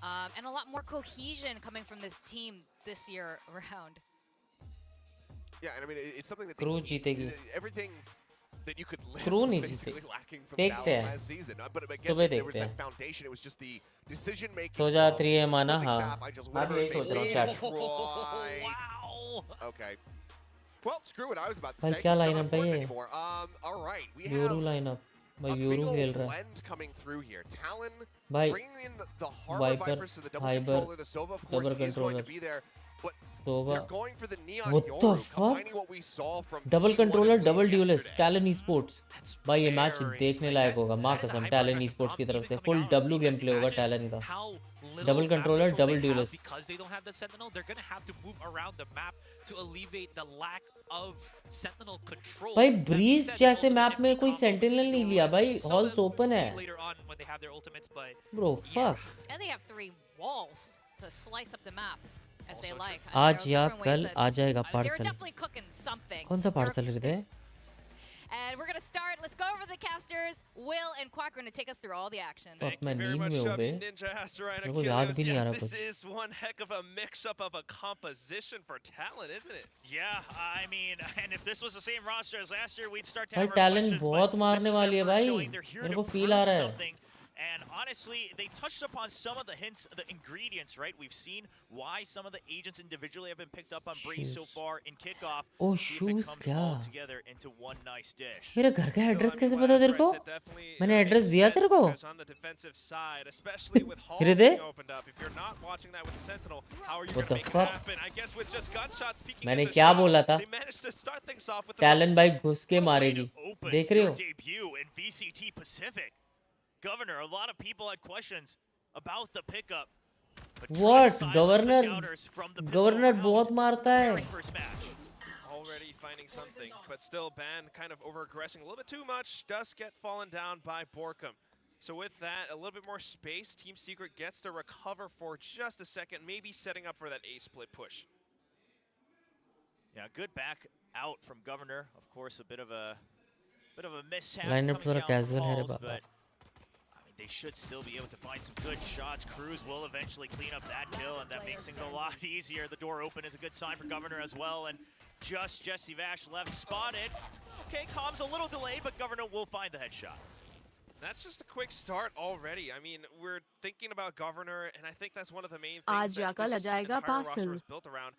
and a lot more cohesion coming from this team this year around. Yeah, and I mean, it's something that Crew जीतेगी। everything that you could list Crew was नहीं basically जीतेगी। lacking from देखते Talon हैं। last season. But again, सुबह there was देखते that हैं। foundation. It was just the decision making. सो जा 3 माना coaching हाँ। staff, I just मैं भी whatever यही it सोच may रहा हूँ be, chat. try. Okay. Well, screw it. I was about to कल say. क्या it's not लाइनअप है important ये? anymore. All right, we have euro lineup. भाई a big यूरो old खेल रहा है। blend coming through here. Talon भाई bringing in the Harbor Viper, Vipers to the double हाइबर, controller. The Sova, of course, double is going to controller. be there. They're going for the neon What the Yoru, fuck? combining what we saw from double T1 controller and double Wave dualist yesterday. Talent esports भाई ये match देखने लायक होगा मां कसम talent esports की तरफ से full W game play होगा टैलेंट का double controller double dualist because they don't have the Sentinel. They're gonna have to move around the map to alleviate the lack of Sentinel control. भाई bridge जैसे map में कोई sentinel नहीं लिया भाई halls open है later on when they have their ultimates, but bro fuck And they have 3 walls to slice up the map as they like. आज या कल आ जाएगा They're parcel definitely cooking something. कौन सा पार्सल खरीदे And we're gonna start. Let's go over the casters. Will and Quack are gonna take us through all the action. Fuck मैं नींद में हूँ बे Ninja Asteroid मेरे को याद भी नहीं आ रहा This कुछ is one heck of a mix-up of a composition for talent, isn't it? Yeah, I mean, and if this was the same roster as last year, we'd start to भाई have our talent questions, बहुत but मारने this is वाली है Emperor भाई showing they're here मेरे to को feel आ prove रहा है something. And honestly, they touched upon some of the hints, the ingredients, right? We've seen why some of the agents individually have been picked up on Breeze so far in kickoff. Oh, See if it shoes comes क्या all together into one nice dish. मेरे घर का address कैसे पता तेरे को मैंने address दिया तेरे को On the defensive side, especially with Hall हृदय being opened up. If you're not watching that with the Sentinel, how are you What going to the make fuck? it happen? I guess with just gunshots peeking मैंने into क्या Shadow, बोला था they managed to start things off with talent भाई घुस के मारेगी देख रहे हो Debut in VCT Pacific. Governor, a lot of people had questions about the pickup. But what silence the governor doubters from the pistol governor round. बहुत मारता है Very first match. already finding something, but still Ban kind of over-aggressing a little bit too much, does get fallen down by Borkum. So with that, a little bit more space, Team Secret gets to recover for just a second, maybe setting up for that A-split push. Yeah, good back out from Governor. Of course, a bit of a mishap Lineup coming थोड़ा down casual है रे falls, Baba but I mean, they should still be able to find some good shots. Cruz will eventually clean up that kill, and that makes things a lot easier. The door open is a good sign for Governor as well, and just Jesse Vash left spotted. Okay, Com's a little delayed, but Governor will find the headshot. That's just a quick start already. I mean, we're thinking about Governor, and I think that's one of the main things आज that जाकर this जाएगा entire roster parcel was built around.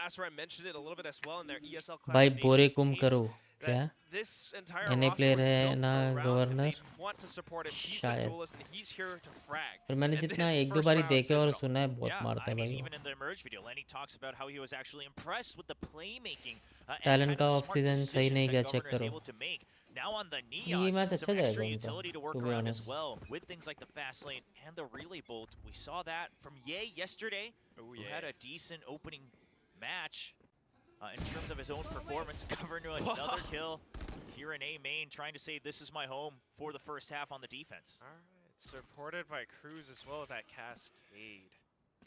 Asrai mentioned it a little bit as well in their ESL भाई classifications बोरे कुम games, करो that क्या this entire NA roster player was है built ना around, and governor they want to support him. He's the शायद duelist, and he's here to frag. पर मैंने And जितना this एक दो first बारी round देखे और Sentinel. सुना है बहुत Yeah, मारता I है mean, भाई even in the Emerge video, Lenny talks about how he was actually impressed with the playmaking and talent kind का of ऑफ smart सीजन सही decisions नहीं that गया चेक Governor is करो able to make. Now on the ये Neon, match अच्छा some जाएगा extra उनका utility to work to be around as honest well with things like the fast lane and the relay bolt. We saw that from Ye yesterday, who had a decent opening match in terms of his own performance. Governor another kill here in A main, trying to say this is my home for the first half on the defense. All right, supported by Cruz as well as that cascade.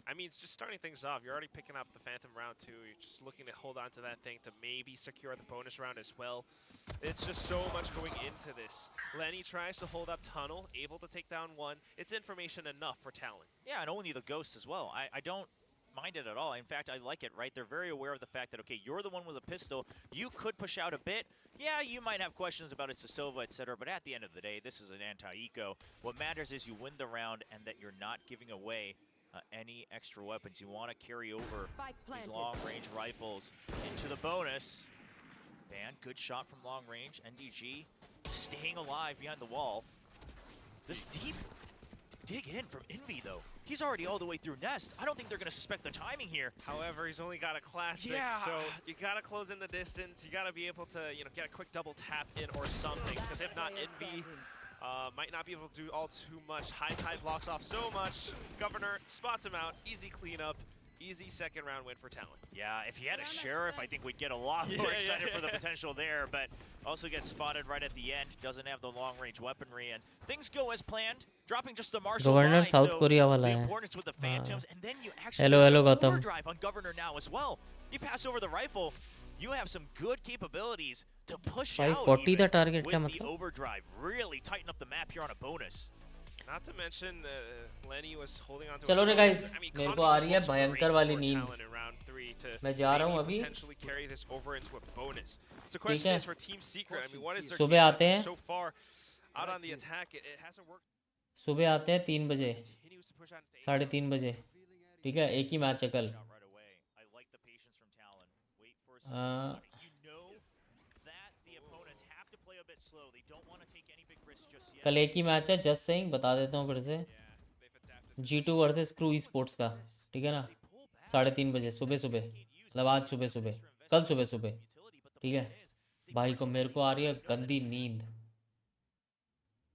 I mean, it's just starting things off. You're already picking up the Phantom round 2. You're just looking to hold on to that thing to maybe secure the bonus round as well. It's just so much going into this. Lenny tries to hold up Tunnel, able to take down one. It's information enough for Talon. Yeah, and only the Ghost as well. I don't mind it at all. In fact, I like it, right? They're very aware of the fact that, okay, you're the one with a pistol. You could push out a bit. Yeah, you might have questions about its Sova, etc., but at the end of the day, this is an anti-eco. What matters is you win the round and that you're not giving away any extra weapons. You want to carry over these long-range rifles into the bonus. And good shot from long range. NDG staying alive behind the wall. This deep dig in from Envy, though. He's already all the way through Nest. I don't think they're going to suspect the timing here. However, he's only got a classic, so you got to close in the distance. You got to be able to, get a quick double tap in or something. Because if not, Envy might not be able to do all too much. High Tide blocks off so much. Governor spots him out. Easy cleanup. Easy second round win for Talon. Yeah, if he had a Sheriff, I think we'd get a lot more excited for the potential there, but also gets spotted right at the end. Doesn't have the long-range weaponry, and things go as planned. Dropping just the Marshall governor by, south so Korea वाला the है importance with the Phantoms, and then you actually hello have hello the Gautam overdrive on Governor now as well. You pass over the rifle, you have some good capabilities to push भाई out 40 था even target with क्या the मतलब overdrive. Really tighten up the map here on a bonus. Not to mention, Lenny was holding on to. चलो रे guys मेरे को आ रही है भयंकर वाली नींद मैं जा रहा हूँ अभी ठीक है सुबह आते हैं सुबह आते हैं 3 बजे 3:30 बजे ठीक है एक ही मैच है कल कल एक ही मैच है जस्ट सेइंग बता देता हूँ फिर से G2 वर्सेस क्रू स्पोर्ट्स का ठीक है ना 3:30 बजे सुबह सुबह, मतलब आज सुबह सुबह, कल सुबह सुबह, ठीक है भाई को मेरे को आ रही है गंदी नींद।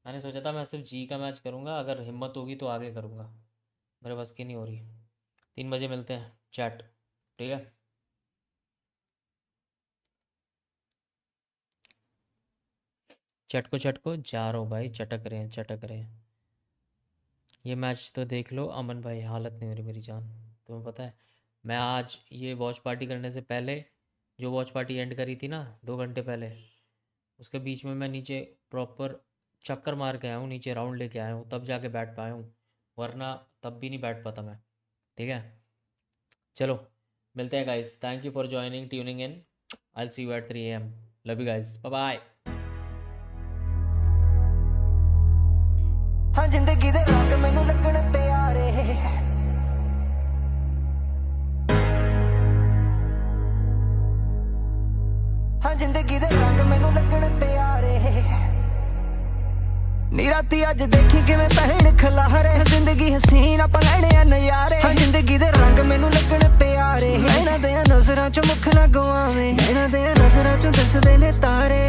मैंने सोचा था मैं सिर्फ जी का मैच करूँगा, अगर हिम्मत होगी तो आगे करूँगा, मेरे बस की नहीं हो रही। 3 बजे मिलते हैं चैट, ठीक है। चट को जा रहा हूँ भाई, चटक रहे हैं। ये मैच तो देख लो अमन भाई, हालत नहीं हो रही मेरी जान। तुम्हें पता है मैं आज ये वॉच पार्टी करने से पहले, जो वॉच पार्टी एंड करी थी ना 2 घंटे पहले, उसके बीच में मैं नीचे प्रॉपर चक्कर मार के आया हूँ, नीचे राउंड लेके आया हूँ, तब जाके बैठ पाया हूँ, वरना तब भी नहीं बैठ पाता मैं, ठीक है। चलो मिलते हैं guys, thank you for joining, tuning in, I will see you at 3 AM, love you guys, bye bye. हाँ जिंदगी दे रंग मैनू लगण प्यारे, हाँ जिंदगी दे रंग मैनू लगण प्यारे, नी राती अज देखी किवें पहन खलारे, जिंदगी हसीन आपां लैणे आ नज़ारे, हाँ जिंदगी दे रंग मैनू लगण प्यारे, नैना दे नज़रां चों मुख ना गवावें, नैना दे नज़रां चों दसदे ने तारे,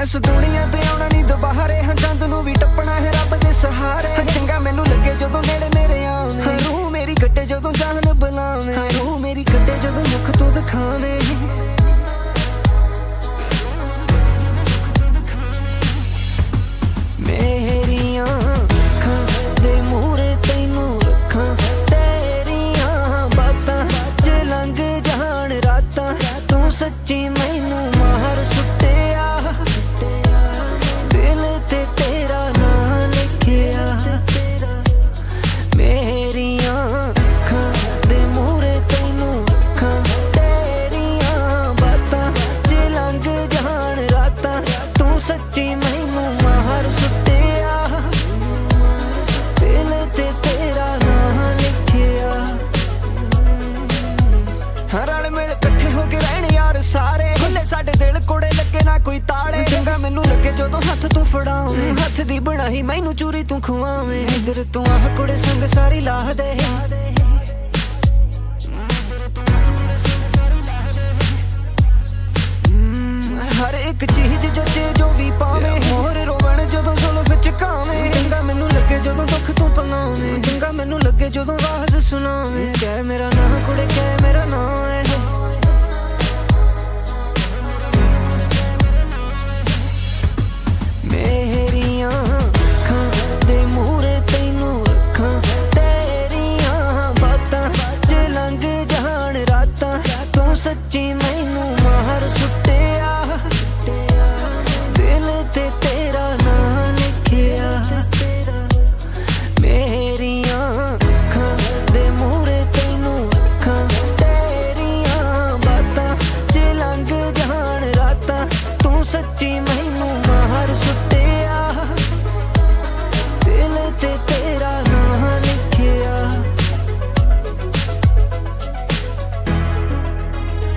इस दुनिया ते आउणा नहीं दुबारे, हाँ चंद नूं भी टप्पणा है रब दे सहारे, हाँ चंगा मैनू लगे जदों नेड़े मेरे आवे, हाँ रूह मेरी कट्टे जदों जान बुलावे, हाँ रूह मेरी कट्टे जदों मुख तों दिखावे, मेरियां अखां दे मूहरे तैनूं रखां, तेरियां बातां च लंघ जाण रातां, तू सच्ची मैनू मार सुट्टिया, दिल ते तेरा नाम लिखिया, मेरियां अखां दे मूहरे तैनूं रखां, तेरियां बातां च लंघ जाण रातां, तू सच्ची मैनू मार सुट्टिया, दिल ते तेरा नाम लिखिया, हर रल मिल इकट्ठे हो के रहण यार सारे, खुले साडे दिल कोड़े लगे ना कोई ताले, चंगा मैनू लगे जदों हथ तू फड़ावे, हथ दी बनाई मैनू चूरी तू खुआवे, इधर तू आह कुड़े संग सारी लाह दे, हर एक चीज जचे जो भी पावे, मोर रोवण जदों जुल्फ चकावे, चंगा मैनू लगे जदों दुख तू पलावे, चंगा मैनू लगे जदों आवाज़ सुनावे, कै मेरा नां कुड़े कै मेरा नां है, मेरियां अखां दे मूहरे तैनूं रखां, तेरियां बातां च लंघ जाण रातां, तू सच्ची मैनू मार सुट्टिया, दिल ते तेरा नाम लिखिया, मेरियां अखां दे मूहरे तैनूं रखां, तेरियां बातां च लंघ जाण रातां, तू सच्ची मैनू